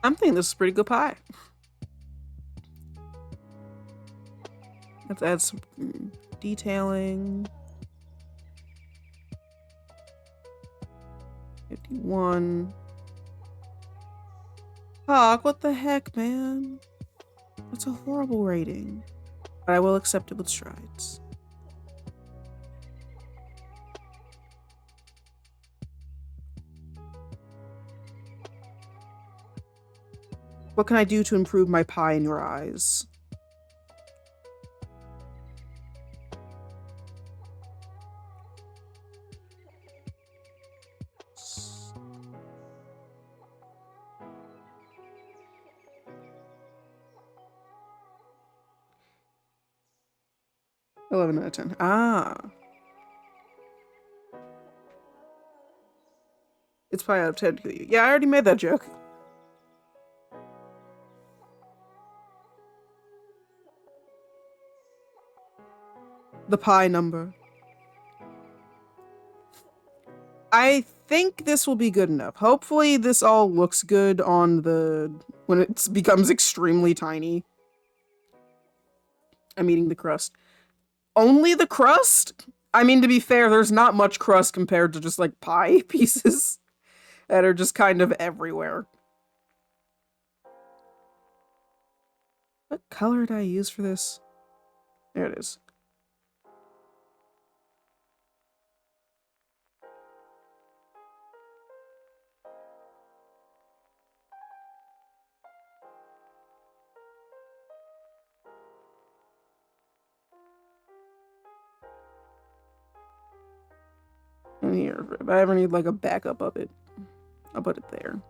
I'm thinking this is pretty good pie. Let's add some detailing. 51. Fuck, what the heck, man? That's a horrible rating. But I will accept it with strides. What can I do to improve my pie in your eyes? $11 out of 10. Ah. It's pie out of 10 to you. Yeah, I already made that joke. The pie number. I think this will be good enough. Hopefully this all looks good on the... when it becomes extremely tiny. I'm eating the crust. Only the crust? I mean, to be fair, there's not much crust compared to just, like, pie pieces that are just kind of everywhere. What color did I use for this? There it is. And here, if I ever need like a backup of it, I'll put it there.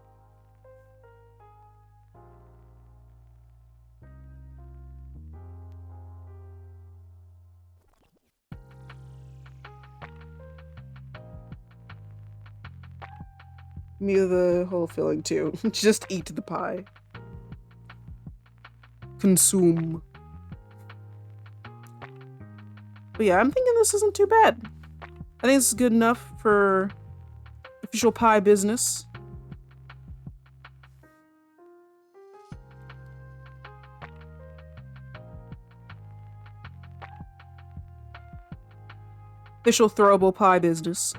Me the whole filling too. Just eat the pie. Consume. But yeah, I'm thinking this isn't too bad. I think this is good enough for official pie business. Official throwable pie business.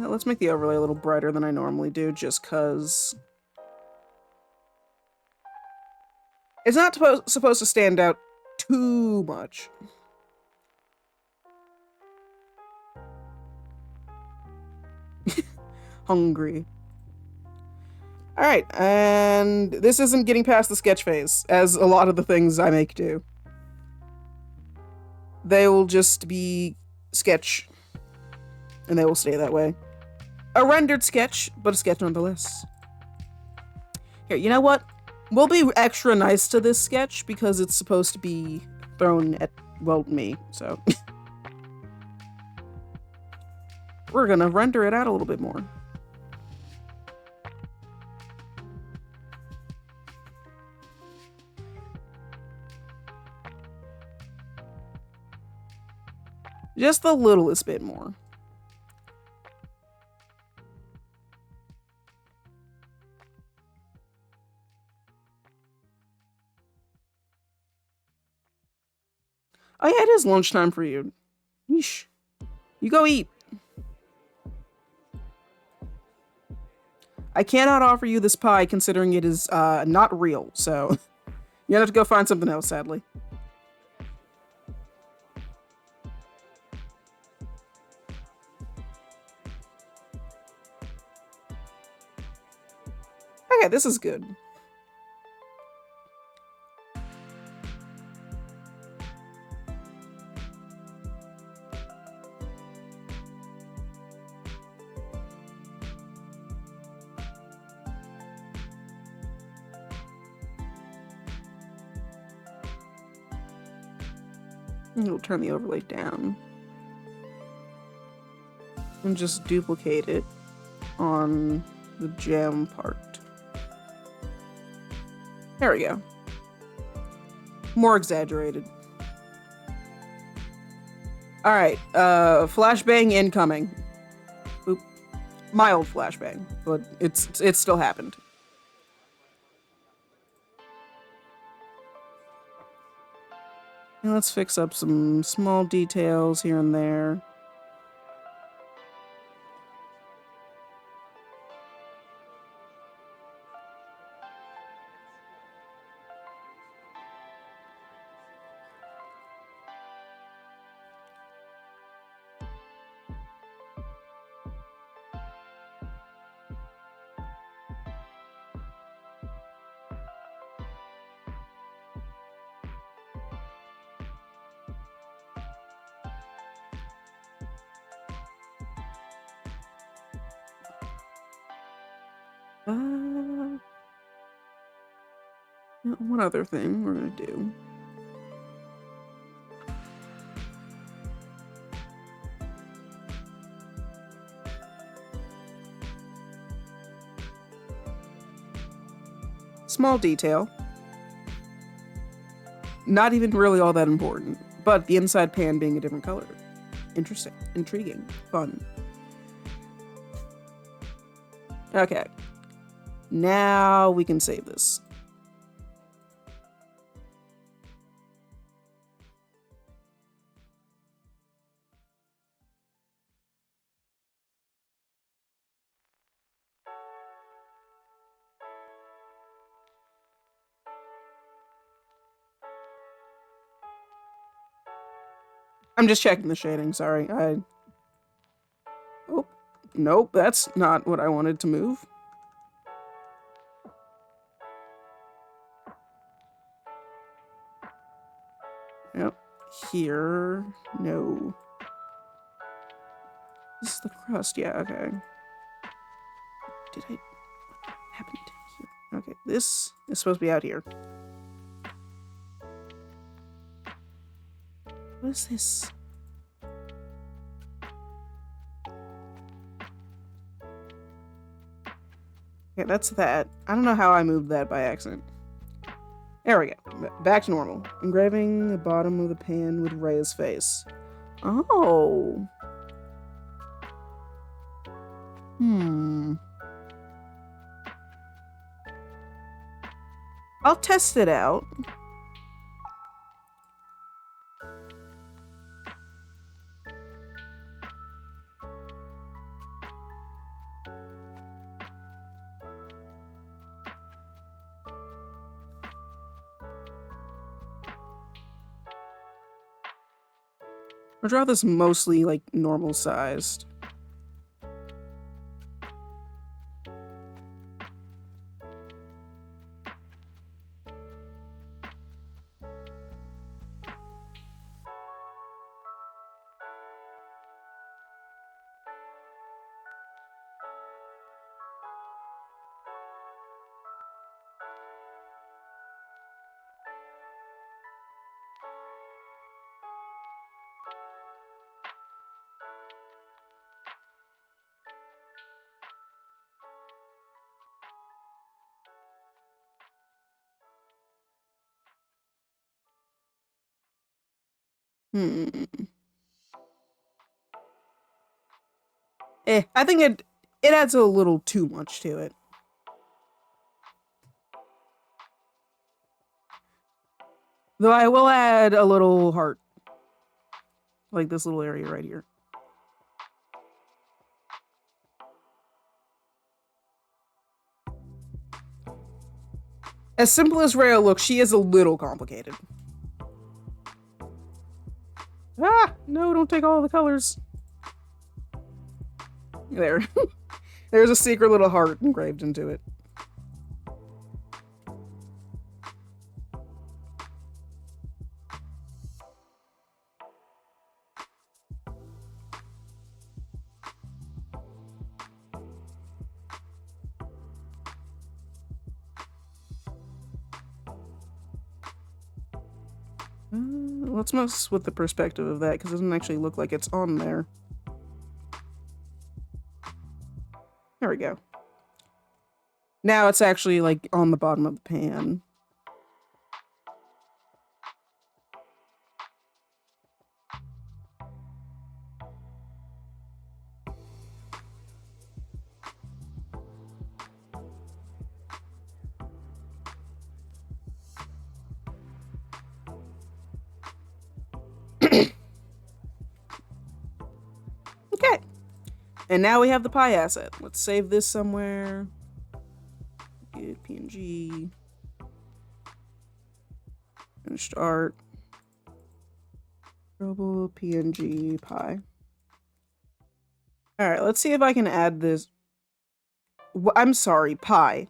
Let's make the overlay a little brighter than I normally do, just because it's not supposed to stand out too much. Hungry. Alright, and this isn't getting past the sketch phase, as a lot of the things I make do. They will just be sketch, and they will stay that way. A rendered sketch, but a sketch nonetheless. Here, you know what? We'll be extra nice to this sketch because it's supposed to be thrown at, well, me, so. We're gonna render it out a little bit more. Just the littlest bit more. Oh yeah, it is lunchtime for you. Yeesh. You go eat. I cannot offer you this pie considering it is not real, so you have to go find something else, sadly. Okay, this is good. We'll turn the overlay down. And just duplicate it on the jam part. There we go. More exaggerated. Alright, flashbang incoming. Oop. Mild flashbang, but it still happened. And let's fix up some small details here and there. One other thing we're gonna do. small detail. Not even really all that important, but the inside pan being a different color. Interesting, intriguing, fun. Okay. Now we can save this. I'm just checking the shading, sorry. Oh, nope, that's not what I wanted to move. Yep, here, no. This is the crust, yeah, okay. Did I, what happened here? Okay, this is supposed to be out here. What is this? Okay, that's that. I don't know how I moved that by accident. There we go. Back to normal. Engraving the bottom of the pan with Rhea's face. Oh. I'll test it out. I'll draw this mostly like normal sized. I think it adds a little too much to it. Though I will add a little heart. Like this little area right here. As simple as Rhea looks, she is a little complicated. Ah! No, don't take all the colors. There. There's a secret little heart engraved into it. Let's mess with the perspective of that, because it doesn't actually look like it's on there. There we go. Now it's actually, like, on the bottom of the pan. Okay. And now we have the pie asset. Let's save this somewhere. Good PNG. Finished art. Global PNG pie. Alright, let's see if I can add this. I'm sorry, pie.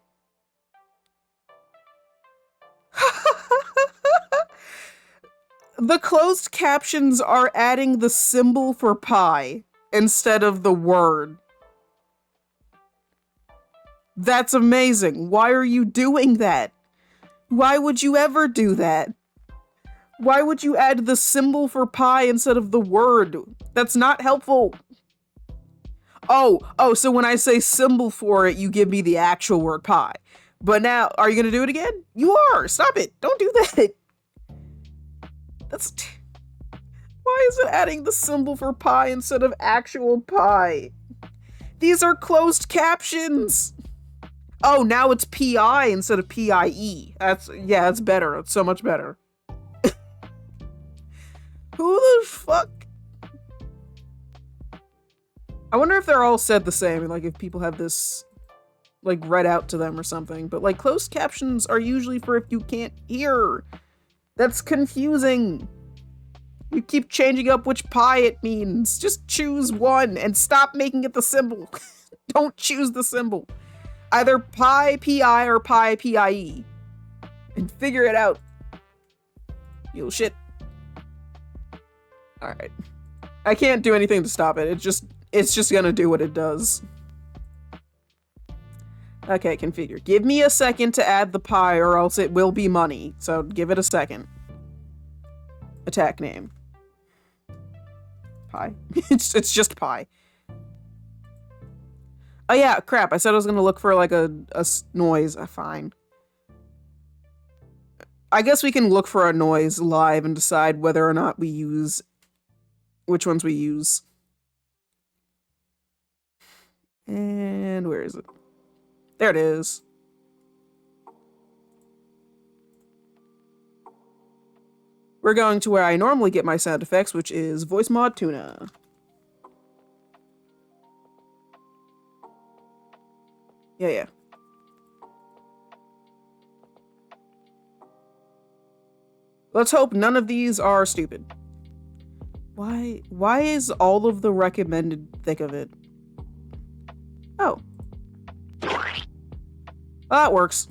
The closed captions are adding the symbol for pie instead of the word. That's amazing. Why are you doing that? Why would you ever do that? Why would you add the symbol for pie instead of the word? That's not helpful. Oh, so when I say symbol for it, you give me the actual word pie. But now, are you gonna do it again? You are! Stop it! Don't do that! Why is it adding the symbol for pi instead of actual pi? These are closed captions! Oh, now it's PI instead of PIE. That's better. It's so much better. Who the fuck? I wonder if they're all said the same, like if people have this like read out to them or something. But like closed captions are usually for if you can't hear. That's confusing. You keep changing up which pi it means. Just choose one and stop making it the symbol. Don't choose the symbol. Either pi PI or pi PIE. And figure it out. You shit. Alright. I can't do anything to stop it. It's just gonna do what it does. Okay, configure. Give me a second to add the pi or else it will be money. So give it a second. Attack name. Pi. It's just pi. Oh yeah, crap. I said I was gonna look for like a noise. Fine. I guess we can look for a noise live and decide whether or not we use which ones we use. And where is it? There it is. We're going to where I normally get my sound effects, which is Voice Mod Tuna. Yeah. Let's hope none of these are stupid. Why is all of the recommended thick of it? Oh. Well, that works.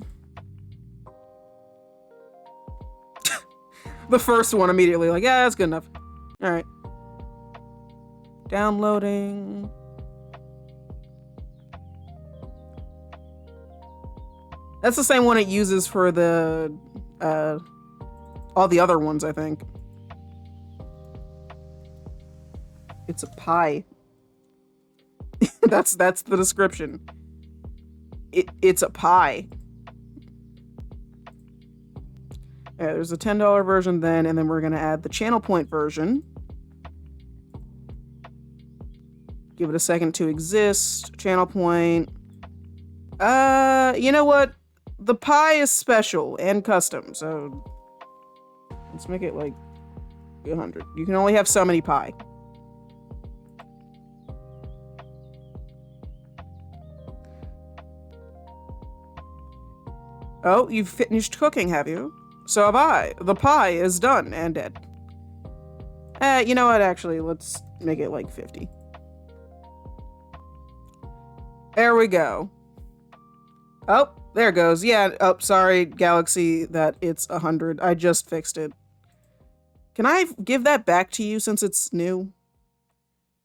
The first one immediately like, yeah, that's good enough. Alright. Downloading. That's the same one it uses for the, all the other ones, I think. It's a pie. That's the description. It's a pie. Yeah, there's a $10 version then, and then we're gonna add the channel point version. Give it a second to exist. Channel point. You know what? The pie is special and custom, so let's make it like 100. You can only have so many pie. Oh, you've finished cooking, have you? So have I. The pie is done and dead. You know what? Actually, let's make it like 50. There we go. Oh, there it goes. Yeah, oh, sorry, Galaxy, that it's 100. I just fixed it. Can I give that back to you since it's new?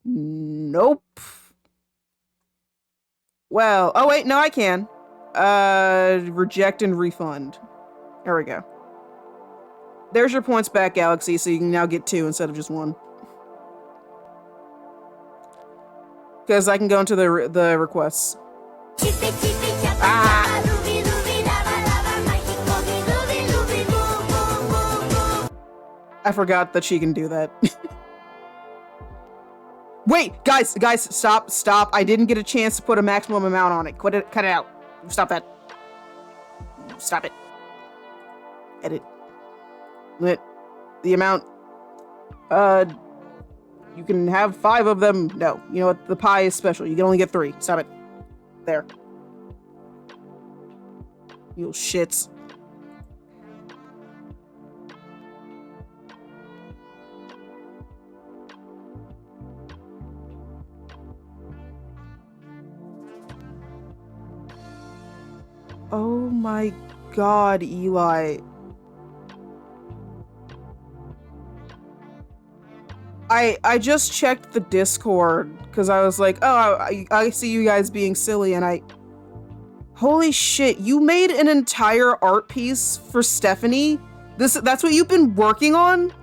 Nope. Well, oh wait, no, I can. Reject and refund. There we go. There's your points back, Galaxy, so you can now get 2 instead of just 1. Because I can go into the requests. Ah! I forgot that she can do that. Wait, guys, stop. I didn't get a chance to put a maximum amount on it. Cut it out. Stop that. Stop it. Edit. Limit the amount. You can have 5 of them. No, you know what? The pie is special. You can only get 3. Stop it. There. You little shits. Oh my god, Eli. I just checked the Discord because I was like, oh, I see you guys being silly, and holy shit, you made an entire art piece for Stephanie? That's what you've been working on?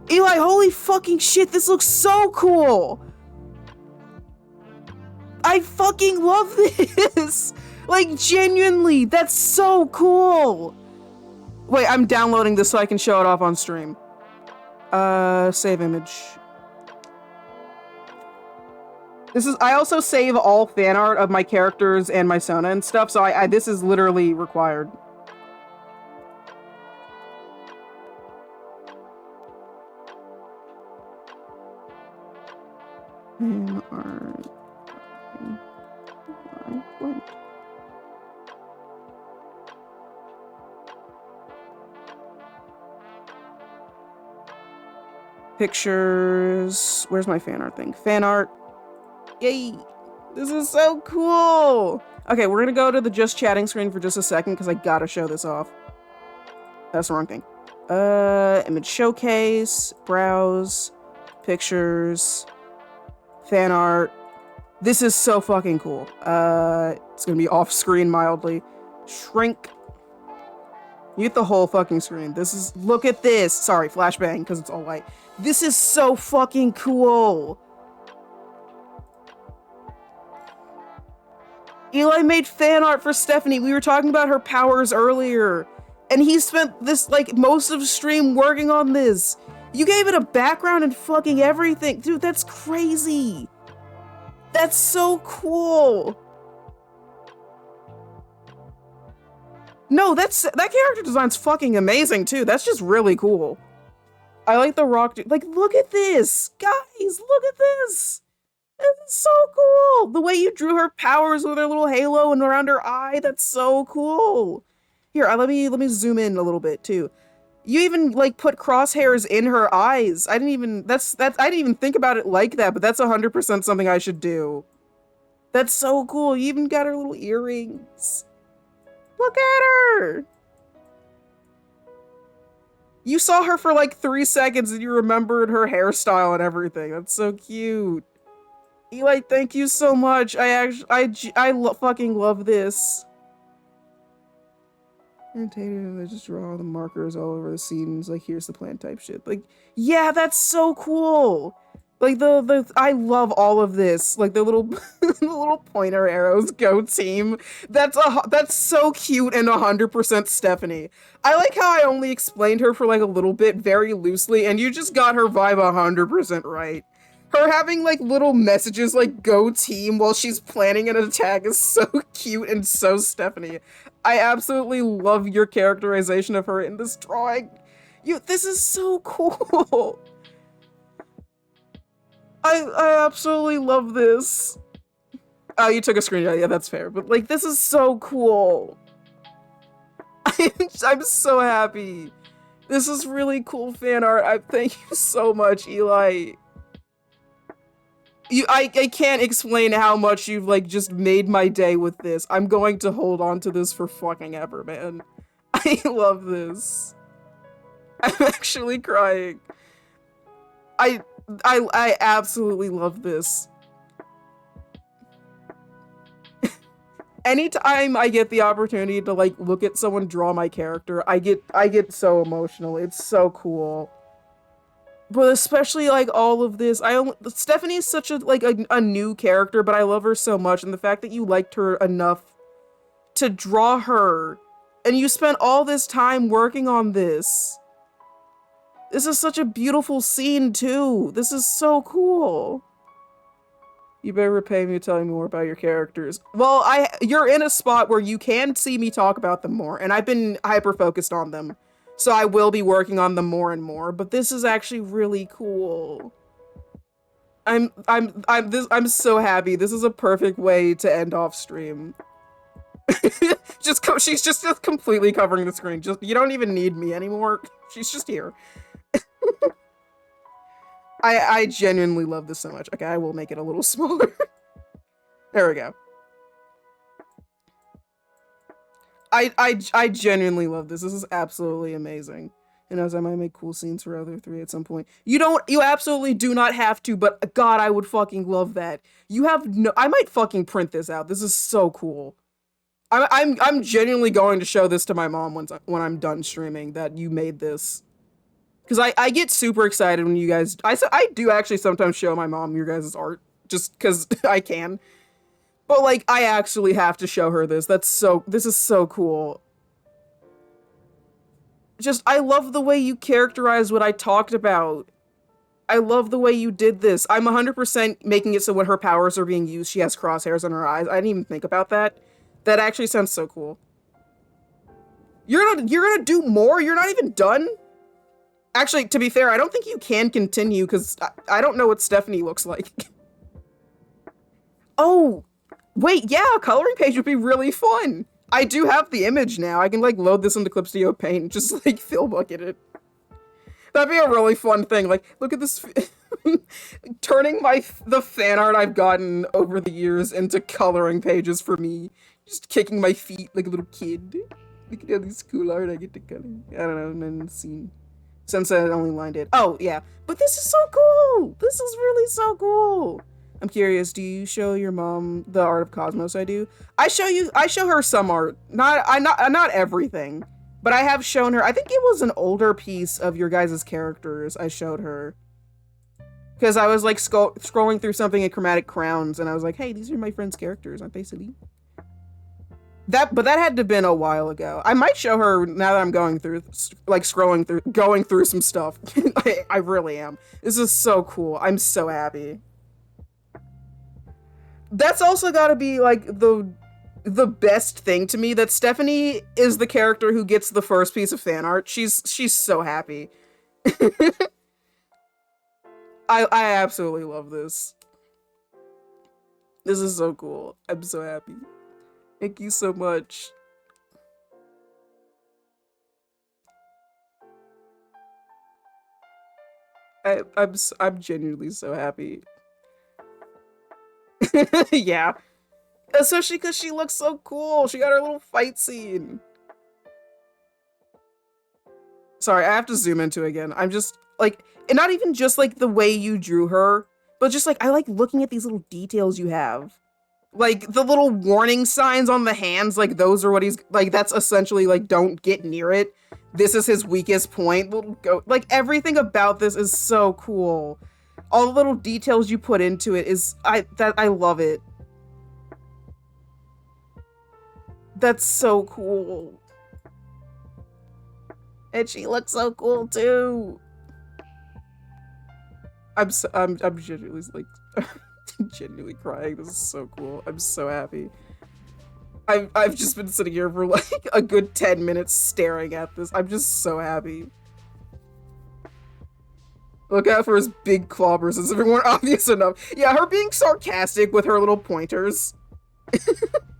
Eli, holy fucking shit, this looks so cool! I fucking love this! Like, genuinely, that's so cool. Wait, I'm downloading this so I can show it off on stream. Save image. I also save all fan art of my characters and my Sona and stuff, so this is literally required. Fan art. Pictures. Where's my fan art thing? Fan art. Yay! This is so cool! Okay, we're gonna go to the just chatting screen for just a second because I gotta show this off. That's the wrong thing. Image showcase, browse, pictures, fan art. This is so fucking cool. It's gonna be off screen mildly. Shrink. You get the whole fucking screen. Look at this. Sorry, flashbang, because it's all white. This is so fucking cool. Eli made fan art for Stephanie. We were talking about her powers earlier. And he spent this, like, most of stream working on this. You gave it a background and fucking everything. Dude, that's crazy. That's so cool. No, that character design's fucking amazing, too. That's just really cool. I like the rock, dude. Like, look at this. Guys, look at this. This is so cool. The way you drew her powers with her little halo and around her eye, that's so cool. Here, let me zoom in a little bit too. You even like put crosshairs in her eyes. I didn't even think about it like that, but that's 100% something I should do. That's so cool. You even got her little earrings. Look at her. You saw her for like 3 seconds and you remembered her hairstyle and everything. That's so cute. Eli, thank you so much. I fucking love this. They just draw the markers all over the scenes. Like, here's the plan type shit. Like, yeah, that's so cool. Like I love all of this. Like the little the little pointer arrows go team. That's so cute and 100% Stephanie. I like how I only explained her for like a little bit very loosely and you just got her vibe 100% right. Her having like little messages like go team while she's planning an attack is so cute and so Stephanie. I absolutely love your characterization of her in this drawing. This is so cool. I absolutely love this. Oh, you took a screenshot. Yeah, that's fair. But like, this is so cool. I'm so happy. This is really cool fan art. Thank you so much, Eli. I can't explain how much you've like just made my day with this. I'm going to hold on to this for fucking ever, man. I love this. I'm actually crying. I absolutely love this. Anytime I get the opportunity to like look at someone draw my character, I get so emotional. It's so cool. But especially like all of this, Stephanie's such a new character, but I love her so much, and the fact that you liked her enough to draw her, and you spent all this time working on this. This is such a beautiful scene too. This is so cool. You better repay me telling me more about your characters. Well, you're in a spot where you can see me talk about them more, and I've been hyper-focused on them. So I will be working on them more and more, but this is actually really cool. I'm so happy. This is a perfect way to end off stream. She's just completely covering the screen. You don't even need me anymore. She's just here. I genuinely love this so much. Okay, I will make it a little smaller. There we go. I genuinely love this. This is absolutely amazing. And as I might make cool scenes for other 3 at some point. You absolutely do not have to, but God, I would fucking love that. I might fucking print this out. This is so cool. I'm genuinely going to show this to my mom when I'm done streaming that you made this. Because I get super excited when you guys... I do actually sometimes show my mom your guys' art. Just because I can. But like, I actually have to show her this. This is so cool. Just, I love the way you characterize what I talked about. I love the way you did this. I'm 100% making it so when her powers are being used, she has crosshairs on her eyes. I didn't even think about that. That actually sounds so cool. You're gonna do more? You're not even done? Actually, to be fair, I don't think you can continue because I don't know what Stephanie looks like. Oh, wait, yeah, a coloring page would be really fun. I do have the image now. I can like load this into Clip Studio Paint and just like fill bucket it. That'd be a really fun thing. Like, look at this, turning the fan art I've gotten over the years into coloring pages for me. Just kicking my feet like a little kid. Look at all this cool art I get to color. I don't know, and then scene. Since I only lined it. Oh, yeah. But this is so cool! This is really so cool! I'm curious, do you show your mom the art of Cosmos I do? I show her some art. Not everything. But I have shown her, I think it was an older piece of your guys' characters I showed her. Because I was like scrolling through something in Chromatic Crowns and I was like, hey, these are my friend's characters, aren't they silly? But that had to have been a while ago. I might show her now that I'm going through some stuff. I really am. This is so cool. I'm so happy. That's also gotta be like the best thing to me, that Stephanie is the character who gets the first piece of fan art. She's so happy. I absolutely love this. This is so cool. I'm so happy. Thank you so much. I'm genuinely so happy. Yeah. Especially because she looks so cool. She got her little fight scene. Sorry, I have to zoom into it again. I'm just like, and not even just like the way you drew her, but just like, I like looking at these little details you have. Like the little warning signs on the hands, like those are what he's like, that's essentially like, don't get near it. This is his weakest point. Little goat, like everything about this is so cool. All the little details you put into it is, I love it. That's so cool. And she looks so cool too. I'm genuinely like genuinely crying. This is so cool. I'm so happy. I've just been sitting here for like a good 10 minutes staring at this. I'm just so happy. Look out for his big clobbers, as if it weren't obvious enough. Yeah, her being sarcastic with her little pointers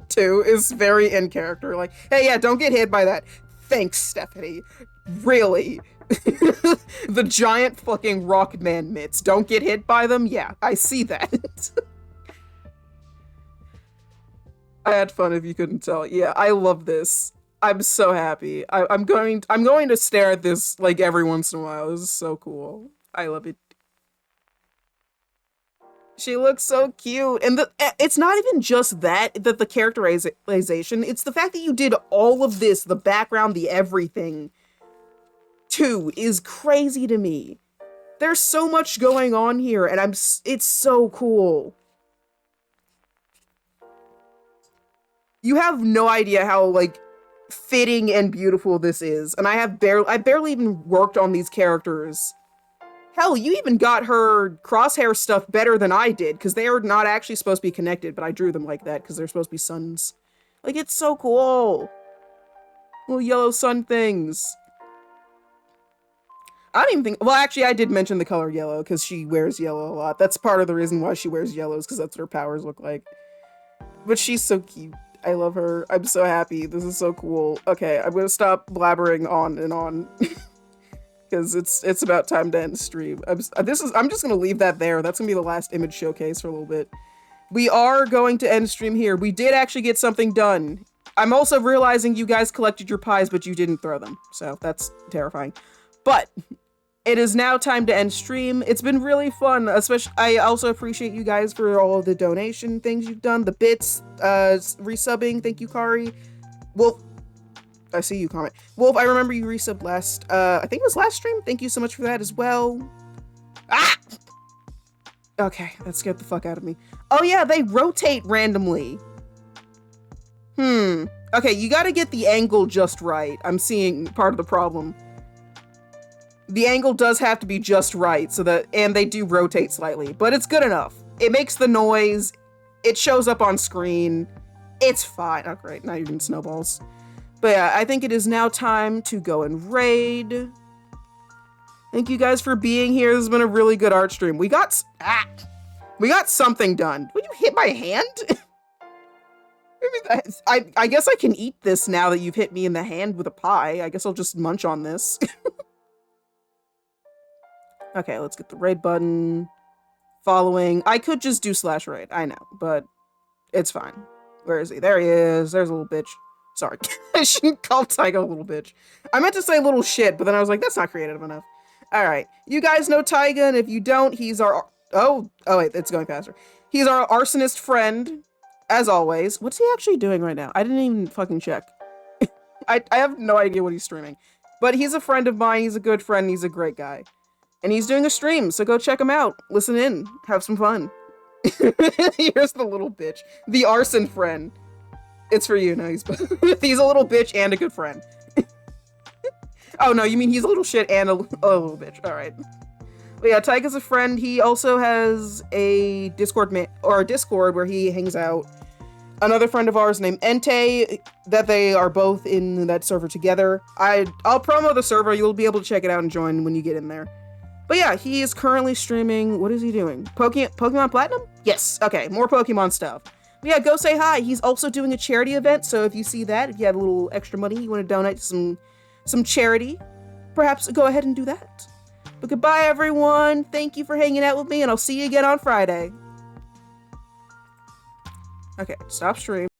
too is very in character. Like, hey, yeah, don't get hit by that. Thanks, Stephanie. Really? The giant fucking rock man mitts. Don't get hit by them? Yeah, I see that. I had fun if you couldn't tell. Yeah, I love this. I'm so happy. I'm going to stare at this like every once in a while. This is so cool. I love it. She looks so cute. And it's not even just that the characterization, it's the fact that you did all of this, the background, the everything, too, is crazy to me. There's so much going on here, and it's so cool. You have no idea how, like, fitting and beautiful this is. And I barely even worked on these characters. Hell, you even got her crosshair stuff better than I did, because they are not actually supposed to be connected, but I drew them like that, because they're supposed to be suns. Like, it's so cool. Little yellow sun things. I don't even think, well, actually, I did mention the color yellow, because she wears yellow a lot. That's part of the reason why she wears yellows, because that's what her powers look like. But she's so cute. I love her. I'm so happy. This is so cool. Okay, I'm gonna stop blabbering on and on. Because it's about time to end stream. I'm just gonna leave that there. That's gonna be the last image showcase for a little bit. We are going to end stream here. We did actually get something done. I'm also realizing you guys collected your pies, but you didn't throw them. So that's terrifying. But it is now time to end stream. It's been really fun. Especially, I also appreciate you guys for all of the donation things you've done, the bits, resubbing. Thank you, Kari. Wolf, I see you comment. Wolf, I remember you resubbed last, I think it was last stream. Thank you so much for that as well. Ah! Okay, that scared the fuck out of me. Oh yeah, they rotate randomly. Okay, you gotta get the angle just right. I'm seeing part of the problem. The angle does have to be just right, so that, and they do rotate slightly, but it's good enough. It makes the noise, it shows up on screen, it's fine. Oh great, now you're doing snowballs. But yeah, I think it is now time to go and raid. Thank you guys for being here. This has been a really good art stream. We got something done. Would you hit my hand? I guess I can eat this now that you've hit me in the hand with a pie. I guess I'll just munch on this. Okay, let's get the raid button. Following. I could just do /raid. I know, but it's fine. Where is he? There he is. There's a little bitch. Sorry. I shouldn't call Tyga a little bitch. I meant to say little shit, but then I was like, that's not creative enough. Alright. You guys know Tyga, and if you don't, he's our... Oh wait, it's going faster. He's our arsonist friend, as always. What's he actually doing right now? I didn't even fucking check. I have no idea what he's streaming. But he's a friend of mine, he's a good friend, he's a great guy. And he's doing a stream, so go check him out. Listen in. Have some fun. Here's the little bitch. The arson friend. It's for you. No, he's a little bitch and a good friend. Oh, no, you mean he's a little shit and a little bitch. All right. But yeah, Tyga's a friend. He also has a Discord where he hangs out. Another friend of ours named Entei, that they are both in that server together. I'll promo the server. You'll be able to check it out and join when you get in there. But yeah, he is currently streaming. What is he doing? Pokemon Platinum? Yes. Okay, more Pokemon stuff. But yeah, go say hi. He's also doing a charity event, so if you see that, if you have a little extra money, you want to donate to some charity, perhaps go ahead and do that. But goodbye, everyone. Thank you for hanging out with me, and I'll see you again on Friday. Okay, stop stream.